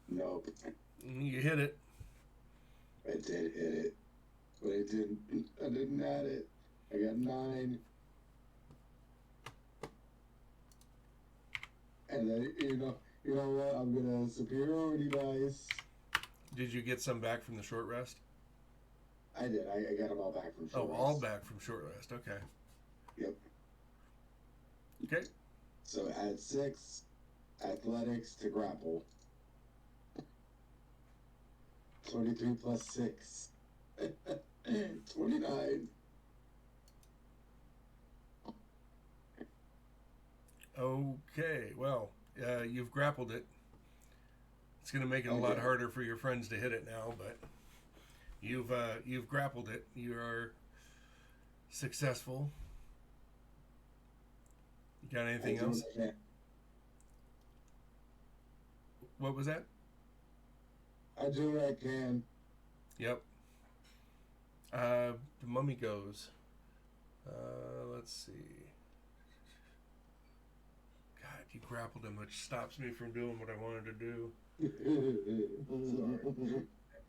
Nope. You hit it. I did hit it. But I didn't nat it. I got 9. And then, you know what? I'm gonna superiority dice. Did you get some back from the short rest? I did. I got them all back from short rest. All back from short rest. Okay. Yep. Okay. So add 6 athletics to grapple. 23 plus 6. 29. Okay. Well, you've grappled it. It's going to make it a lot harder for your friends to hit it now, but you've grappled it. You are successful. You got anything else? What was that? I do what I can. Yep. The mummy goes. Let's see. God, you grappled him, which stops me from doing what I wanted to do. Sorry.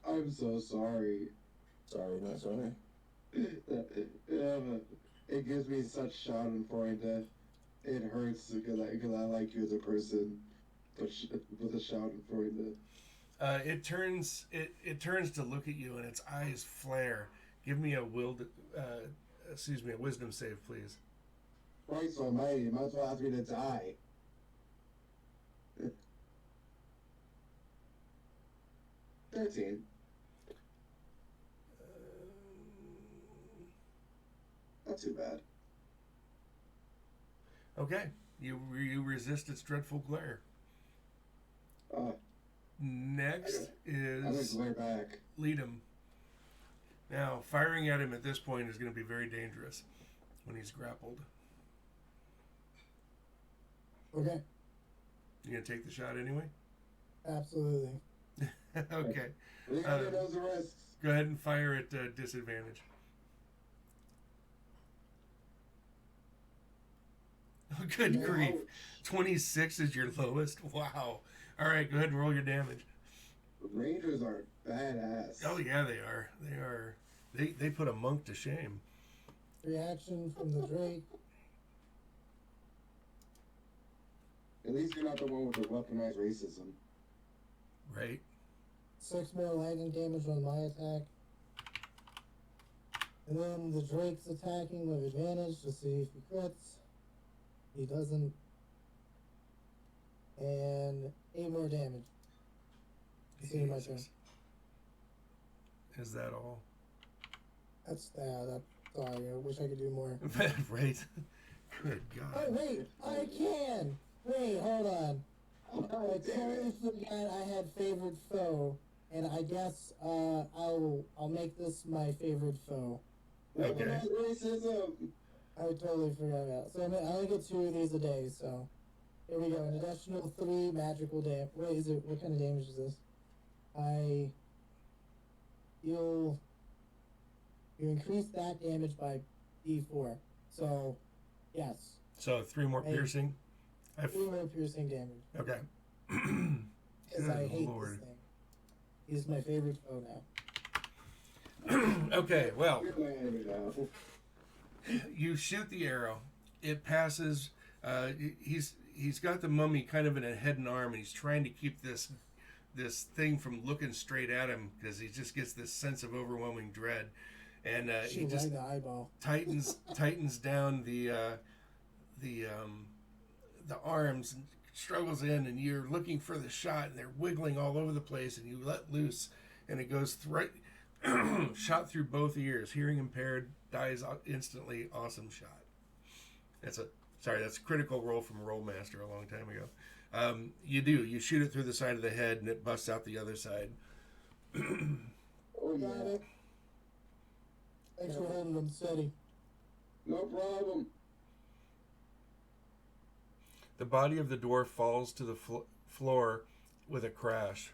I'm so sorry. Sorry, not sorry. It gives me such schadenfreude. It hurts because I like you as a person, but with a schadenfreude. It turns to look at you, and its eyes flare. Give me a wisdom save, please. Christ almighty, you might as well ask me to die. 13. Not too bad. Okay, you resist its dreadful glare. Next I'm gonna is glare back. lead him. Now, firing at him at this point is going to be very dangerous when he's grappled. Okay. You going to take the shot anyway? Absolutely. Okay. Leander knows the risks. Go ahead and fire at disadvantage. Oh, good grief. 26 is your lowest? Wow. All right, go ahead and roll your damage. Rangers are badass. Oh, yeah, they are. They are. They put a monk to shame. Reaction from the Drake. At least you're not the one with the weaponized racism. Right? 6 more lightning damage on my attack. And then the Drake's attacking with advantage to see if he crits. He doesn't. And 8 more damage. Consider my turn. Jesus. Is that all? That's sorry, I wish I could do more. Right. Good Oh, God. wait, I can! Wait, hold on. I totally forgot I had favorite foe, and I guess I'll make this my favorite foe. Okay. Weaponize racism. I totally forgot about it. So I only get 2 of these a day, so here we go. An additional 3 magical damage. Wait, is it what kind of damage is this? You increase that damage by D4. So yes. So 3 more Hey. piercing. 3 more piercing damage. Okay. Because I Good hate Lord. this thing. He's my favorite foe now. Okay, well, You're my enemy now. you shoot the arrow. It passes. He's got the mummy kind of in a head and arm, and he's trying to keep this thing from looking straight at him because he just gets this sense of overwhelming dread, and he Shoot just right in the eyeball. tightens down the arms and struggles in, and you're looking for the shot, and they're wiggling all over the place, and you let loose, and it goes right shot through both ears. Hearing impaired, dies instantly. Awesome shot. That's a critical roll from Rollmaster a long time ago. You shoot it through the side of the head, and it busts out the other side. Oh, Got yeah. it. Thanks for holding him steady. No problem. The body of the dwarf falls to the floor with a crash.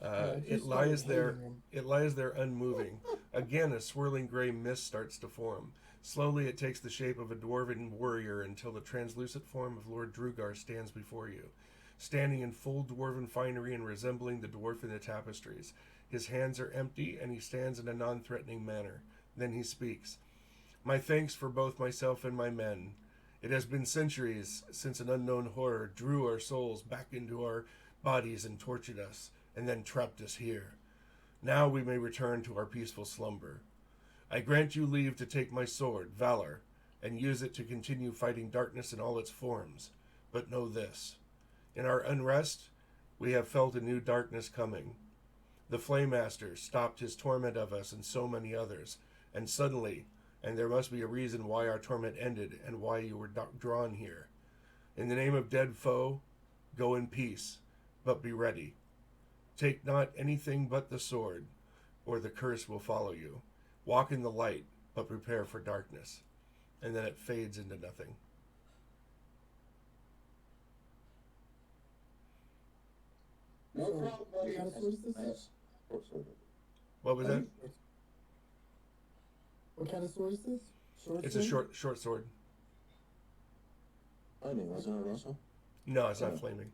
It lies there. It lies there unmoving. Again, a swirling gray mist starts to form. Slowly, it takes the shape of a dwarven warrior until the translucent form of Lord Drugar stands before you, standing in full dwarven finery and resembling the dwarf in the tapestries. His hands are empty, and he stands in a non-threatening manner. Then he speaks. "My thanks for both myself and my men. It has been centuries since an unknown horror drew our souls back into our bodies and tortured us, and then trapped us here. Now we may return to our peaceful slumber. I grant you leave to take my sword, Valor, and use it to continue fighting darkness in all its forms. But know this. In our unrest, we have felt a new darkness coming. The Flaymaster stopped his torment of us and so many others, and suddenly, and there must be a reason why our torment ended and why you were drawn here. In the name of dead foe, go in peace, but be ready. Take not anything but the sword, or the curse will follow you. Walk in the light, but prepare for darkness." And then it fades into nothing. No So, problem, what buddy. kind of sword is this? Nice. Short sword. What was that? What kind of sword is this? Short It's a sword? short sword. Flaming, wasn't it also? No, it's not Oh. flaming.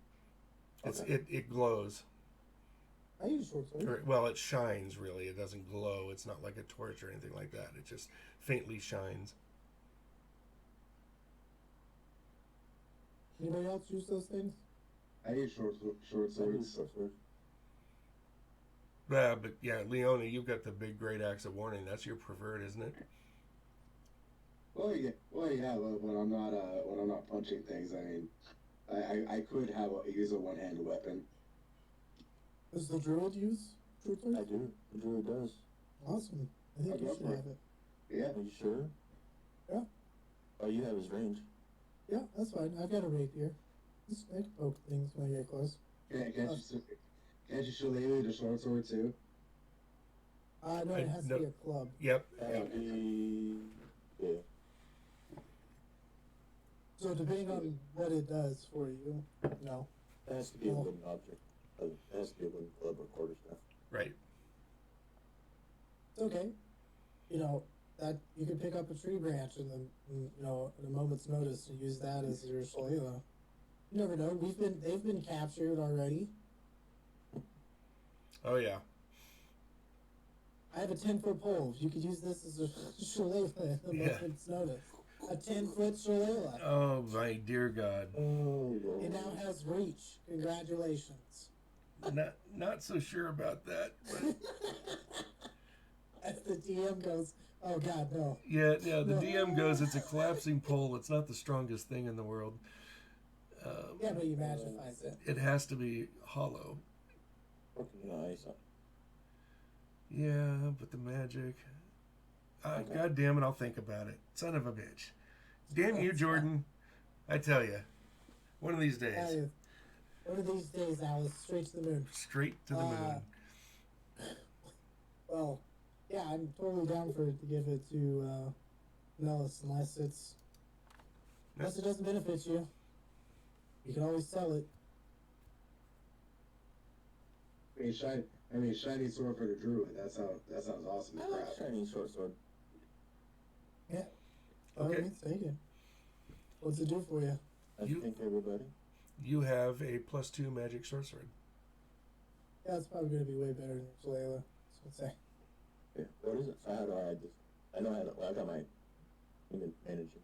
It's Okay. it glows. I use short sword. Or, well, it shines, really. It doesn't glow. It's not like a torch or anything like that. It just faintly shines. Anybody else use those things? I use short I use swords. short sword. But yeah, Leona, you've got the big great axe of warning. That's your preferred, isn't it? Well, yeah. When I'm not punching things, I mean, I could use a one-handed weapon. Does the druid use short sword? I do. The druid does. Awesome. I think I'd you go should for it. have it. Yeah. Are you sure? Yeah. All you have is range. Yeah, that's fine. I've got a rapier. Just I can poke things when I get close. Can't you shillelagh the short sword too? No, it has to be a club. Yep. That would be... Yeah. So depending on what it does for you, no. It has to be a wooden object. It has to be a wooden club or quarterstaff. Right. It's okay. You know, that you could pick up a tree branch and then, at a moment's notice and use that as your shillelagh. You never know. They've been captured already. Oh yeah. I have a 10-foot pole. You could use this as a shillelagh at a Yeah. moment's notice. A 10-foot shillelagh. Oh my dear God. Oh, It now has reach. Congratulations. Not so sure about that. But As the DM goes, oh God, no. yeah. The DM goes, it's a collapsing pole. It's not the strongest thing in the world. Yeah, but he magifies it. It has to be hollow. fucking nice. Yeah, but the magic. Okay. God damn it, I'll think about it. Son of a bitch. Damn you, That's Jordan. I tell you. One of these days. One of these days, Alice, straight to the moon. Straight to the moon. Well, yeah, I'm totally down for it to give it to Nellis, unless it doesn't benefit you. You can always sell it. I mean, shiny sword for the druid. That sounds awesome. I like shiny short sword. Yeah. Okay. Take it. What's it do for you? I think everybody. You have a +2 magic short sword. Yeah, it's probably going to be way better than Jalala. That's what I'd say. Yeah. What is it? So how do I add this? I know how to. Well, I got my manage it.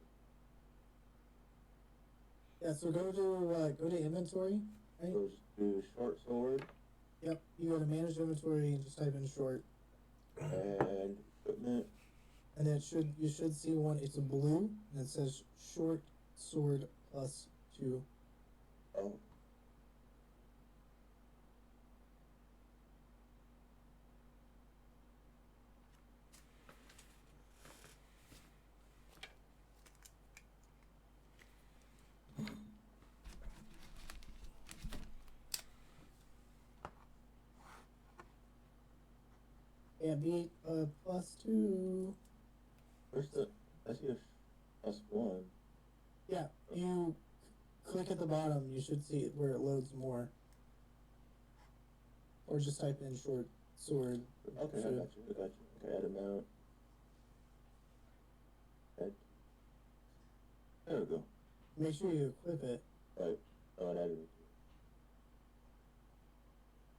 Yeah, so go to inventory, right? Goes to short sword Yep, you go to manage inventory and just type in short, and equipment. and then you should see one. It's a blue and it says short sword +2. Oh. Yeah, be +2. Where's the? I see a +1. Yeah, you click at the bottom. You should see it where it loads more, or just type in short sword. Okay, I got you. Okay, add amount. Add. There we go. Make sure you equip it Right. Oh, I added it.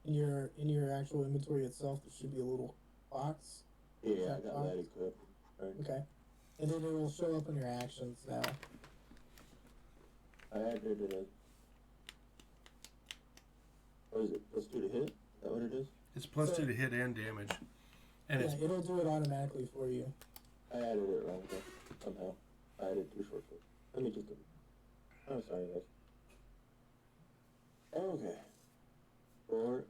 in your actual inventory itself. There should be a little box. Yeah, I got that equipped. Right. Okay, and then it will show up in your actions now. I added it. What is it? +2 to hit? Is that what it is? It's +2 to hit and damage. And Yeah, it'll do it automatically for you. I added it wrong though, somehow. I added 2 short swords. Let me just. Oh, sorry guys. Okay. Board.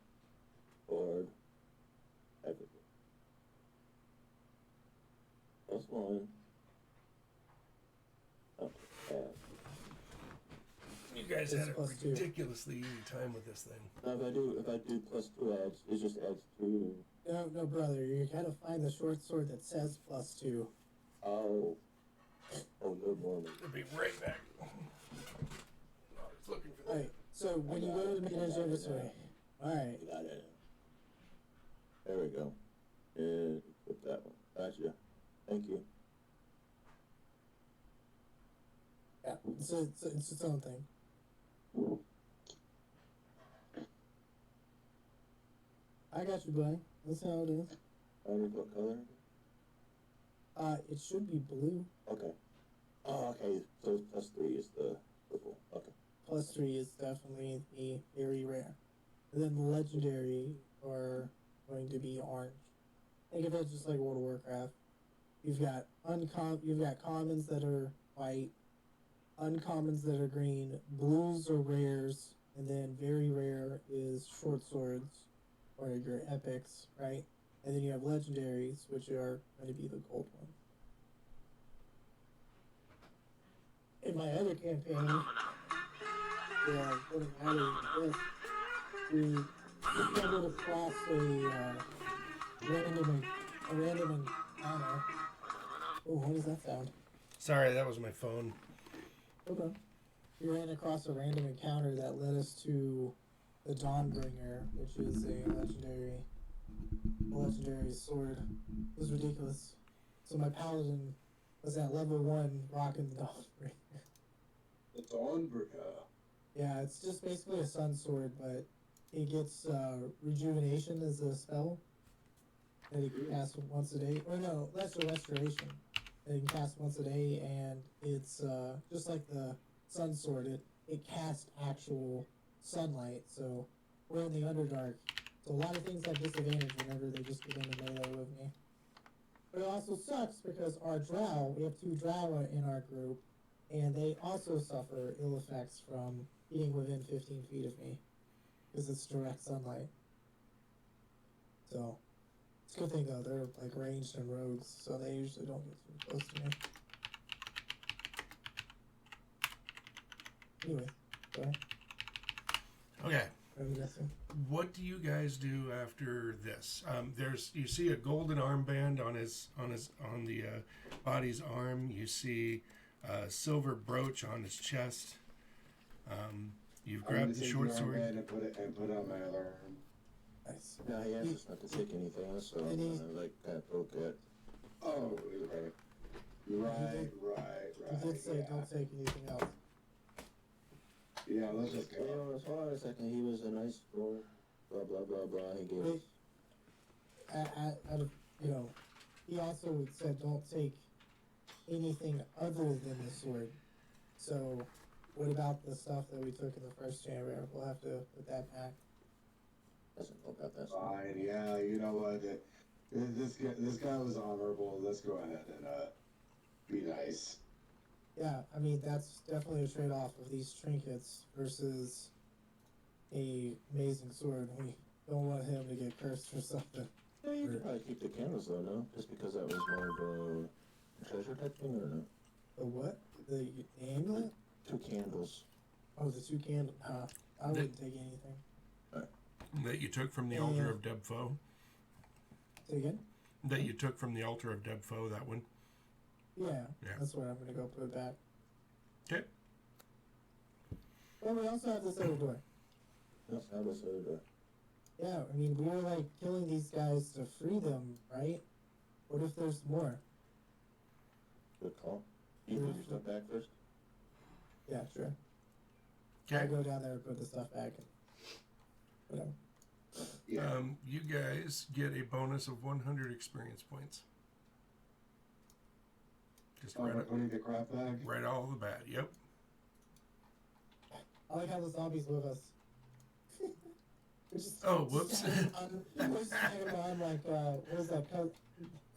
Everything. +1. Okay. you guys It's had a +2. ridiculously easy time with this thing. Now if I do +2 adds, it just adds 2. No, brother. You gotta find the short sword that says +2. Oh. Oh, good morning. I'll be right back. I was looking for that. Alright, so when you go to the manage inventory, alright, Got it. There we go. And equip that one. Gotcha. Thank you. yeah, it's its own thing. I got you, buddy. That's how it is. What color? It should be blue. Okay. Oh, okay. So +3 is the purple. Okay. +3 is definitely the very rare. And then the legendary are going to be orange. Think of it just like World of Warcraft. You've got commons that are white, uncommons that are green, blues are rares, and then very rare is short swords or your epics, right? And then you have legendaries, which are going to be the gold ones. In my other campaign, where I'm putting out of this, we stumbled across a random encounter. Oh, what does that sound? Sorry, that was my phone. Okay. We ran across a random encounter that led us to the Dawnbringer, which is a legendary sword. It was ridiculous. So my paladin was at level 1 rocking the Dawnbringer. The Dawnbringer. Yeah, it's just basically a sun sword, but it gets rejuvenation as a spell that you can cast once a day. Or no, lesser restoration that you can cast once a day, and it's just like the sun sword. It casts actual sunlight, so we're in the Underdark. So a lot of things have disadvantage whenever they just get into melee with me. But it also sucks because our drow, we have 2 drow in our group, and they also suffer ill effects from being within 15 feet of me because it's direct sunlight. So It's a good thing though, they're like ranged and rogues, so they usually don't get too close to me. Anyway, sorry. Okay. I'm guessing. What do you guys do after this? You see a golden armband on the body's arm. You see a silver brooch on his chest. You've grabbed the short sword and put it on my other arm. Nice. No, he asked us not to take anything else, so I'm Any- gonna like kind of poke at. Oh, right. He did say don't take anything else. Yeah, let's just You go. know, hold on a second. He was a nice boy. Blah blah blah blah. He gave us. He also said don't take anything other than the sword. So, what about the stuff that we took in the first chamber? We'll have to put that back. Doesn't poke out that. Fine, yeah, you know what? This guy was honorable. Let's go ahead and be nice. Yeah, I mean that's definitely a trade-off of these trinkets versus a amazing sword. We don't want him to get cursed or something. Yeah, you could probably keep the candles though, no? Just because that was more of a treasure type thing, or no? The what? The amulet? 2 candles. Oh, the 2 candles. I wouldn't take anything. that you took from the altar of Deb Foe. Say again? That you took from the altar of Deb Foe, that one. Yeah, Yeah. that's where I'm gonna go put it back. Okay. Well, we also have this other door. Yes, that was Yeah, I mean, we were like killing these guys to free them, right? What if there's more? good call. You put your stuff back first? Yeah, sure. Okay. I'll go down there and put the stuff back and whatever. Yeah. You guys get a bonus of 100 experience points. Just Oh, we're putting the crap back? right all the bat. Yep. I like how the zombies with us. We're just, Oh, whoops. We're just hanging around like, what is that?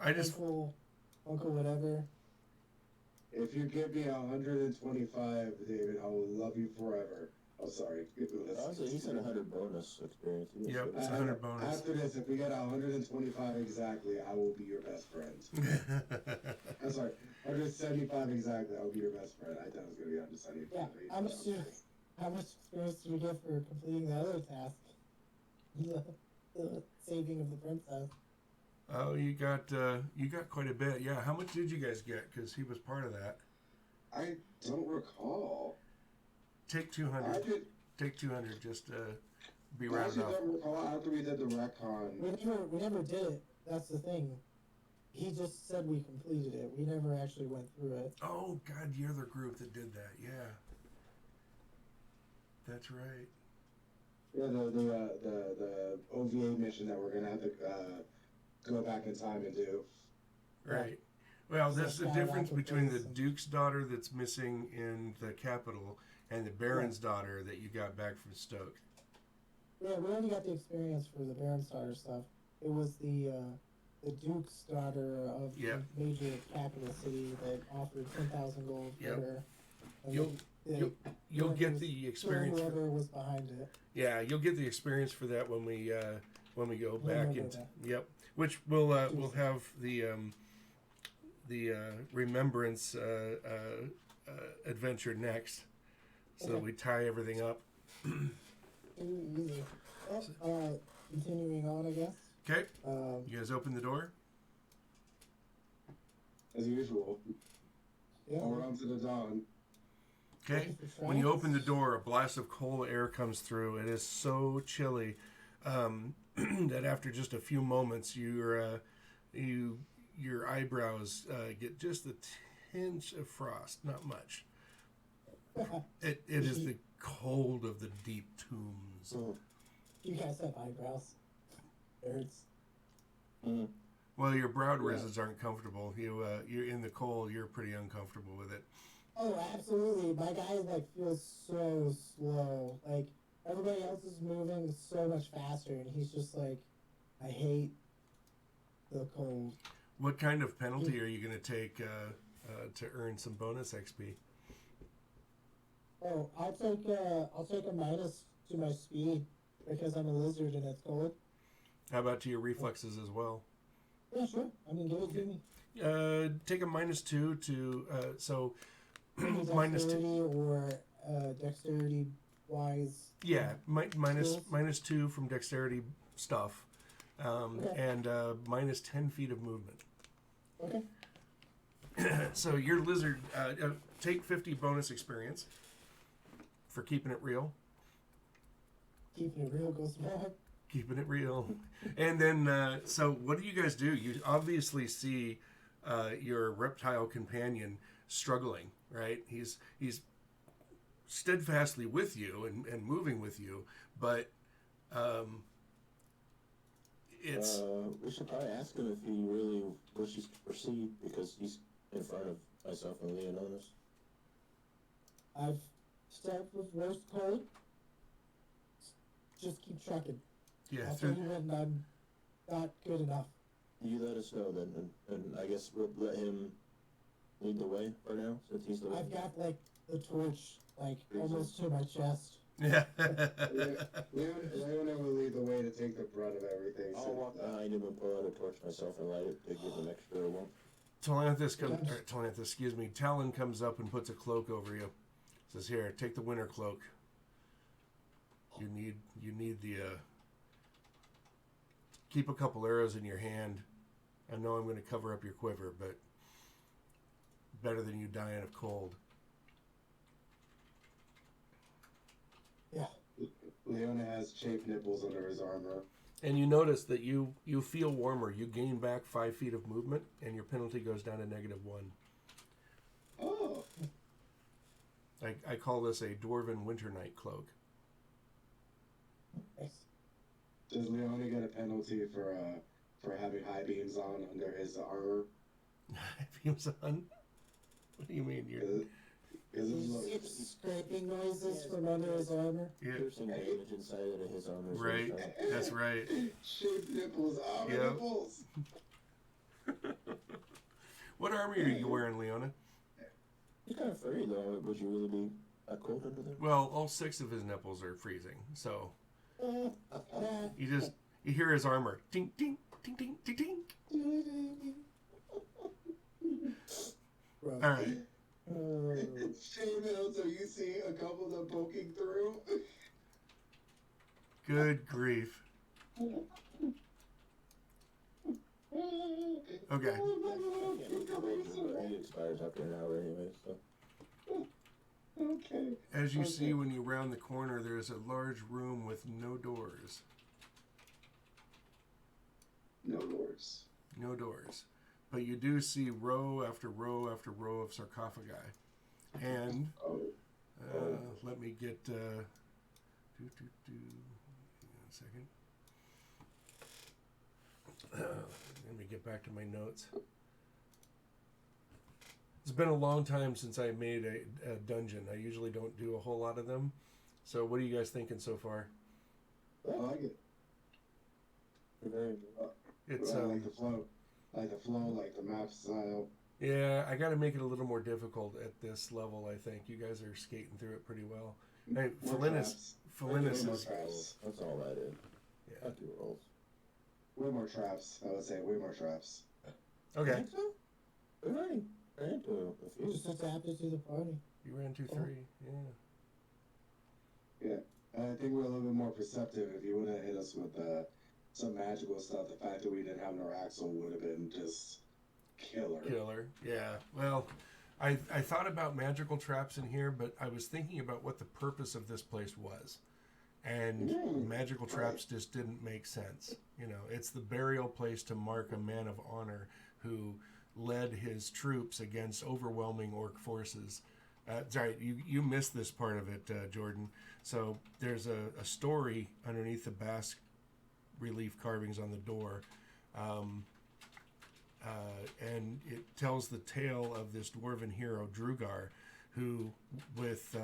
I just Uncle whatever. If you give me 125, David, I will love you forever. Oh, sorry. Honestly, he said 100 bonus experience. He was Yep. good. It's 100 bonus. After this, if we get 125 exactly, I will be your best friend. I'm sorry, 175 exactly, I will be your best friend. I thought it was going to be 175. Yeah, how much experience do we get for completing the other task? The saving of the princess. Oh, you got quite a bit. Yeah. How much did you guys get? Because he was part of that. I don't recall. Take I 200. did. Take 200. Just be I rounded actually off. don't recall after we did the retcon. We never did it. That's the thing. He just said we completed it. We never actually went through it. Oh God, you're the group that did that. Yeah. That's right. Yeah, the OVA mission that we're gonna have to go back in time and do. Right. Well, So that's the Skyrocket difference between the Place and- Duke's daughter that's missing in the capital and the Baron's daughter that you got back from Stoke. Yeah, we already got the experience for the Baron's daughter stuff. It was the Duke's daughter of Yep. the major capital city that offered 10,000 gold for Yep. her. And You'll- You'll get the experience. For, Whoever was behind it. yeah, you'll get the experience for that when we go back Remember into. that. Yep. Which we'll have the remembrance adventure next, so that Okay. we tie everything up. Easy. Continuing on, I guess. Okay. Um, You guys open the door. As usual. yeah. Over onto the dawn. Okay. Looking for When you traps? open the door, a blast of cold air comes through. It is so chilly that after just a few moments, your eyebrows get just a tinge of frost. Not much. It is the cold of the deep tombs. Mm. You guys have eyebrows. Nerds. Mm. Well, your brow ridges aren't comfortable. You're in the cold. You're pretty uncomfortable with it. Oh, absolutely. My guy like feels so slow. Like everybody else is moving so much faster, and he's just like, I hate the cold. What kind of penalty are you going to take to earn some bonus XP? Oh, I'll take a minus to my speed because I'm a lizard and it's cold. How about to your reflexes as well? Yeah, sure. I mean, give it to me. Take a -2 to so Dexterity -2. or dexterity wise. Yeah, Skills? -2 from dexterity stuff, Okay. and -10 feet of movement. Okay. So your lizard take 50 bonus experience for keeping it real. Keeping it real goes wrong. Keeping it real. And then, so what do you guys do? You obviously see your reptile companion struggling, right? He's steadfastly with you and moving with you, but it's... We should probably ask him if he really wishes to proceed, because he's in front of myself and Leonidas. I've stepped with worst code. Just keep trucking. Yeah, I'll tell you when I'm not good enough. You let us know then, and I guess we'll let him lead the way for now, since he's the I've got like the torch like almost to my chest. yeah. Leona will lead the way to take the brunt of everything. I'll walk behind him and pull out a torch myself and light it to give him extra warmth. Talon comes up and puts a cloak over you. Says, "Here, take the winter cloak. You need the keep a couple arrows in your hand. I know I'm going to cover up your quiver, but better than you dying of cold." Yeah. Leona has chafed nipples under his armor. And you notice that you feel warmer. You gain back 5 feet of movement, and your penalty goes down to -1. Oh. I call this a dwarven winter night cloak. Nice. Does Leona get a penalty for having high beams on under his armor? Beams on? What do you mean? He's scraping noises from under his armor. Yeah. Piercing damage inside of his armor. is what Right. he's trying- That's right. Shaved nipples, armor Yep. nipples. What armor are you wearing, Leona? He's kind of furry though. Would you really be that cold under there? Well, all 6 of his nipples are freezing, so Uh, you hear his armor. Ding, ding, ding, ding, ding, ding. Gross. All right. Chainmail, so you see a couple of them poking through. Good grief. Okay. He expires after an hour anyway, so. Okay. As you see when you round the corner, there's a large room with no doors. No doors. No doors. But you do see row after row after row of sarcophagi. And let me get hang on a second. Let me get back to my notes. It's been a long time since I made a dungeon. I usually don't do a whole lot of them. So what are you guys thinking so far? I like it. It's I like the flow. Like the flow, like the map style. yeah, I got to make it a little more difficult at this level. I think you guys are skating through it pretty well. Hey, More Felinus More is traps. That's all that is. yeah. I do rolls. Way more traps. I would say way more traps. Okay. Think so? We've already ran into a few. Just adapted to the party. You ran 2-3. Yeah. Yeah. I think we're a little bit more perceptive. If you would have hit us with some magical stuff, the fact that we didn't have no axle would have been just killer. Killer. Yeah. Well, I thought about magical traps in here, but I was thinking about what the purpose of this place was. And magical traps just didn't make sense. You know, it's the burial place to mark a man of honor who led his troops against overwhelming orc forces. Sorry, you missed this part of it, Jordan. So there's a story underneath the Basque relief carvings on the door. And it tells the tale of this dwarven hero, Drugar, who, with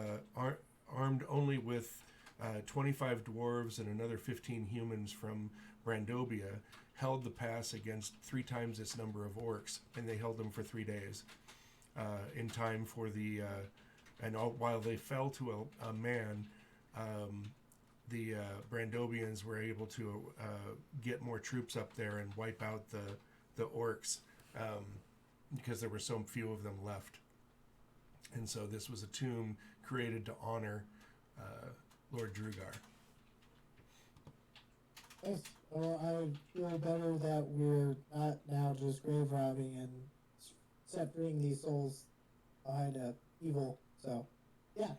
armed only with 25 dwarves and another 15 humans from Brandobia, held the pass against 3 times its number of orcs, and they held them for 3 days in time for the... while they fell to a man, the Brandobians were able to get more troops up there and wipe out the orcs, because there were so few of them left. And so this was a tomb created to honor Lord Drugar. Nice. Well, I feel better that we're not now just grave robbing and separating these souls behind a evil. So, yeah,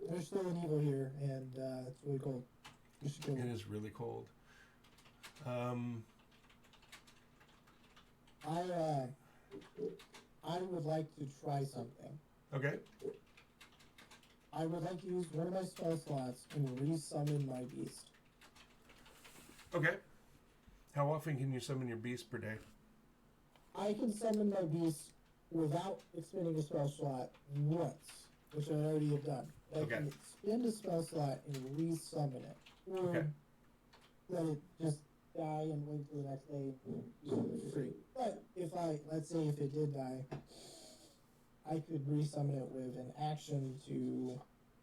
there's still an evil here, and it's really cold. We should kill It it. is really cold. I would like to try something. Okay. I would like to use one of my spell slots and resummon my beast. Okay. How often can you summon your beast per day? I can summon my beast without expending a spell slot once, which I already have done. I Okay. can spend a spell slot and resummon it. Or Okay. let it just die and wait till the next day and be free. But let's say if it did die, I could resummon it with an action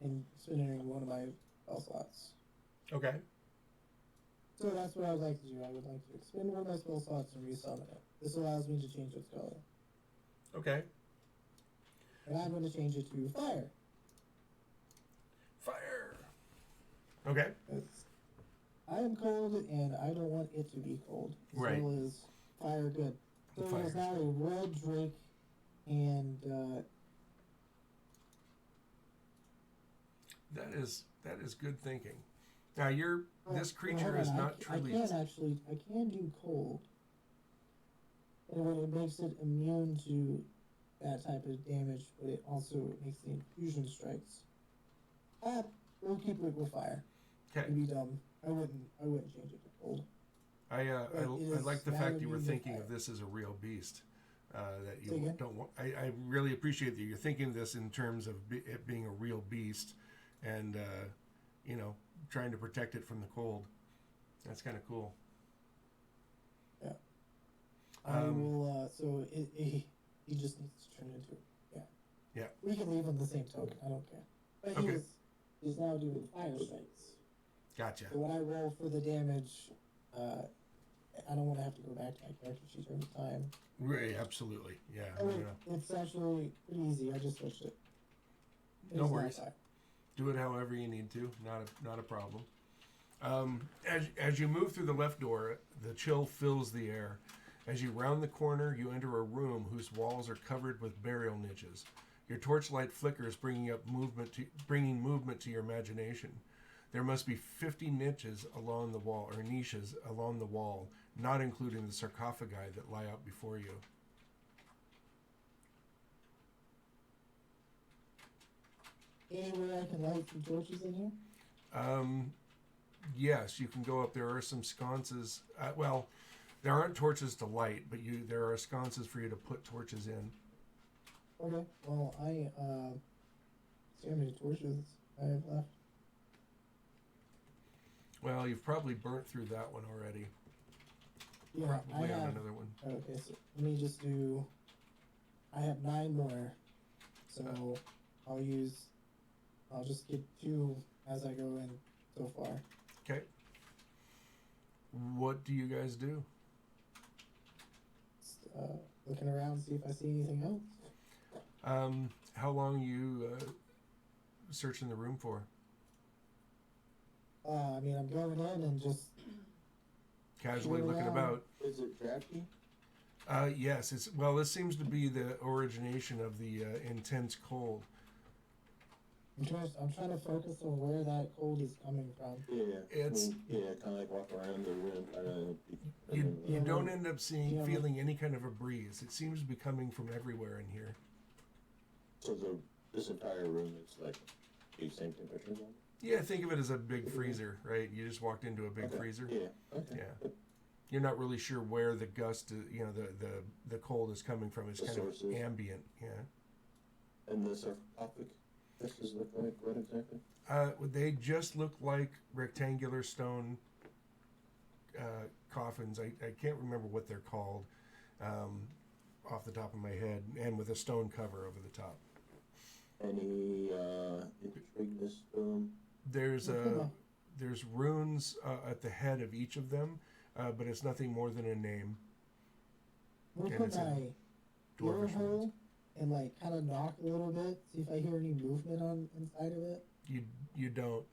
and spending one of my spell slots. Okay. So that's what I would like to do. I would like to expend one of my spell slots and resummon it. This allows me to change its color. Okay. And I'm going to change it to fire. Fire. Okay. It's, I am cold and I don't want it to be cold. Right. So is fire good. The So fire it is is now a red drake and that is good thinking. Now this creature hold is on, not I truly. can do cold. And it makes it immune to that type of damage, but it also makes the infusion strikes. We'll keep it with fire. Okay. It'd be dumb. I wouldn't change it to cold. I is like the now fact you were immune to thinking fire. of this as a real beast. That Say you again? don't want. I really appreciate that you're thinking of this in terms of it being a real beast, and trying to protect it from the cold. That's kind of cool. Yeah. I will. So he just needs to turn into. Yeah. Yeah. We can leave him the same token. I don't care. But Okay. he's now doing fire strikes. Gotcha. So when I roll for the damage, I don't want to have to go back to my character sheet every time. Right. Absolutely. Yeah. It's actually pretty easy. I just switched it. No It's not worries. fire. Do it however you need to. Not a problem. As you move through the left door, the chill fills the air. As you round the corner, you enter a room whose walls are covered with burial niches. Your torchlight flickers, bringing movement to your imagination. There must be 50 niches along the wall, or niches along the wall, not including the sarcophagi that lie out before you. Anywhere I can light some torches in here? Yes, you can go up. There are some sconces. There aren't torches to light, but there are sconces for you to put torches in. Okay. Well, see how many torches I have left. Well, you've probably burnt through that one already. Yeah, Probably I on have. another one. Okay, so let me just do. I have 9 more, so I'll just get 2 as I go in so far. Okay. What do you guys do? Just, looking around, see if I see anything else. How long are you searching the room for? I mean, I'm going in and just. Casually Sure, looking yeah. about. Is it drafty? Yes. This seems to be the origination of the intense cold. I'm trying to focus on where that cold is coming from. It's- kind of like walk around the room. You don't end up Yeah. feeling any kind of a breeze. It seems to be coming from everywhere in here. So this entire room is like the same temperature zone? Yeah, think of it as a big freezer, right? You just walked into a big freezer. Yeah. Okay. Yeah. You're not really sure where the gust, the cold is coming from. It's The kind sources. of ambient. Yeah. And the sarcophagus? This is look like what exactly? They just look like rectangular stone coffins. I can't remember what they're called off the top of my head, and with a stone cover over the top. Any intrigueness to them? There's runes at the head of each of them, but it's nothing more than a name. I'm gonna And put it's in my ear dwarvish hole lands. and like kind of knock a little bit, see if I hear any movement on inside of it. You don't.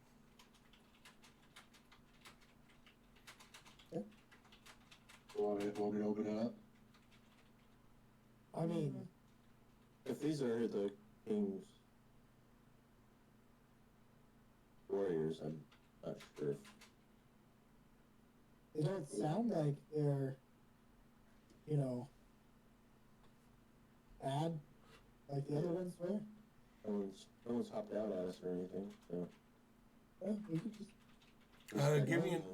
Want me to open it up? I mean, If these are the king's warriors, I'm not sure. they don't sound like they're, you know, bad like the other ones were. No one's hopped out at us or anything. So Well, we could just.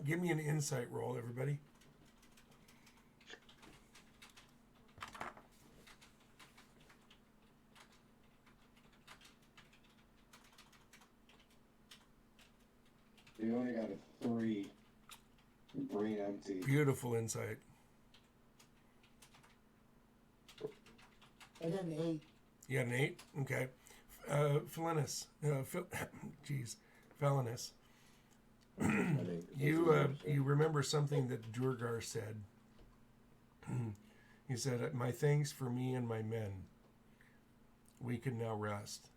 Give me an insight roll, everybody. You only got a 3. Brain empty. Beautiful insight. I got an 8. You got an 8? Okay. Felinus. Felinus. You remember something that Durgar said. He said, "My thanks for me and my men. We can now rest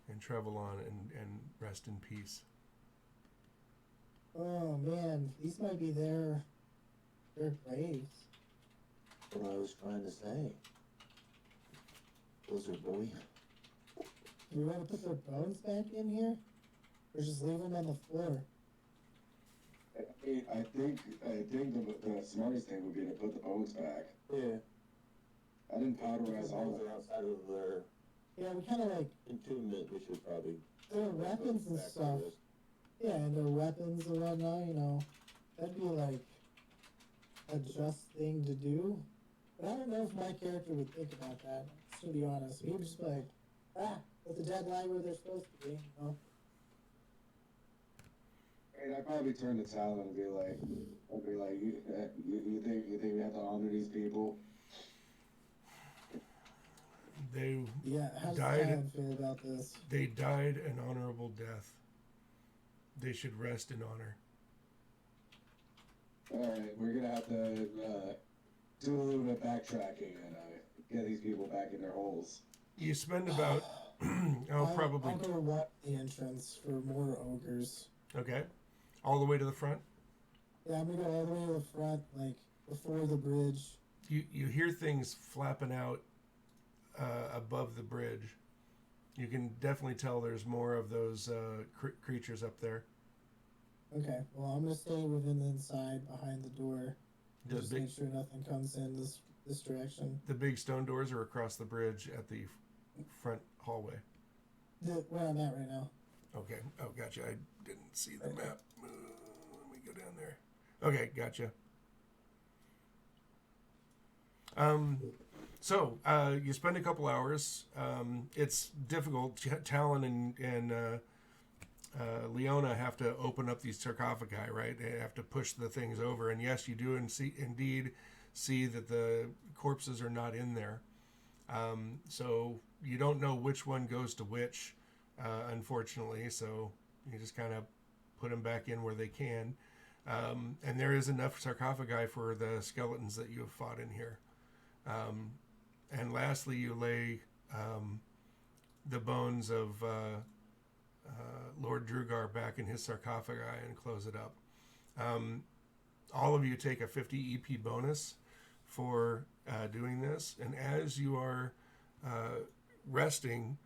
and travel on and rest in peace." Oh man, these might be their graves. what I was trying to say. Blizzard boy. Do we want to put their bones back in here, or just leave them on the floor? I think the smartest thing would be to put the bones back. Yeah. I didn't powderize all Bones of are it. outside of their Yeah, we kind of like entombment. We should probably. their weapons and back to stuff. this. Yeah, and their weapons and whatnot. You know, that'd be like a just thing to do. But I don't know if my character would think about that. To be honest, he would just be like, let the dead lie where they're supposed to be. You know. And I'd probably turn to Talon and be like, you think we have to honor these people? They Yeah, how does Died- Talon feel about this? They died an honorable death. They should rest in honor. Alright, we're gonna have to do a little bit of backtracking and get these people back in their holes. You spend about, probably, I'll go walk the entrance for more ogres. okay, all the way to the front. Yeah, I'm gonna go all the way to the front, like before the bridge. You hear things flapping out above the bridge. You can definitely tell there's more of those creatures up there. Okay, well I'm gonna stay within the inside behind the door. The Just big, make sure nothing comes in this direction. the big stone doors are across the bridge at the front hallway. Where I'm at right now. Okay. Oh, gotcha. I didn't see the map. Let me go down there. Okay, gotcha. So you spend a couple hours. It's difficult. Talon and Leona have to open up these sarcophagi, right? They have to push the things over. And yes, you do indeed see that the corpses are not in there. So you don't know which one goes to which, unfortunately. So you just kind of put them back in where they can. And there is enough sarcophagi for the skeletons that you have fought in here. And lastly, you lay the bones of Lord Drugar back in his sarcophagi and close it up. All of you take a 50 EP bonus for doing this, and as you are resting,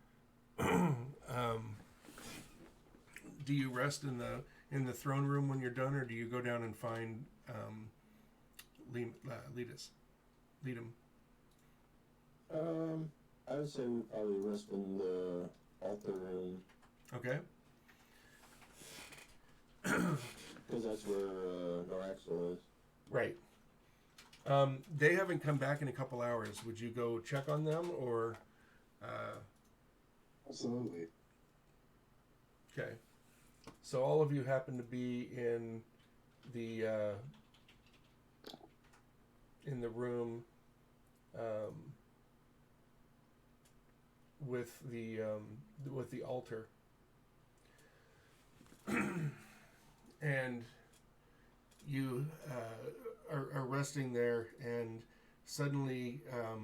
do you rest in the throne room when you're done, or do you go down and find Leadham? I would say we probably rest in the altar room Okay. because that's where Noraxel is. Right. They haven't come back in a couple hours. Would you go check on them, or? Absolutely. Okay. So all of you happen to be in the room with the altar, and you are resting there, and suddenly, how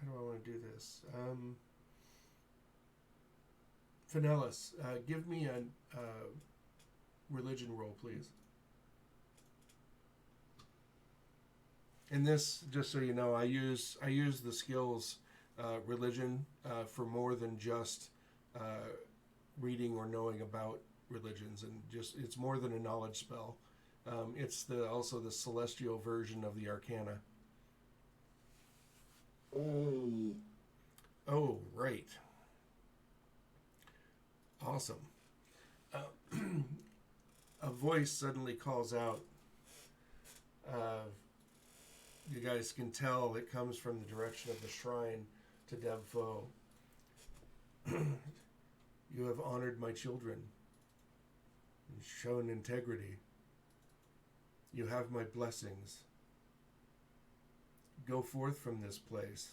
do I want to do this? Finellis, give me a religion roll, please. And this, just so you know, I use the skills religion for more than just reading or knowing about religions, and just it's more than a knowledge spell. It's also the celestial version of the arcana. Hey. Oh, right. Awesome. A voice suddenly calls out. You guys can tell it comes from the direction of the shrine to Dev Foe. You have honored my children and shown integrity. You have my blessings. Go forth from this place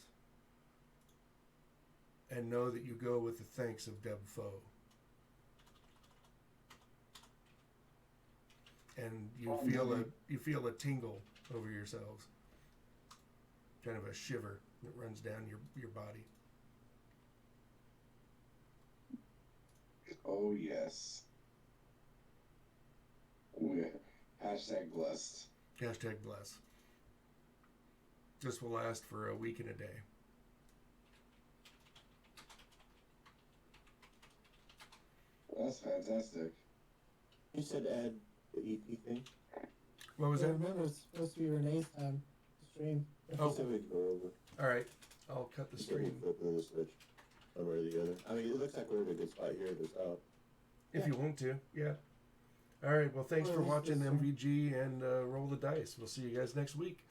and know that you go with the thanks of Dev Foe. And you feel a tingle over yourselves. Kind of a shiver that runs down your body. Oh, yes. Oh, yeah. Hashtag blessed. Hashtag bless. This will last for a week and a day. That's fantastic. You said add the EP thing? What was Yeah, that? remember, it's supposed to be Renee's time to stream. Oh. You said we could go over. All right. I'll cut the You said we stream. flip the switch one way or the other. I mean, it looks like we're in a good spot here to stop. If you want to, yeah. All right. Well, thanks for Well, watching this- MVG and Roll the Dice. We'll see you guys next week.